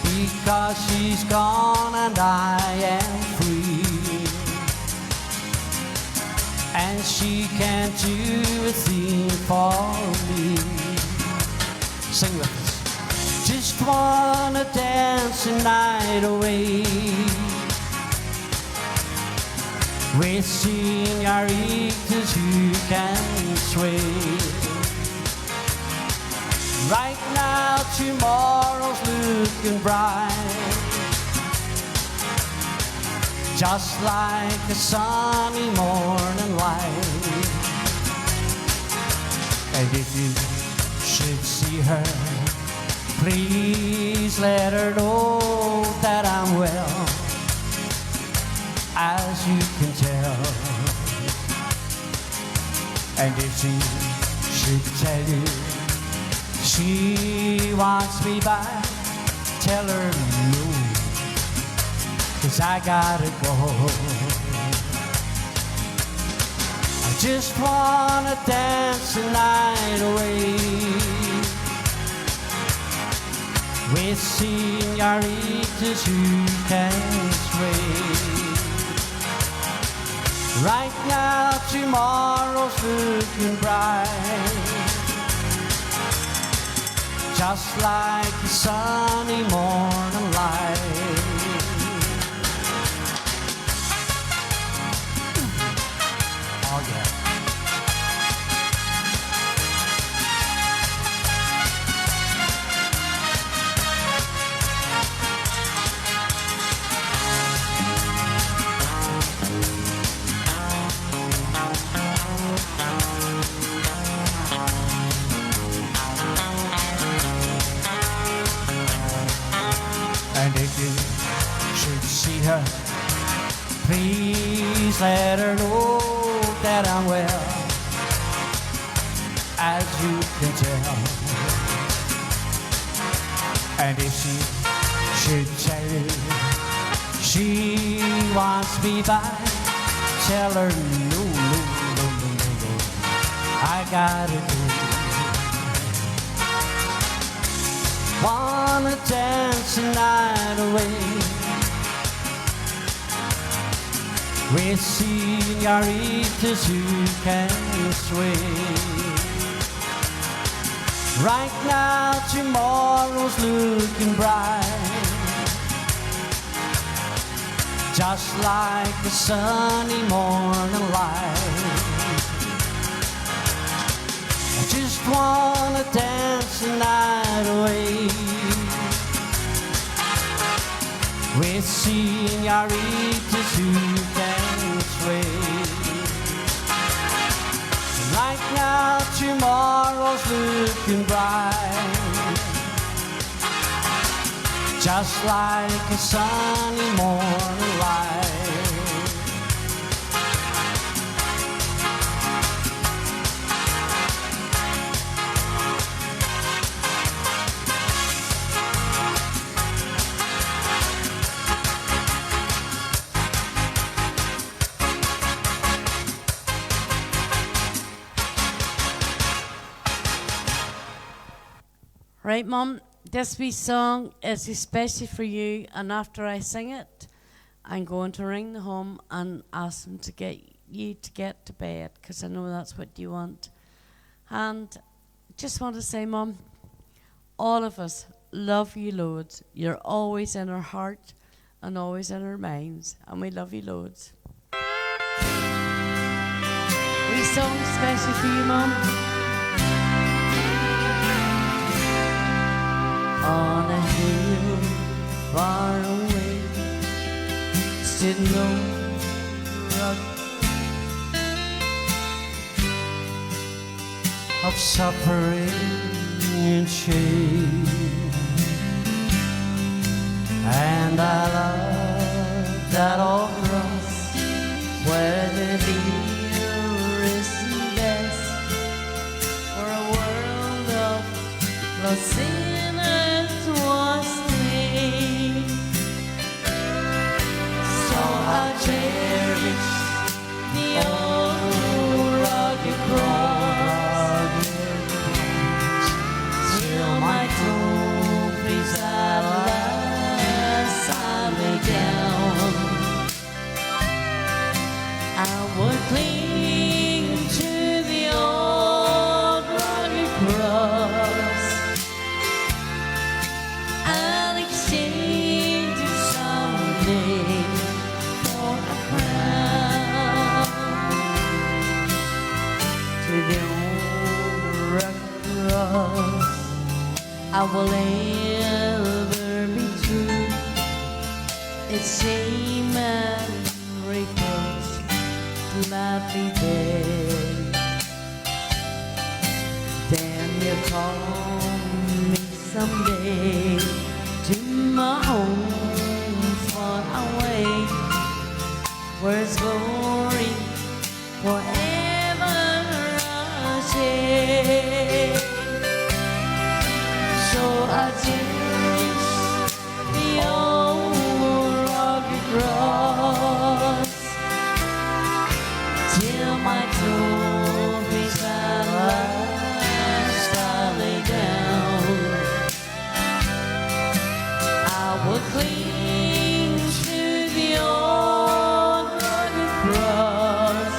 Because she's gone and I am free, and she can't do a thing for me. Sing with us. Just wanna dance the night away with senoritas who can sway. Right now, tomorrow's looking bright, just like a sunny morning light. And if you should see her, please let her know that I'm well, as you can tell. And if she should tell you she wants me back, tell her no, 'cause I gotta go. I just wanna dance the night away with senoritas who can sway. Right now, tomorrow's looking bright, just like the sunny morning light. Oh yeah. And if you should see her, please let her know that I'm well, as you can tell. And if she should tell you she wants me back, tell her no, I gotta go. Wanna dance the night away with senoritas who can sway. Right now, tomorrow's looking bright, just like the sunny morning light. wanna dance the night away with señoritas who can sway. Right now, tomorrow's looking bright, just like a sunny morning light. Right, Mum, this wee song is especially for you, and after I sing it, I'm going to ring the home and ask them to get you to get to bed, because I know that's what you want. And just want to say, Mum, all of us love you loads. You're always in our heart and always in our minds, and we love you loads. Wee song especially for you, Mum. On a hill far away stood no rock of suffering and shame, and I love that old cross where the deer is best for a world of lost sinners was made. So I cherish the old rugged cross till my trophies at last I lay down. I would cling to the old rugged cross and exchange it someday for a crown. To the old rugged cross I will ever be true. Its shame and reproach do not be there. Then you call me someday to my home far away, where its glory forever I share. So I cherish the old rugged cross till my trophies at last I lay down. I would cling to the old rugged cross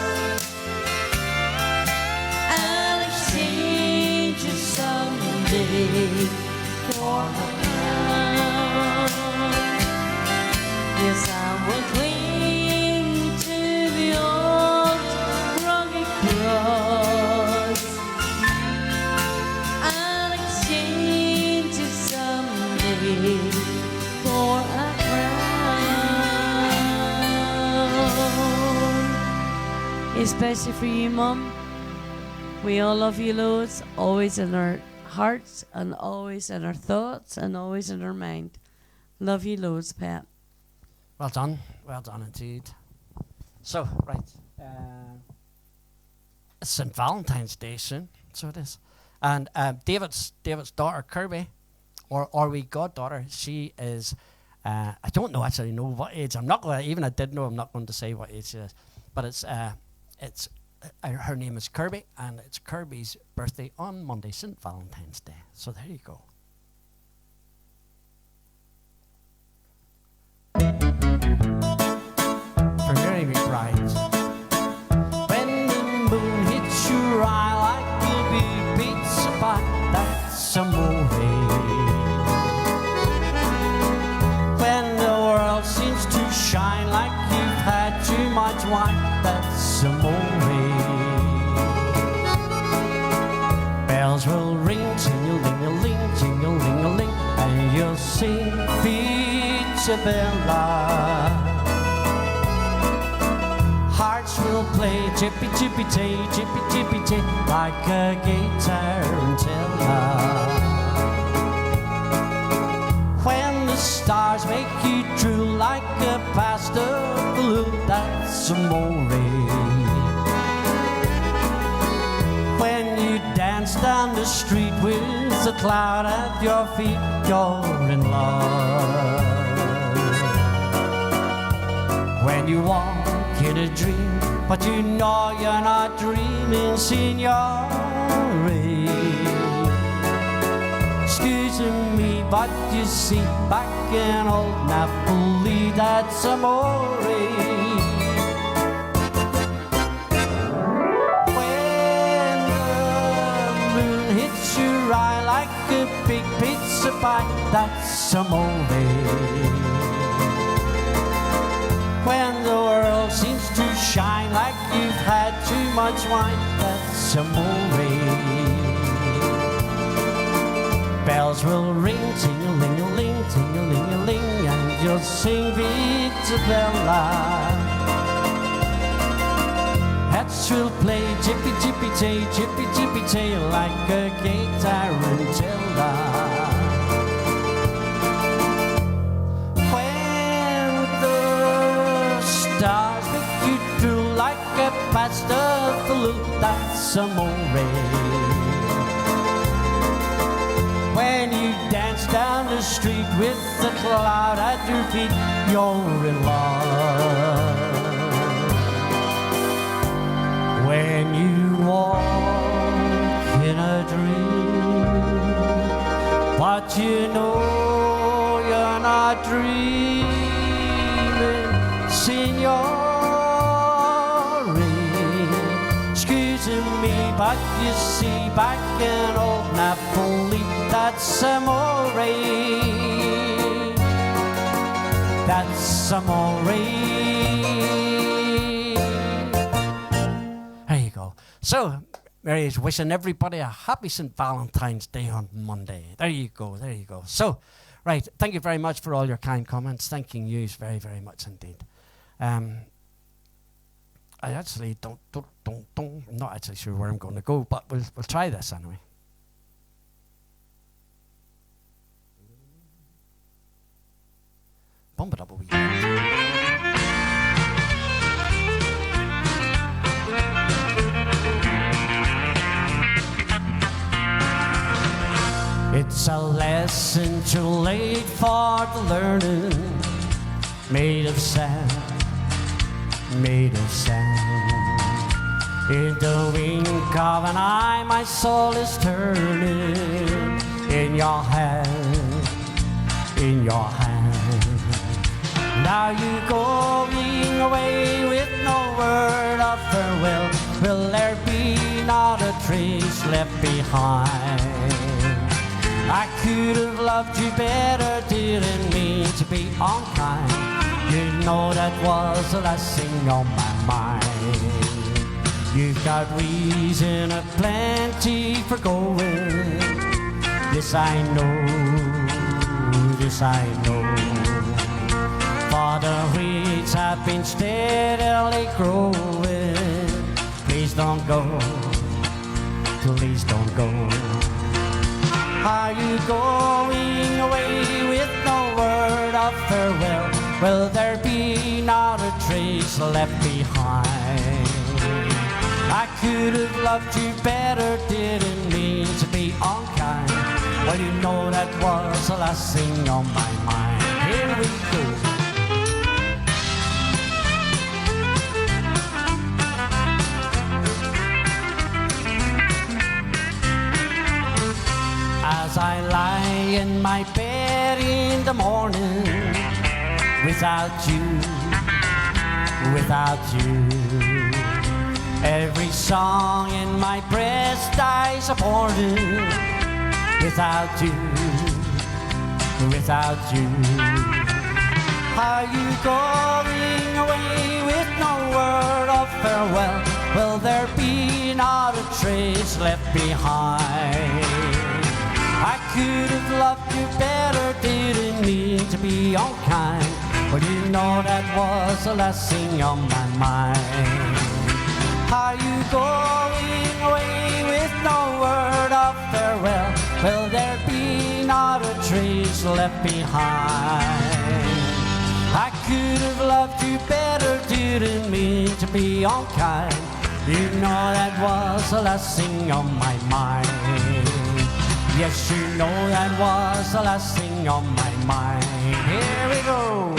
and exchange it someday for a crown. Yes, I will cling to the old rugged cross and exchange it someday for a crown. Especially for you, Mum. We all love you loads, always in our hearts and always in our thoughts and always in our mind. Love you loads, Pat. Well done indeed. So, right, it's St. Valentine's Day soon, so it is. And David's daughter, Kirby, or our wee goddaughter, she is, I don't actually know what age, I'm not going to, even I did know, I'm not going to say what age she is, but it's her name is Kirby, and it's Kirby's birthday on Monday, St. Valentine's Day. So there you go. For Mary McBride. When the moon hits your eye like you'll be pizza pie, that's amore. When the world seems to shine like you've had too much wine, that's amore. bells will ring, ting-a-ling-a-ling, ting-a-ling-a-ling, and you'll sing Isabella. Hearts will play chippy-chippy-tay, chippy-chippy-tay, like a gay tarantella. When the stars make you drool like a pasta balloon, that's amore. When you dance down the street with a cloud at your feet, you're in love. When you walk in a dream, but you know you're not dreaming, signore. Excuse me, but you see, back in old Napoli, that's amore. When the moon hits your eye like a big pizza pie, that's amore. When the world seems to shine like you've had too much wine, that's amore. Bells will ring, ting-a-ling-a-ling, ting-a-ling-a-ling, and you'll sing Vita Bella. Hats will play chippy-chippy-tay, chippy-chippy-tay, like a gay tarantella. When the stars make you drool like a pasta balloon, that's amore. When you dance down the street with the cloud at your feet, you're in love. When you walk in a dream, but you know you're not dreaming, signore. Excuse me, but you see, back in old Napoli, that's amore. That's amore. There you go. So, Mary is wishing everybody a happy St. Valentine's Day on Monday. There you go, there you go. So, right, thank you very much for all your kind comments. Thanking you very, very much indeed. I actually I'm not actually sure where I'm going to go, but we'll try this anyway. Bump it up a wee. It's a lesson too late for the learning, made of sand, made of sand. In the wink of an eye, my soul is turning in your hand, in your hand. Now you're going away with no word of farewell. Will there be not a trace left behind? I could have loved you better, didn't mean to be unkind. You know that was the last thing on my mind. You've got reason aplenty for going. This I know, this I know. For the weeds have been steadily growing. Please don't go, please don't go. Are you going away with no word of farewell? Will there be not a trace left behind? I could have loved you better, didn't mean to be unkind. Well, you know that was the last thing on my mind. Here we go. As I lie in my bed in the morning, without you, without you, every song in my breast dies aborted. Without you, without you. Are you going away with no word of farewell? Will there be not a trace left behind? behind. I could have loved you better, didn't mean to be unkind. Well, you know that was the last thing on my mind. Are you going away with no word of farewell? Will there be not a trace left behind? I could have loved you better, didn't mean to be unkind. You know that was the last thing on my mind. Yes, you know that was the last thing on my mind. Here we go.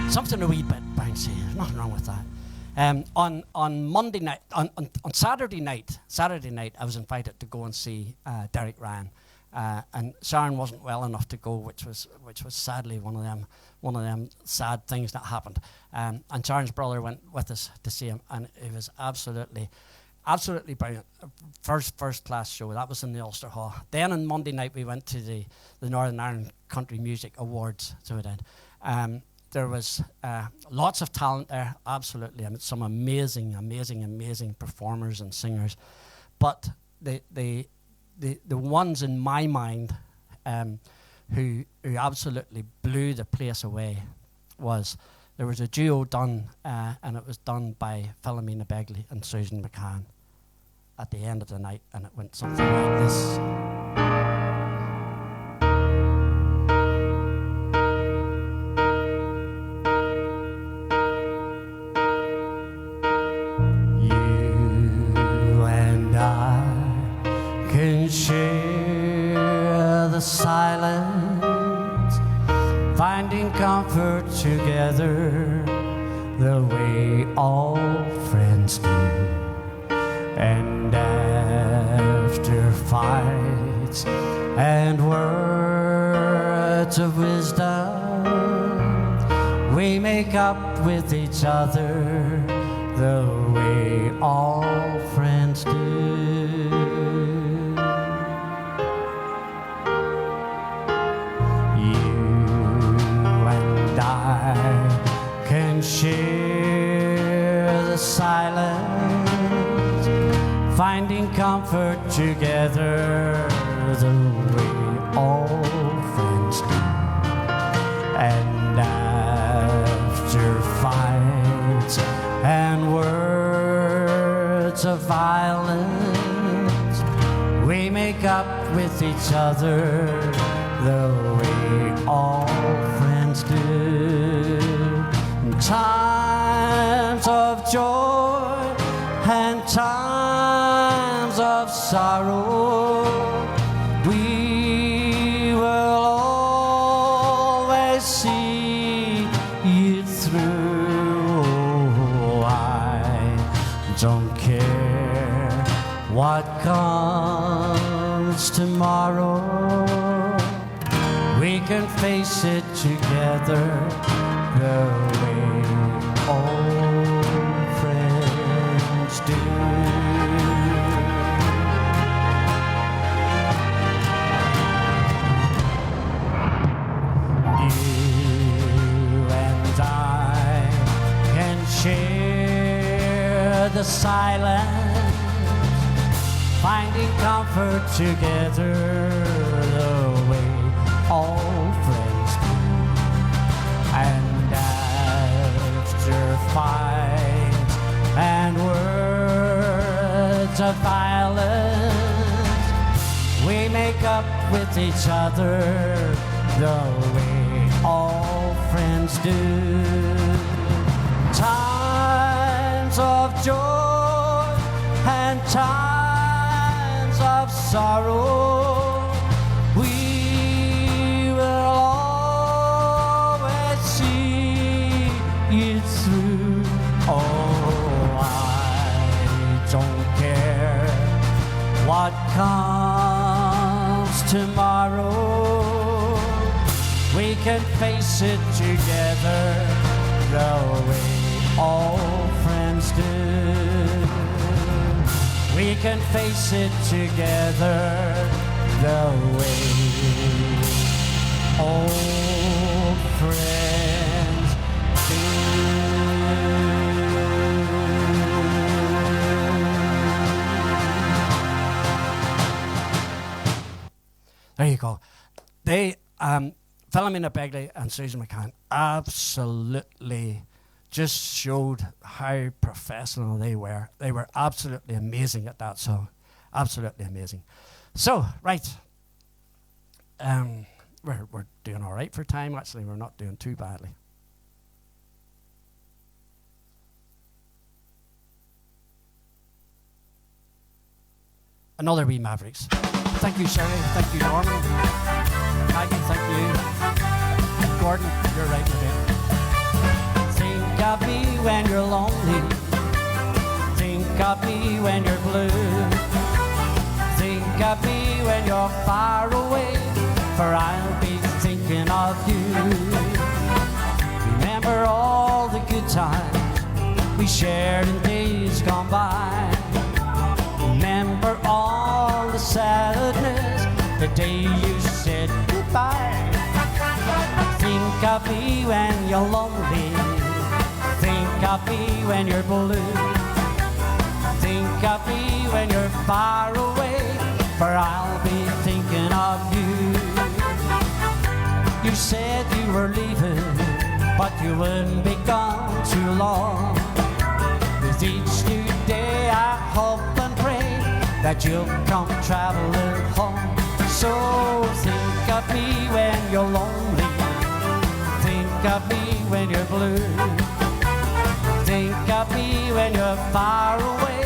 Something a wee bit bouncy. Nothing wrong with that. On Monday night, on Saturday night, I was invited to go and see Derek Ryan, and Sharon wasn't well enough to go, which was sadly one of them sad things that happened. And Sharon's brother went with us to see him, and it was absolutely brilliant. First class show. That was in the Ulster Hall. Then on Monday night we went to the Northern Ireland Country Music Awards. So we did. There was lots of talent there, absolutely. I mean, some amazing performers and singers. But the ones in my mind who absolutely blew the place away there was a duo done, and it was done by Philomena Begley and Susan McCann at the end of the night, and it went something like this. Share the silence, finding comfort together the way all friends do. And after fights and words of wisdom, we make up with each other the way all friends do. Share the silence, finding comfort together the way all friends do. And after fights and words of violence, we make up with each other the way all friends do. Times of joy and times of sorrow, we will always see it through. Oh, I don't care what comes tomorrow, we can face it together the way old friends do. You and I can share the silence, finding comfort together the way all friends do. And fights and words of violence, we make up with each other the way all friends do. Times of joy and times of sorrow, tomorrow. We can face it together the way all friends do. We can face it together the way old friends do. There you go. They, Philomena Begley and Susan McCann, absolutely just showed how professional they were. They were absolutely amazing at that song. Absolutely amazing. So, right. We're doing all right for time. Actually, we're not doing too badly. Another wee Mavericks. Thank you, Sherry. Thank you, Norman. Maggie, thank you. Gordon, you're right with it. Think of me when you're lonely. Think of me when you're blue. Think of me when you're far away, for I'll be thinking of you. Remember all the good times we shared in days gone by. Remember all the sadness the day you said goodbye. Think of me when you're lonely. Think of me when you're blue. Think of me when you're far away, for I'll be thinking of you. You said you were leaving, but you wouldn't be gone too long. With each new day I hope and pray that you'll come traveling home. So think of me when you're lonely. Think of me when you're blue. Think of me when you're far away,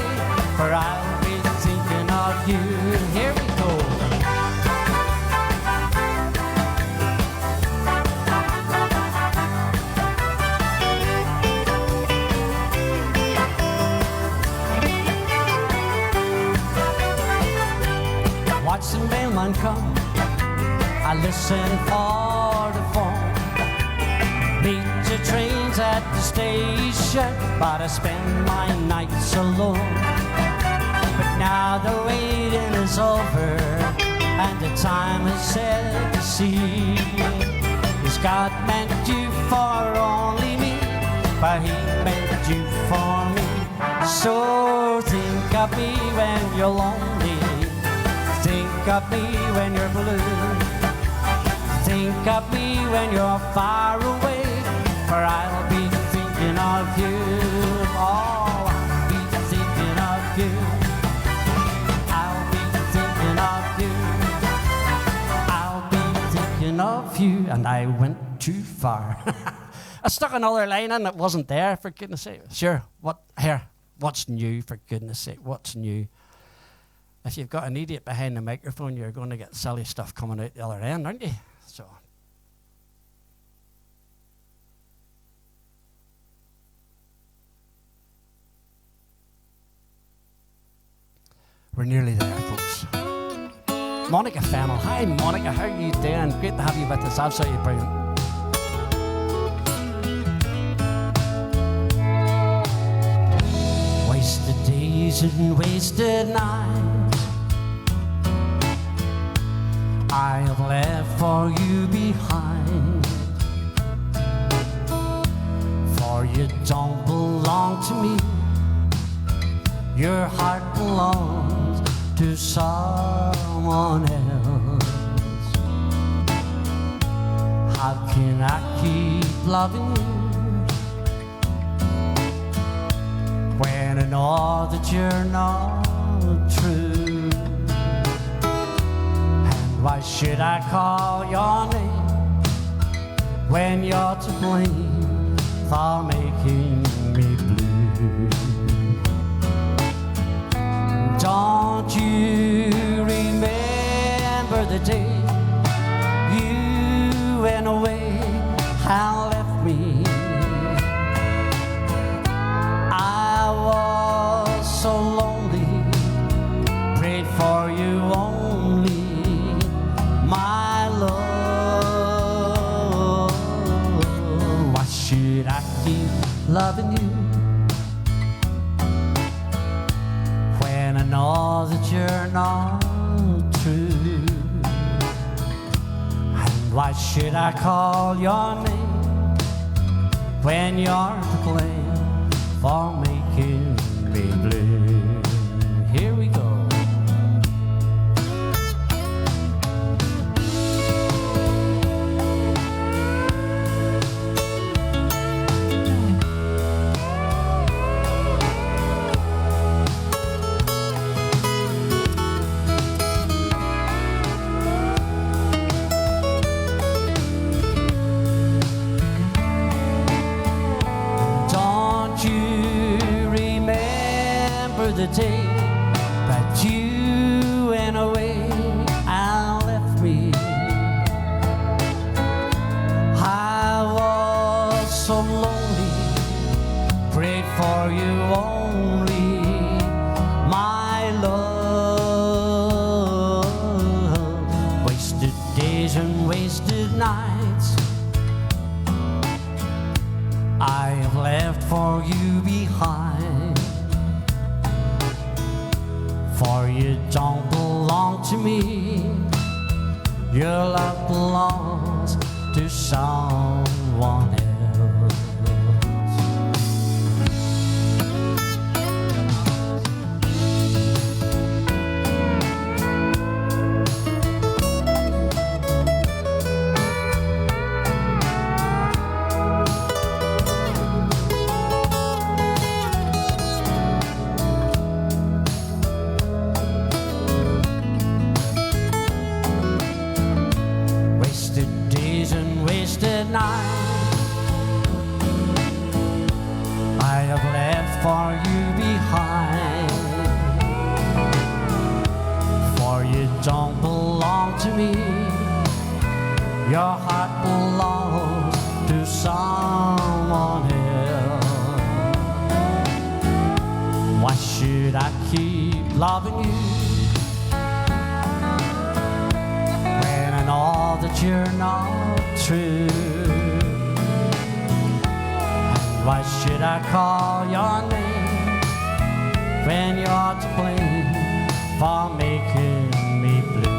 for I'll be thinking of you. Here we go. Watch the mailman come, I listen for the phone. Meet the trains at the station, but I spend my nights alone. But now the waiting is over, and the time is set to see. As God meant you for only me, but He meant you for me. So think of me when you're lonely. Think of me when you're blue. Think of me when you're far away, for I'll be thinking of you. Oh, I'll be thinking of you. I'll be thinking of you. I'll be thinking of you. And I went too far. I stuck another line in that wasn't there, for goodness sake. Sure, what's new, for goodness sake, what's new? If you've got an idiot behind the microphone, you're going to get silly stuff coming out the other end, aren't you? So, we're nearly there, folks. Monica Fennell. Hi, Monica. How are you doing? Great to have you with us. Absolutely brilliant. Wasted days and wasted nights I have left for you behind. For you don't belong to me. Your heart belongs to someone else. How can I keep loving you when I know that you're not true? Why should I call your name when you're to blame for making me blue? Don't you remember the day you went away and left me? I was so lonely, prayed for you only. loving you when I know that you're not true? And why should I call your name when you're to blame for making me blue? Here we go. The day that you went away and left me, I was so lonely, prayed for you only, my love. Wasted days and wasted nights I have left for you behind. For you don't belong to me, your love belongs to someone else. I have left for you behind. For you don't belong to me, your heart belongs to someone else. Why should I keep loving you when I know that you're not true? Why should I call your name when you're to blame for making me blue?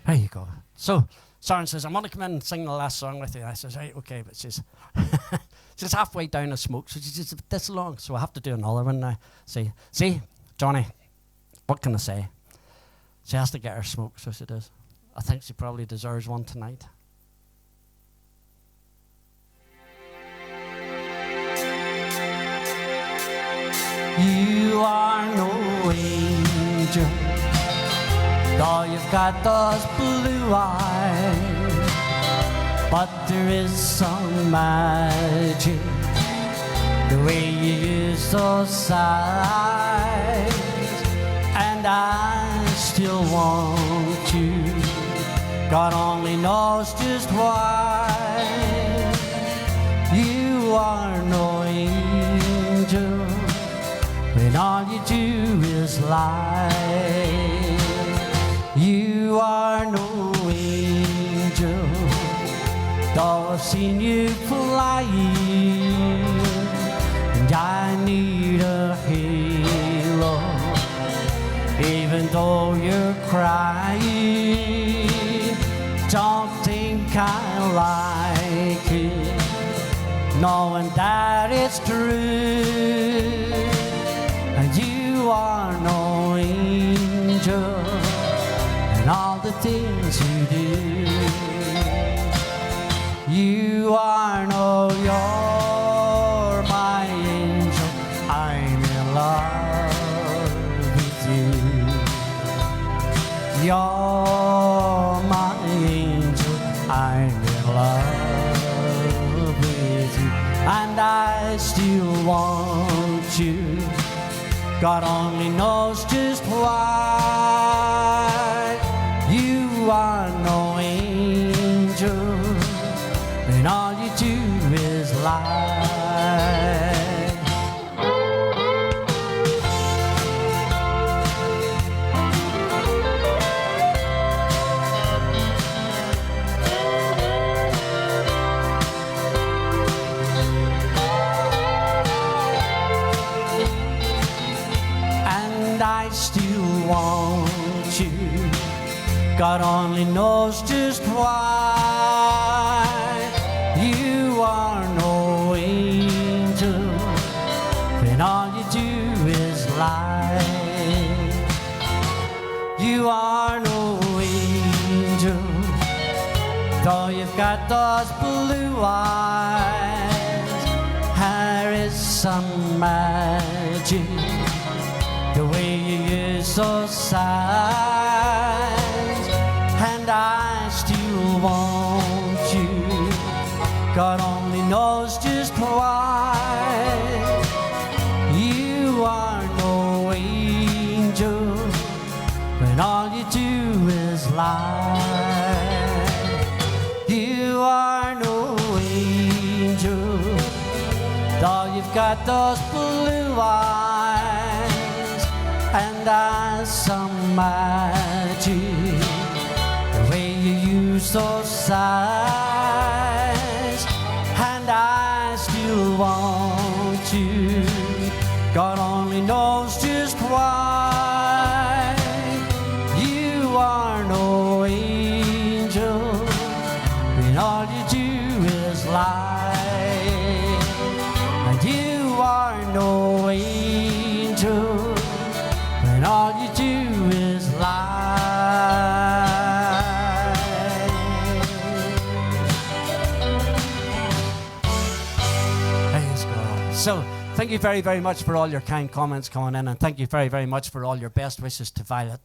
There you go. So Sharon says, I'm going to come in and sing the last song with you. I says, right, okay, but she's she's halfway down the smoke, so she's just this long, so I have to do another one now. See, Johnny, what can I say? She has to get her smoke, so she does. I think she probably deserves one tonight. You are no angel, though you've got those blue eyes, but there is some magic the way you use those eyes, and I still want you. God only knows just why. You are no angel when all you do is lie. You are no angel, though I've seen you flying, and I need a halo even though you're crying. Don't think I like it, knowing that it's true. And you are no angel in all the things you do. You are no, you're my angel, I'm in love with you. You're my angel, I'm in love with you. And I still want you. God only knows just why. You are no angel, and all you do is lie. still want you. God only knows just why. You are no angel when all you do is lie. You are no angel, though you've got those blue eyes. There is some magic the way you use those sighs, and I still want you. God only knows just why. You are no angel when all you do is lie. You are no angel, though you've got those blue eyes, and I some magic the way you use those sighs, and I still want you. God only knows just why. You are no angel when all you do is lie. And you are no angel when all you do is lie. Praise God. So, thank you very, very much for all your kind comments coming in, and thank you very, very much for all your best wishes to Violet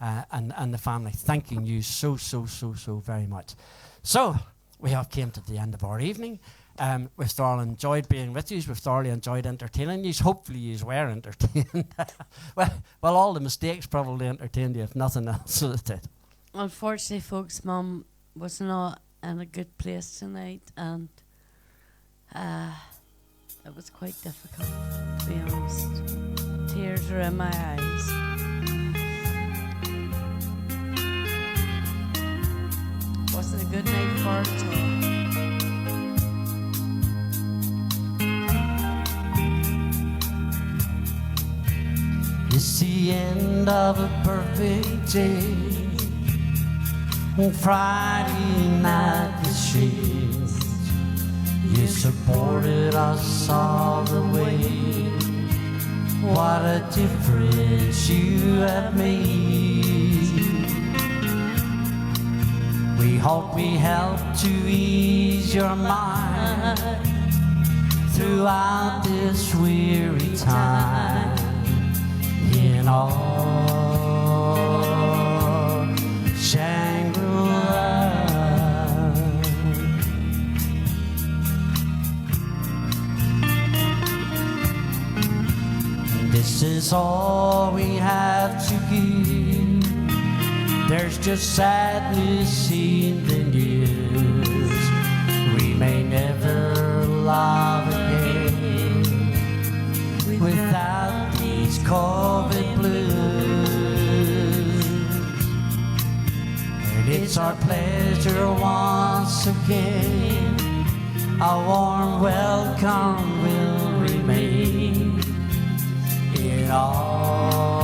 and the family. Thanking you so very much. So, we have came to the end of our evening. We've thoroughly enjoyed being with you. We've thoroughly enjoyed entertaining you. Hopefully you were entertained. well, all the mistakes probably entertained you, if nothing else, so it did. Unfortunately, folks, Mum was not in a good place tonight, and it was quite difficult, to be honest. Tears are in my eyes. Wasn't a good night for her at all. It's the end of a perfect day. On Friday night the shades. You supported us all the way. What a difference you have made. We hope we help to ease your mind throughout this weary time. In all Shangri-La, this is all we have to give. There's just sadness in the news. We may never love again without these COVID blues. And it's our pleasure once again. A warm welcome will remain in all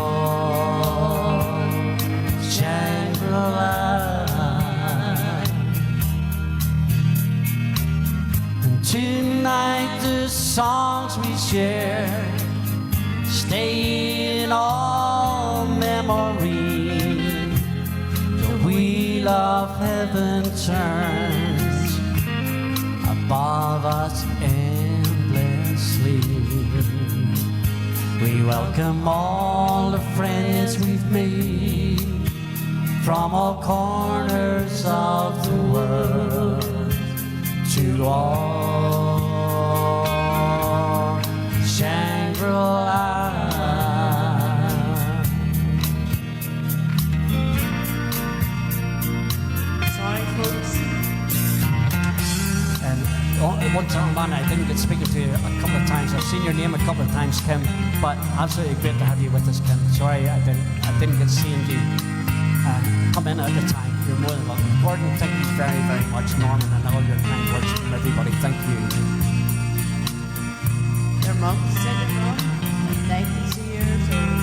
Shangri-La. And tonight the songs we share stay in all memory. The wheel of heaven turns above us endlessly. We welcome all the friends we've made from all corners of the world to all Shangri-La. Sorry, folks. And one time, man, I didn't get speaking to you a couple of times. I've seen your name a couple of times, Kim, but absolutely great to have you with us, Kim. Sorry, I didn't get seeing you come in at the time. You're more than welcome. Gordon, thank you very, very much. Norman, and all your kind words from everybody. Thank you. Your mum said it wrong. 90 years old.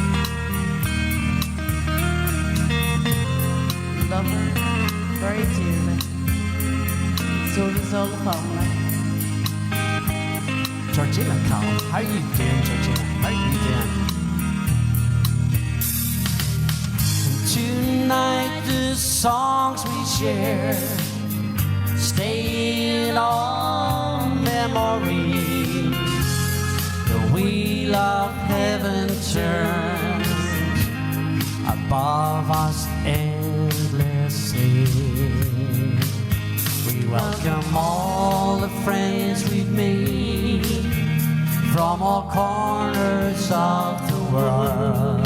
so does all the family. Georgina Callum, how are you doing, Georgina? How are you doing? Tonight the songs we share stay on memory. The wheel of heaven turns above us endlessly. We welcome all the friends we've made from all corners of the world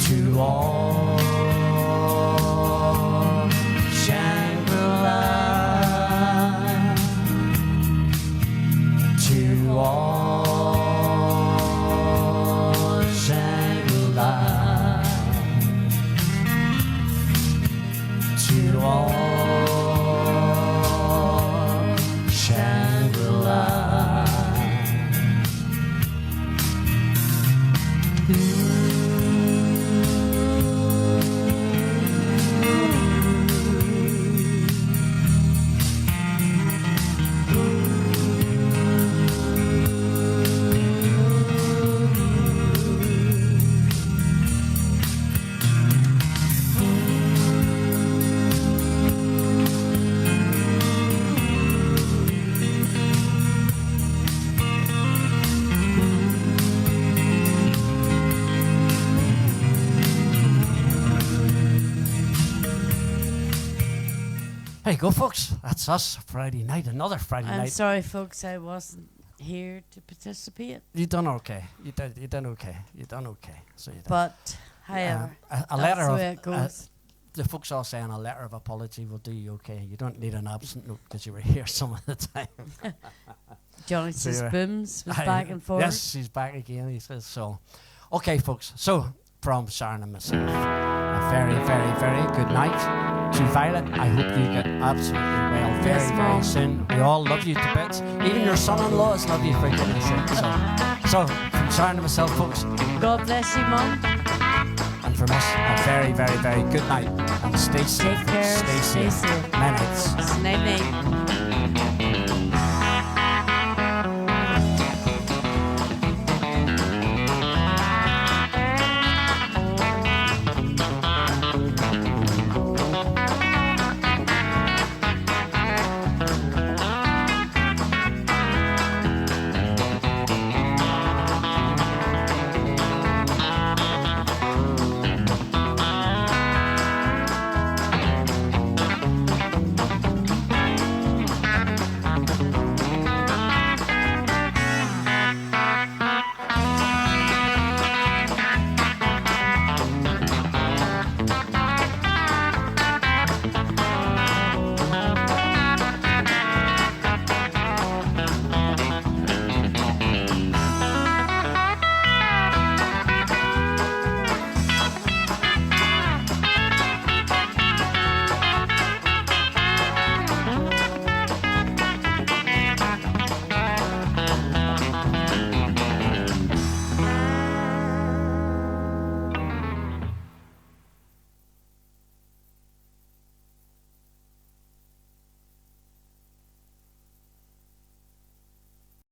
to all Shangri-La, to all Shangri-La, to all Shangri-La. There you go, folks. That's us. Friday night, another Friday night. I'm sorry, folks, I wasn't here to participate. You done okay. You done okay. You done okay. So you done. But, however, a letter that's the of way it goes. the folks all saying a letter of apology will do you okay. You don't need an absent note because you were here some of the time. Johnny So says you're- Booms was back and forth. Yes, she's back again. He says so. Okay, folks. So from Sharon and myself, a very, very, very good night. To Violet, I hope you get absolutely well very, Yes, very Mom. soon. We all love you to bits. Even your son-in-laws love you, for goodness sake. So from Sharon and myself, folks, God bless you, Mum. and from us, a very, very, very good night. And stay safe. Take care. Stay safe. Stay safe. Night nights. Night night.